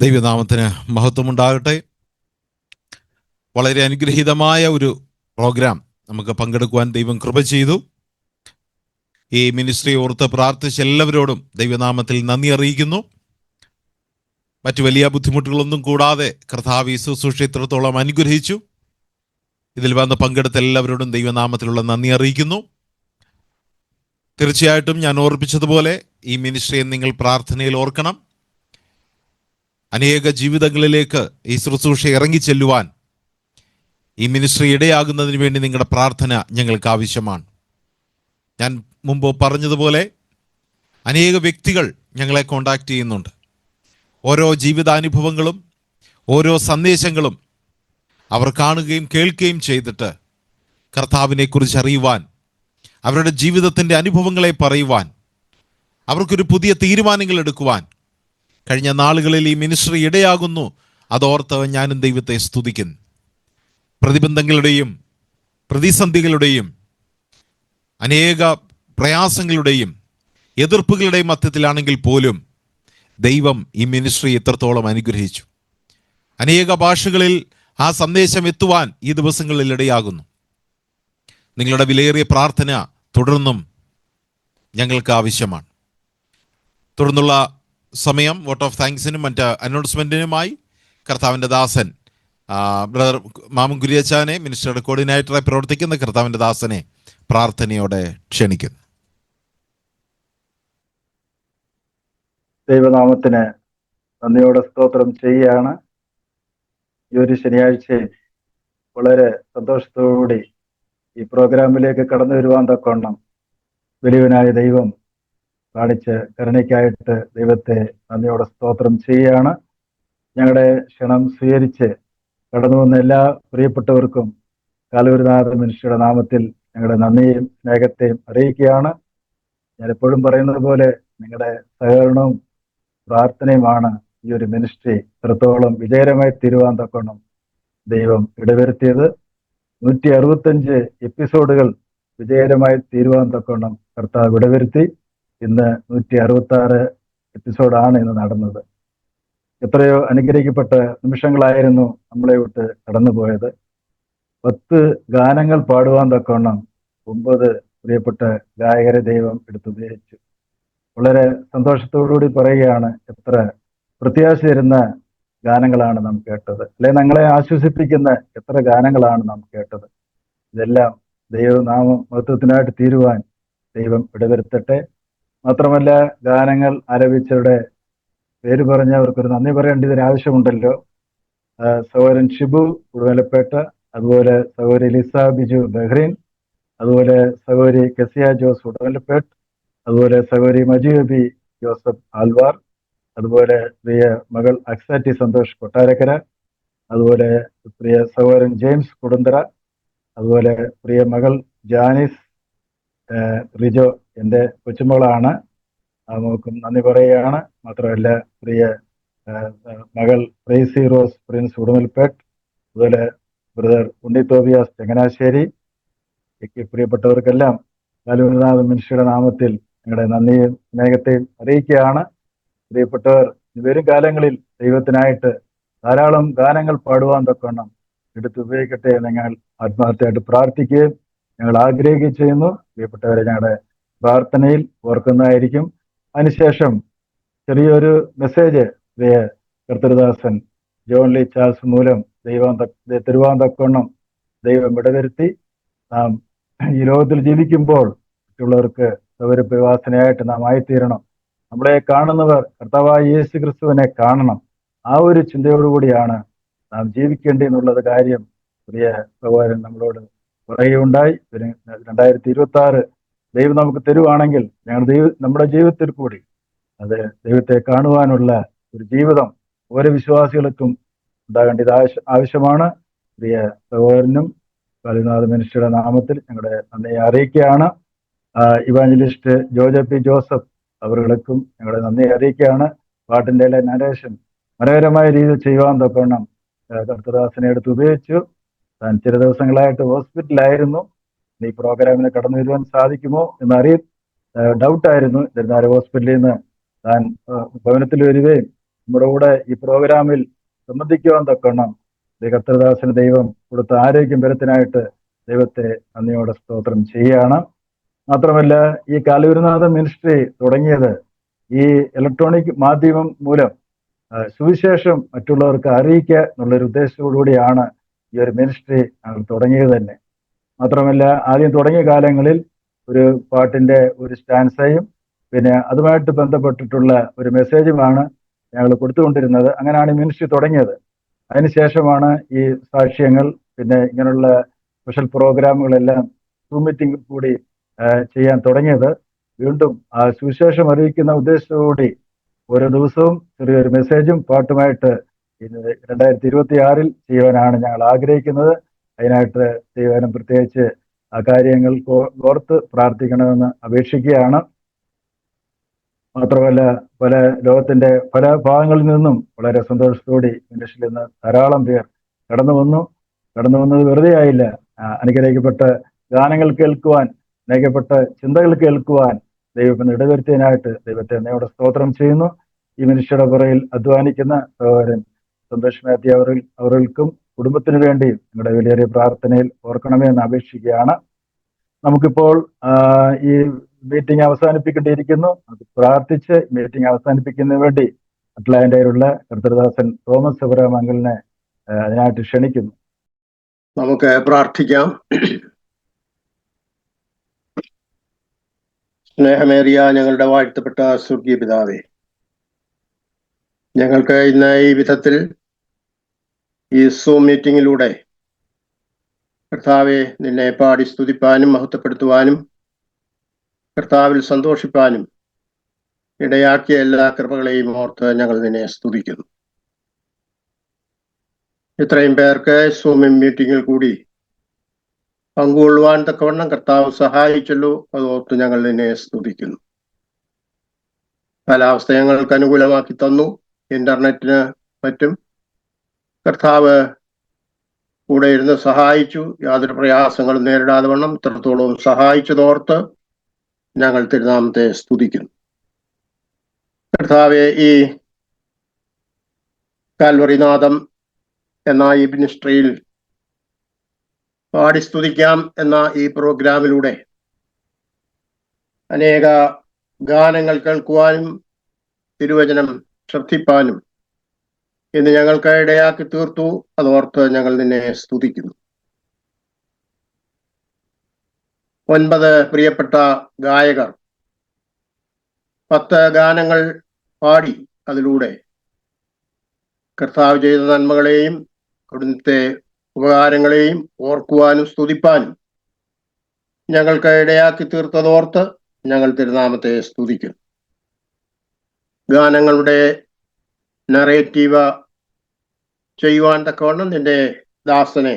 ദൈവനാമത്തിന് മഹത്വമുണ്ടാകട്ടെ. വളരെ അനുഗ്രഹീതമായ ഒരു പ്രോഗ്രാം നമുക്ക് പങ്കെടുക്കുവാൻ ദൈവം കൃപ ചെയ്തു. ഈ മിനിസ്ട്രി ഓർത്ത് പ്രാർത്ഥിച്ച എല്ലാവരോടും ദൈവനാമത്തിൽ നന്ദി അറിയിക്കുന്നു. മറ്റു വലിയ ബുദ്ധിമുട്ടുകളൊന്നും കൂടാതെ കർത്താവ് ഈ ശുശ്രൂഷ ഇത്രത്തോളം അനുഗ്രഹിച്ചു. ഇതിൽ വന്ന് പങ്കെടുത്ത എല്ലാവരോടും ദൈവനാമത്തിലുള്ള നന്ദി അറിയിക്കുന്നു. തീർച്ചയായിട്ടും ഞാൻ ഓർപ്പിച്ചതുപോലെ ഈ മിനിസ്ട്രിയെ നിങ്ങൾ പ്രാർത്ഥനയിൽ ഓർക്കണം. അനേക ജീവിതങ്ങളിലേക്ക് ഈ ശുശ്രൂഷ ഇറങ്ങിച്ചെല്ലുവാൻ ഈ മിനിസ്ട്രി ഇടയാകുന്നതിന് വേണ്ടി നിങ്ങളുടെ പ്രാർത്ഥന ഞങ്ങൾക്ക് ആവശ്യമാണ്. ഞാൻ മുമ്പ് പറഞ്ഞതുപോലെ അനേക വ്യക്തികൾ ഞങ്ങളെ കോണ്ടാക്ട് ചെയ്യുന്നുണ്ട്. ഓരോ ജീവിതാനുഭവങ്ങളും ഓരോ സന്ദേശങ്ങളും അവർ കാണുകയും കേൾക്കുകയും ചെയ്തിട്ട് കർത്താവിനെക്കുറിച്ച് അറിയുവാൻ, അവരുടെ ജീവിതത്തിൻ്റെ അനുഭവങ്ങളെ പറയുവാൻ, അവർക്കൊരു പുതിയ തീരുമാനങ്ങൾ എടുക്കുവാൻ കഴിഞ്ഞ നാളുകളിൽ ഈ മിനിസ്ട്രി ഇടയാകുന്നു. അതോർത്ത് ഞാനും ദൈവത്തെ സ്തുതിക്കുന്നു. പ്രതിബന്ധങ്ങളുടെയും പ്രതിസന്ധികളുടെയും അനേക പ്രയാസങ്ങളുടെയും എതിർപ്പുകളുടെയും മധ്യത്തിലാണെങ്കിൽ പോലും ദൈവം ഈ മിനിസ്ട്രി എത്രത്തോളം അനുഗ്രഹിച്ചു. അനേക ഭാഷകളിൽ ആ സന്ദേശം എത്തുവാൻ ഈ ദിവസങ്ങളിൽ ഇടയാകുന്നു. നിങ്ങളുടെ വിലയേറിയ പ്രാർത്ഥന തുടർന്നും ഞങ്ങൾക്ക് ആവശ്യമാണ്. തുടർന്നുള്ള സമയം വോട്ട് ഓഫ് താങ്ക്സിനും മറ്റ് അനൗൺസ്മെൻറ്റിനുമായി കർത്താവിൻ്റെ ദാസൻ ബ്രദർ മാമൻ കുര്യച്ചാനെ, മിനിസ്റ്ററുടെ കോർഡിനേറ്ററായി പ്രവർത്തിക്കുന്ന കർത്താവിൻ്റെ ദാസനെ പ്രാർത്ഥനയോടെ ക്ഷണിക്കുന്നു. ദൈവനാമത്തിന് നന്ദിയോടെ സ്തോത്രം ചെയ്യുകയാണ്. ഈ ഒരു ശനിയാഴ്ചയിൽ വളരെ സന്തോഷത്തോടുകൂടി ഈ പ്രോഗ്രാമിലേക്ക് കടന്നു വരുവാൻ തക്കവണ്ണം വലിയവനായ ദൈവം കാണിച്ച കരുണയ്ക്കായിട്ട് ദൈവത്തെ നന്ദിയോടെ സ്തോത്രം ചെയ്യുകയാണ്. ഞങ്ങളുടെ ക്ഷണം സ്വീകരിച്ച് കടന്നു വന്ന എല്ലാ പ്രിയപ്പെട്ടവർക്കും കാലൂരുനാഥ മിനിസ്ട്രിയുടെ നാമത്തിൽ ഞങ്ങളുടെ നന്ദിയും സ്നേഹത്തെയും അറിയിക്കുകയാണ്. ഞാൻ എപ്പോഴും പറയുന്നത് പോലെ നിങ്ങളുടെ സഹകരണവും പ്രാർത്ഥനയുമാണ് ഈ ഒരു മിനിസ്ട്രി ഇത്രത്തോളം വിജയകരമായി തീരുവാൻ തക്കവണ്ണം ദൈവം ഇടവരുത്തിയത്. 165 എപ്പിസോഡുകൾ വിജയകരമായി തീരുവാൻ തക്കവണ്ണം കർത്താവ് ഇടവരുത്തി. ഇന്ന് 166 എപ്പിസോഡാണ് ഇന്ന് നടന്നത്. എത്രയോ അനുഗ്രഹിക്കപ്പെട്ട നിമിഷങ്ങളായിരുന്നു നമ്മളെ വിട്ട് കടന്നുപോയത്. 10 ഗാനങ്ങൾ പാടുവാൻ തക്കവണ്ണം 9 പ്രിയപ്പെട്ട ഗായകരെ ദൈവം എടുത്തുപയോഗിച്ചു. വളരെ സന്തോഷത്തോടുകൂടി പറയുകയാണ്, എത്ര പ്രത്യാശ തരുന്ന ഗാനങ്ങളാണ് നാം കേട്ടത്, അല്ലെ ഞങ്ങളെ ആശ്വസിപ്പിക്കുന്ന എത്ര ഗാനങ്ങളാണ് നാം കേട്ടത്. ഇതെല്ലാം ദൈവനാമം മഹത്വത്തിനായിട്ട് തീരുവാൻ ദൈവം ഇടവരുത്തട്ടെ. മാത്രമല്ല, ഗാനങ്ങൾ ആലപിച്ചവരുടെ പേര് പറഞ്ഞവർക്കൊരു നന്ദി പറയേണ്ടതിന് ആവശ്യമുണ്ടല്ലോ. സഹോദരൻ ഷിബു ഉടുമലപ്പേട്ട, അതുപോലെ സഹോദരി ലിസ ബിജു ബഹ്റീൻ, അതുപോലെ സഹോദരി കെസിയ ജോസ് ഉടുമലപ്പേട്ട്, അതുപോലെ സഹോദരി മജുബി ജോസഫ് ആൽവാർ, അതുപോലെ പ്രിയ മകൾ അക്സാറ്റി സന്തോഷ് കൊട്ടാരക്കര, അതുപോലെ പ്രിയ സഹോദരൻ ജെയിംസ് കുടുന്തറ, അതുപോലെ പ്രിയ മകൾ ജാനിസ് റിജോ, എൻ്റെ കൊച്ചുമകളാണ്, നമുക്കും നന്ദി പറയുകയാണ്. മാത്രമല്ല, പ്രിയ മകൾ പ്രൈസി റോസ് പ്രിൻസ് ഉടുമൽപേട്ട്, അതുപോലെ ബ്രദർ ഉണ്ണി തോബിയാസ് ചങ്ങനാശ്ശേരി, പ്രിയപ്പെട്ടവർക്കെല്ലാം കാലൂരുനാഥ മിനിസ്ട്രിയുടെ നാമത്തിൽ ഞങ്ങളുടെ നന്ദിയും സ്നേഹത്തെയും അറിയിക്കുകയാണ്. പ്രിയപ്പെട്ടവർ, വരും കാലങ്ങളിൽ ദൈവത്തിനായിട്ട് ധാരാളം ഗാനങ്ങൾ പാടുവാൻ തക്കവണ്ണം എടുത്തുപയോഗിക്കട്ടെ എന്ന് ഞങ്ങൾ ആത്മാർത്ഥമായിട്ട് പ്രാർത്ഥിക്കുകയും ഞങ്ങൾ ആഗ്രഹിക്കുകയും ചെയ്യുന്നു. പ്രിയപ്പെട്ടവരെ ഞങ്ങളുടെ പ്രാർത്ഥനയിൽ ഓർക്കുന്നതായിരിക്കും. അതിനുശേഷം ചെറിയൊരു മെസ്സേജ് പ്രിയ കർത്തൃദാസൻ ജോൺ ലീ ചാൾസ് മൂലം തരുവാൻ തക്കവണ്ണം ദൈവം ഇടവരുത്തി നാം ഈ ലോകത്തിൽ ജീവിക്കുമ്പോൾ മറ്റുള്ളവർക്ക് സൗകര്യപ്രവാസനയായിട്ട് നാം ആയിത്തീരണം. നമ്മളെ കാണുന്നവർ കർത്താവായ യേശു ക്രിസ്തുവിനെ കാണണം. ആ ഒരു ചിന്തയോടുകൂടിയാണ് നാം ജീവിക്കേണ്ടതെന്നുള്ളത് കാര്യം പ്രിയ സഹോദരൻ നമ്മളോട് പറയുകയുണ്ടായി. 2026 ദൈവം നമുക്ക് തരുവാണെങ്കിൽ നമ്മുടെ ജീവിതത്തിൽ കൂടി അത് ദൈവത്തെ കാണുവാനുള്ള ഒരു ജീവിതം ഓരോ വിശ്വാസികൾക്കും ഉണ്ടാകേണ്ടത് ആവശ്യമാണ്. പ്രിയ സഹോദരനും കാലിനാഥ മിനിസ്ട്രിയുടെ നാമത്തിൽ ഞങ്ങളുടെ നന്ദി അറിയിക്കുകയാണ്. ഇവാഞ്ചലിസ്റ്റ് ജോജോ പി ജോസഫ് അവர்களுക്കും ഞങ്ങളുടെ നന്ദി അറിയിക്കുകയാണ്. പാട്ടിൻ്റെ നരേഷൻ മനോഹരമായ രീതിയിൽ ചെയ്യുവാൻ തക്കവണ്ണം കർത്തദാസനെ എടുത്ത് ഉപയോഗിച്ചു. താൻ ചില ദിവസങ്ങളായിട്ട് ഹോസ്പിറ്റലായിരുന്നു. ഈ പ്രോഗ്രാമിന് കടന്നു വരുവാൻ സാധിക്കുമോ എന്ന് ഡൗട്ടായിരുന്നു. എന്നിരുന്നാലും ഹോസ്പിറ്റലിൽ നിന്ന് താൻ ഭവനത്തിൽ വരികയും നമ്മുടെ കൂടെ ഈ പ്രോഗ്രാമിൽ സംബന്ധിക്കുവാൻ തക്കവണ്ണം കർത്തദാസന് ദൈവം കൊടുത്ത ആരോഗ്യം ബലത്തിനായിട്ട് ദൈവത്തെ നന്ദിയോടെ സ്തോത്രം ചെയ്യുകയാണ്. മാത്രമല്ല ഈ കാലൂരുനാഥ മിനിസ്ട്രി തുടങ്ങിയത് ഈ ഇലക്ട്രോണിക് മാധ്യമം മൂലം സുവിശേഷം മറ്റുള്ളവർക്ക് അറിയിക്കുക എന്നുള്ളൊരു ഉദ്ദേശത്തോടുകൂടിയാണ് ഈ ഒരു മിനിസ്ട്രി ഞങ്ങൾ തുടങ്ങിയത് തന്നെ. മാത്രമല്ല ആദ്യം തുടങ്ങിയ കാലങ്ങളിൽ ഒരു പാട്ടിൻ്റെ ഒരു സ്റ്റാൻസയും പിന്നെ അതുമായിട്ട് ബന്ധപ്പെട്ടിട്ടുള്ള ഒരു മെസ്സേജുമാണ് ഞങ്ങൾ കൊടുത്തുകൊണ്ടിരുന്നത്. അങ്ങനെയാണ് ഈ മിനിസ്ട്രി തുടങ്ങിയത്. അതിനുശേഷമാണ് ഈ സാക്ഷ്യങ്ങൾ പിന്നെ ഇങ്ങനെയുള്ള സ്പെഷ്യൽ പ്രോഗ്രാമുകളെല്ലാം സൂം മീറ്റിംഗ് കൂടി ചെയ്യാൻ തുടങ്ങിയത്. വീണ്ടും ആ സുവിശേഷം അറിയിക്കുന്ന ഉദ്ദേശത്തോടുകൂടി ഓരോ ദിവസവും ചെറിയൊരു മെസ്സേജും പാട്ടുമായിട്ട് 2026 ചെയ്യുവാനാണ് ഞങ്ങൾ ആഗ്രഹിക്കുന്നത്. അതിനായിട്ട് ദൈവം പ്രത്യേകിച്ച് ആ കാര്യങ്ങൾ ഓർത്ത് പ്രാർത്ഥിക്കണമെന്ന് അപേക്ഷിക്കുകയാണ്. മാത്രമല്ല ലോകത്തിന്റെ പല ഭാഗങ്ങളിൽ നിന്നും വളരെ സന്തോഷത്തോടെ മിനിസ്ട്രിയിൽ നിന്ന് ധാരാളം പേർ കടന്നു വന്നത് വെറുതെ ആയില്ല. അനുഗ്രഹിക്കപ്പെട്ട ഗാനങ്ങൾ കേൾക്കുവാൻ, അനുഗ്രഹിക്കപ്പെട്ട ചിന്തകൾ കേൾക്കുവാൻ ദൈവം ഇടവരുത്തിയതിനായിട്ട് ദൈവത്തെ എന്നോട് സ്തോത്രം ചെയ്യുന്നു. ഈ മിനിസ്ട്രിയുടെ പുറയിൽ അധ്വാനിക്കുന്ന സഹോദരൻ സന്തോഷ് മാത്യു അവർക്കും കുടുംബത്തിനു വേണ്ടി നിങ്ങളുടെ വലിയ പ്രാർത്ഥനയിൽ ഓർക്കണമേ എന്ന് അപേക്ഷിക്കുകയാണ്. നമുക്കിപ്പോൾ ഈ മീറ്റിംഗ് അവസാനിപ്പിക്കേണ്ടിയിരിക്കുന്നു. അത് പ്രാർത്ഥിച്ച് മീറ്റിംഗ് അവസാനിപ്പിക്കുന്നതിന് വേണ്ടി അറ്റ്ലാന്റയിലുള്ള കർത്തൃദാസൻ തോമസ് എബ്രഹാം അങ്കിളിനെ അതിനായിട്ട് ക്ഷണിക്കുന്നു. നമുക്ക് പ്രാർത്ഥിക്കാം. സ്നേഹമേറിയ ഞങ്ങളുടെ വാഴ്ത്തപ്പെട്ട സ്വർഗീയ പിതാവേ, ഞങ്ങൾക്ക് ഇന്ന് ഈ വിധത്തിൽ ഈ സൂം മീറ്റിങ്ങിലൂടെ കർത്താവെ നിന്നെ പാടി സ്തുതിപ്പാനും മഹത്വപ്പെടുത്തുവാനും കർത്താവിൽ സന്തോഷിപ്പാനും ഇടയാക്കിയ എല്ലാ കൃപകളെയും ഓർത്ത് ഞങ്ങൾ നിന്നെ സ്തുതിക്കുന്നു. ഇത്രയും പേർക്ക് സൂം മീറ്റിങ്ങിൽ കൂടി പങ്കുകൊള്ളുവാൻ തക്കവണ്ണം കർത്താവ് സഹായിച്ചല്ലോ, അതോർത്ത് ഞങ്ങൾ നിന്നെ സ്തുതിക്കുന്നു. കാലാവസ്ഥ ഞങ്ങൾക്ക് അനുകൂലമാക്കി തന്നു. ഇന്റർനെറ്റിന് മറ്റും കർത്താവ് കൂടെ ഇരുന്ന് സഹായിച്ചു. യാതൊരു പ്രയാസങ്ങളും നേരിടാതെ വണ്ണം ഇത്രത്തോളം സഹായിച്ചതോർത്ത് ഞങ്ങൾ തിരുനാമത്തെ സ്തുതിക്കുന്നു. കർത്താവെ, ഈ കാൽവറിനാഥം എന്ന ഈ മിനിസ്ട്രിയിൽ പാടി സ്തുതിക്കാം എന്ന ഈ പ്രോഗ്രാമിലൂടെ അനേക ഗാനങ്ങൾ കേൾക്കുവാനും തിരുവചനം ശ്രദ്ധിപ്പാനും ഇന്ന് ഞങ്ങൾക്ക് ഇടയാക്കി തീർത്തു. അതോർത്ത് ഞങ്ങൾ നിന്നെ സ്തുതിക്കുന്നു. 9 പ്രിയപ്പെട്ട ഗായകർ 10 ഗാനങ്ങൾ പാടി അതിലൂടെ കർത്താവ് ചെയ്ത നന്മകളെയും അവിടുത്തെ ഉപകാരങ്ങളെയും ഓർക്കുവാനും സ്തുതിപ്പാനും ഞങ്ങൾക്ക് ഇടയാക്കി തീർത്തതോർത്ത് ഞങ്ങൾ തിരുനാമത്തെ സ്തുതിക്കുന്നു. ഗാനങ്ങളുടെ നറേറ്റീവ ചെയ്യുവാൻ തക്കവണ്ണം നിന്റെ ദാസനെ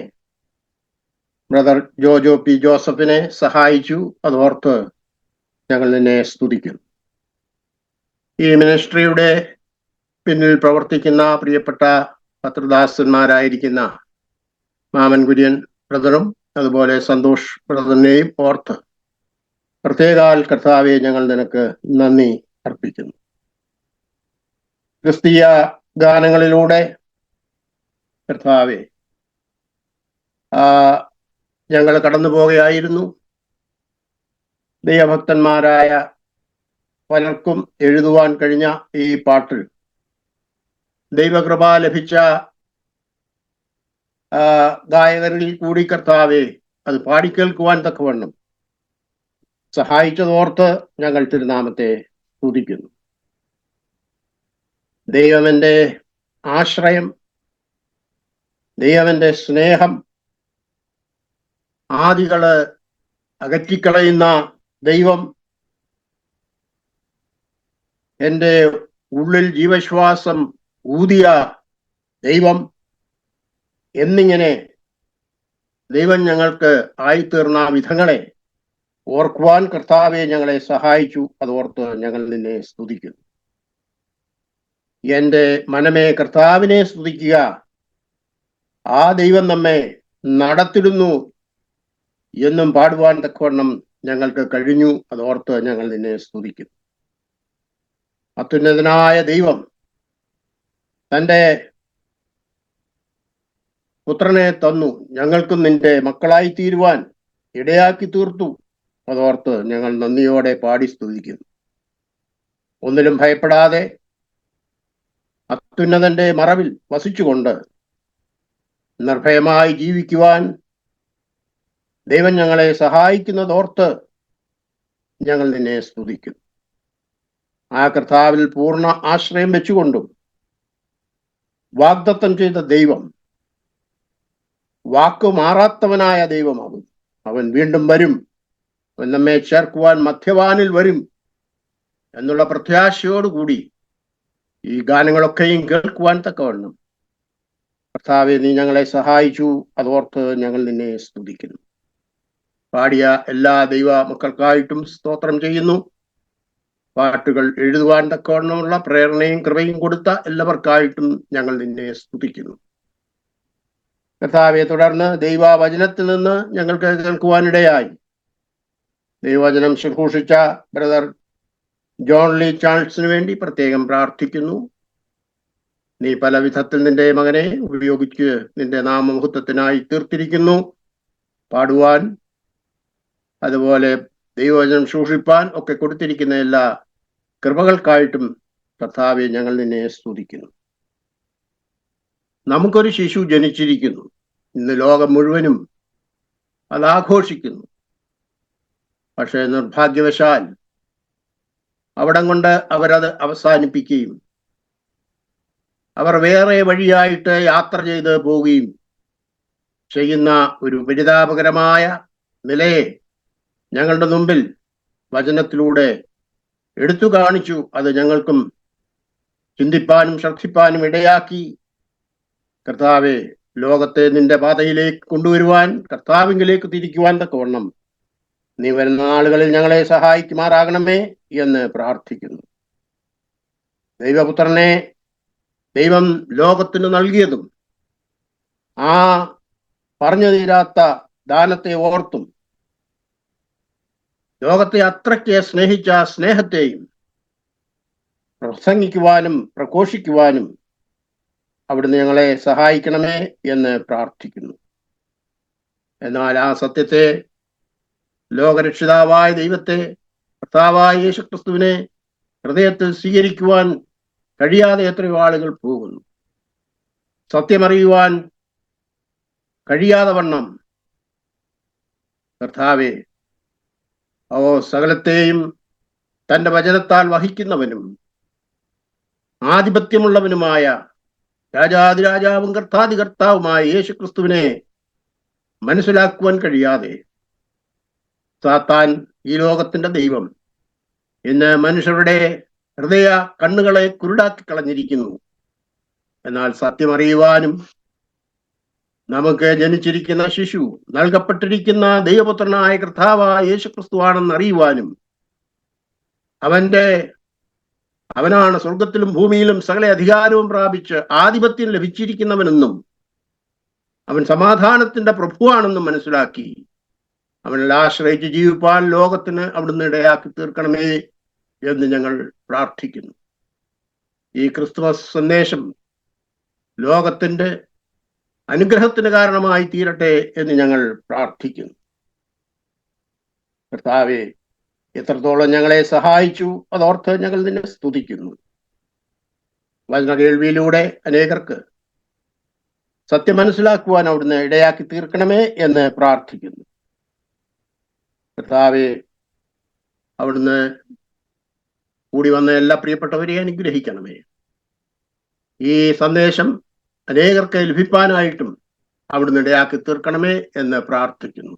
ബ്രദർ ജോജോ പി ജോസഫിനെ സഹായിച്ചു. അതോർത്ത് ഞങ്ങൾ നിന്നെ സ്തുതിക്കുന്നു. ഈ മിനിസ്ട്രിയുടെ പിന്നിൽ പ്രവർത്തിക്കുന്ന പ്രിയപ്പെട്ട പത്രദാസന്മാരായിരിക്കുന്ന മാമൻ കുര്യൻ ബ്രദറും അതുപോലെ സന്തോഷ് ബ്രദറിനെയും ഓർത്ത് പ്രത്യേകാൽ കർത്താവെ ഞങ്ങൾ നിനക്ക് നന്ദി അർപ്പിക്കുന്നു. ക്രിസ്തീയ ഗാനങ്ങളിലൂടെ കർത്താവെ ഞങ്ങൾ കടന്നു പോകുകയായിരുന്നു. ദൈവഭക്തന്മാരായ പലർക്കും എഴുതുവാൻ കഴിഞ്ഞ ഈ പാട്ടിൽ ദൈവകൃപ ലഭിച്ച ഗായകരിൽ കൂടി കർത്താവെ അത് പാടിക്കേൾക്കുവാൻ തക്കവണ്ണം സഹായിച്ചതോർത്ത് ഞങ്ങൾ തിരുനാമത്തെ സ്തുതിക്കുന്നു. ദൈവമെന്റെ ആശ്രയം, ദൈവമെന്റെ സ്നേഹം, ആദികള് അകറ്റിക്കളയുന്ന ദൈവം, എൻ്റെ ഉള്ളിൽ ജീവശ്വാസം ഊതിയ ദൈവം എന്നിങ്ങനെ ദൈവം ഞങ്ങൾക്ക് ആയിത്തീർന്ന വിധങ്ങളെ ഓർക്കുവാൻ കർത്താവെ ഞങ്ങളെ സഹായിച്ചു. അതോർത്ത് ഞങ്ങൾ നിന്നെ സ്തുതിക്കുന്നു. എൻ്റെ മനമേ കർത്താവിനെ സ്തുതിക്കുക, ആ ദൈവം നമ്മെ നടത്തിടുന്നു എന്നും പാടുവാൻ തക്കവണ്ണം ഞങ്ങൾക്ക് കഴിഞ്ഞു. അതോർത്ത് ഞങ്ങൾ നിന്നെ സ്തുതിക്കുന്നു. അത്യുന്നതനായ ദൈവം തൻ്റെ പുത്രനെ തന്നു, ഞങ്ങൾക്കും നിന്റെ മക്കളായി തീരുവാൻ ഇടയാക്കി തീർത്തു. അതോർത്ത് ഞങ്ങൾ നന്ദിയോടെ പാടി സ്തുതിക്കുന്നു. ഒന്നിലും ഭയപ്പെടാതെ അത്യുന്നതന്റെ മറവിൽ വസിച്ചുകൊണ്ട് നിർഭയമായി ജീവിക്കുവാൻ ദൈവം ഞങ്ങളെ സഹായിക്കുന്നതോർത്ത് ഞങ്ങൾ നിന്നെ സ്തുതിക്കുന്നു. ആ കർത്താവിൽ പൂർണ്ണ ആശ്രയം വെച്ചുകൊണ്ടും വാഗ്ദത്തം ചെയ്ത ദൈവം വാക്കു മാറാത്തവനായ ദൈവമാകും. അവൻ വീണ്ടും വരും, അവൻ നമ്മെ ചേർക്കുവാൻ മധ്യവാനിൽ വരും എന്നുള്ള പ്രത്യാശയോടുകൂടി ഈ ഗാനങ്ങളൊക്കെയും കേൾക്കുവാൻ തക്കവണ്ണം കർത്താവെ നീ ഞങ്ങളെ സഹായിച്ചു. അതോർത്ത് ഞങ്ങൾ നിന്നെ സ്തുതിക്കുന്നു. പാടിയ എല്ലാ ദൈവ മക്കൾക്കായിട്ടും സ്തോത്രം ചെയ്യുന്നു. പാട്ടുകൾ എഴുതുവാൻ തക്കവണ്ണമുള്ള പ്രേരണയും കൃപയും കൊടുത്ത എല്ലാവർക്കായിട്ടും ഞങ്ങൾ നിന്നെ സ്തുതിക്കുന്നു. കർത്താവെ, തുടർന്ന് ദൈവവചനത്തിൽ നിന്ന് ഞങ്ങൾക്ക് കേൾക്കുവാനിടയായി ദൈവവചനം ശുശ്രൂഷിച്ച ബ്രദർ ജോൺ ലീ ചാൾസിന് വേണ്ടി പ്രത്യേകം പ്രാർത്ഥിക്കുന്നു. നീ പല വിധത്തിൽ നിന്റെ മകനെ ഉപയോഗിച്ച് നിന്റെ നാമമഹത്വത്തിനായി തീർത്തിരിക്കുന്നു. പാടുവാൻ, അതുപോലെ ദൈവവചനം ശുശ്രൂഷിപ്പാൻ ഒക്കെ കൊടുത്തിരിക്കുന്ന എല്ലാ കൃപകൾക്കായിട്ടും കർത്താവെ ഞങ്ങൾ നിന്നെ സ്തുതിക്കുന്നു. നമുക്കൊരു ശിശു ജനിച്ചിരിക്കുന്നു. ഇന്ന് ലോകം മുഴുവനും അത് ആഘോഷിക്കുന്നു. പക്ഷേ നിർഭാഗ്യവശാൽ അവിടം കൊണ്ട് അവരത് അവസാനിപ്പിക്കുകയും അവർ വേറെ വഴിയായിട്ട് യാത്ര ചെയ്ത് പോവുകയും ചെയ്യുന്ന ഒരു പരിതാപകരമായ നിലയെ ഞങ്ങളുടെ മുമ്പിൽ വചനത്തിലൂടെ എടുത്തു കാണിച്ചു. അത് ഞങ്ങൾക്കും ചിന്തിപ്പാനും ശ്രദ്ധിപ്പാനും ഇടയാക്കി. കർത്താവെ, ലോകത്തെ നിന്റെ പാതയിലേക്ക് കൊണ്ടുവരുവാൻ, കർത്താവിലേക്ക് തിരിക്കുവാൻ തക്കവണ്ണം നീ വരുന്ന നാളുകളിൽ ഞങ്ങളെ സഹായിക്കുമാറാകണമേ എന്ന് പ്രാർത്ഥിക്കുന്നു. ദൈവപുത്രനെ ദൈവം ലോകത്തിന് നൽകിയതും ആ പറഞ്ഞു തീരാത്ത ദാനത്തെ ഓർത്തും ലോകത്തെ അത്രയ്ക്ക് സ്നേഹിച്ച സ്നേഹത്തെയും പ്രസംഗിക്കുവാനും പ്രഘോഷിക്കുവാനും അവിടുന്ന് ഞങ്ങളെ സഹായിക്കണമേ എന്ന് പ്രാർത്ഥിക്കുന്നു. എന്നാൽ ആ സത്യത്തെ, ലോകരക്ഷിതാവായ ദൈവത്തെ, കർത്താവായ യേശുക്രിസ്തുവിനെ ഹൃദയത്തിൽ സ്വീകരിക്കുവാൻ കഴിയാതെ എത്രയോ ആളുകൾ പോകുന്നു. സത്യമറിയുവാൻ കഴിയാതെ വണ്ണം കർത്താവെ, സകലത്തെയും തന്റെ വചനത്താൽ വഹിക്കുന്നവനും ആധിപത്യമുള്ളവനുമായ രാജാതിരാജാവും കർത്താതികർത്താവുമായ യേശുക്രിസ്തുവിനെ മനസ്സിലാക്കുവാൻ കഴിയാതെ സാത്താൻ, ഈ ലോകത്തിന്റെ ദൈവം, ഇന്ന് മനുഷ്യരുടെ ഹൃദയ കണ്ണുകളെ കുരുടാക്കി കളഞ്ഞിരിക്കുന്നു. എന്നാൽ സത്യമറിയുവാനും നമുക്ക് ജനിച്ചിരിക്കുന്ന ശിശു നൽകപ്പെട്ടിരിക്കുന്ന ദൈവപുത്രനായ കർത്താവായ യേശുക്രിസ്തുവാണെന്ന് അറിയുവാനും അവനാണ് സ്വർഗത്തിലും ഭൂമിയിലും സകല അധികാരവും പ്രാപിച്ച് ആധിപത്യം ലഭിച്ചിരിക്കുന്നവനെന്നും അവൻ സമാധാനത്തിന്റെ പ്രഭുവാണെന്നും മനസ്സിലാക്കി അവനിൽ ആശ്രയിച്ച് ജീവിപ്പാൻ ലോകത്തിന് അവിടുന്ന് ഇടയാക്കി തീർക്കണമേ എന്ന് ഞങ്ങൾ പ്രാർത്ഥിക്കുന്നു. ഈ ക്രിസ്തുമസ് സന്ദേശം ലോകത്തിന്റെ അനുഗ്രഹത്തിന് കാരണമായി തീരട്ടെ എന്ന് ഞങ്ങൾ പ്രാർത്ഥിക്കുന്നു. കർത്താവെ, എത്രത്തോളം ഞങ്ങളെ സഹായിച്ചു അതോർത്ത് ഞങ്ങൾ നിന്നെ സ്തുതിക്കുന്നു. വചന കേൾവിയിലൂടെ അനേകർക്ക് സത്യം മനസ്സിലാക്കുവാൻ അവിടുന്ന് ഇടയാക്കി തീർക്കണമേ എന്ന് പ്രാർത്ഥിക്കുന്നു. കർത്താവെ, അവിടുന്ന് കൂടി വന്ന എല്ലാ പ്രിയപ്പെട്ടവരെ അനുഗ്രഹിക്കണമേ. ഈ സന്ദേശം അനേകർക്ക് ലഭിക്കാനായിട്ടും അവിടുന്ന് ഇടയാക്കി തീർക്കണമേ എന്ന് പ്രാർത്ഥിക്കുന്നു.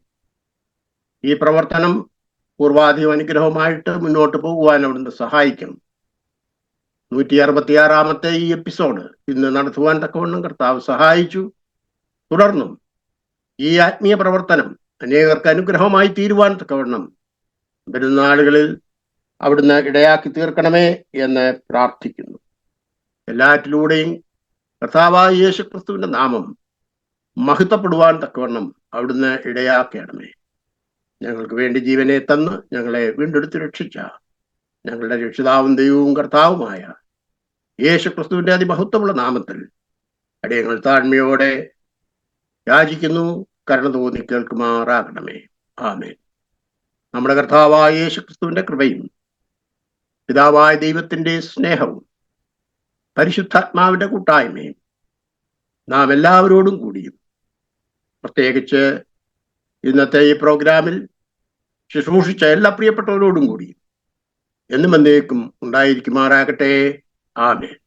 ഈ പ്രവർത്തനം പൂർവാധികം അനുഗ്രഹമായിട്ട് മുന്നോട്ട് പോകുവാൻ അവിടുന്ന് സഹായിക്കണം. 166-ാമത്തെ ഈ എപ്പിസോഡ് ഇന്ന് നടത്തുവാൻ തക്കവണ്ണം കർത്താവ് സഹായിച്ചു. തുടർന്നും ഈ ആത്മീയ പ്രവർത്തനം അനേകർക്ക് അനുഗ്രഹമായി തീരുവാൻ തക്കവണ്ണം വരുന്ന നാളുകളിൽ അവിടുന്ന് ഇടയാക്കി തീർക്കണമേ എന്ന് പ്രാർത്ഥിക്കുന്നു. എല്ലാറ്റിലൂടെയും കർത്താവായ യേശു ക്രിസ്തുവിന്റെ നാമം മഹത്വപ്പെടുവാൻ തക്കവണ്ണം അവിടുന്ന് ഇടയാക്കണമേ. ഞങ്ങൾക്ക് വേണ്ടി ജീവനെ തന്ന് ഞങ്ങളെ വീണ്ടെടുത്ത് രക്ഷിച്ച ഞങ്ങളുടെ രക്ഷിതാവും ദൈവവും കർത്താവുമായ യേശു ക്രിസ്തുവിന്റെ അതിമഹത്വമുള്ള നാമത്തിൽ അടിയങ്ങൾ താഴ്മയോടെ യാചിക്കുന്നു. കരുണ തോന്നി കേൾക്കുമാറാകണമേ. ആമേൻ. നമ്മുടെ കർത്താവായ യേശു ക്രിസ്തുവിന്റെ കൃപയും പിതാവായ ദൈവത്തിന്റെ സ്നേഹവും പരിശുദ്ധാത്മാവിന്റെ കൂട്ടായ്മയും നാം എല്ലാവരോടും കൂടിയും പ്രത്യേകിച്ച് ഇന്നത്തെ ഈ പ്രോഗ്രാമിൽ ശുശ്രൂഷിച്ച എല്ലാ പ്രിയപ്പെട്ടവരോടും കൂടിയും എന്നും എന്നേക്കും ഉണ്ടായിരിക്കുമാറാകട്ടെ. ആമേൻ.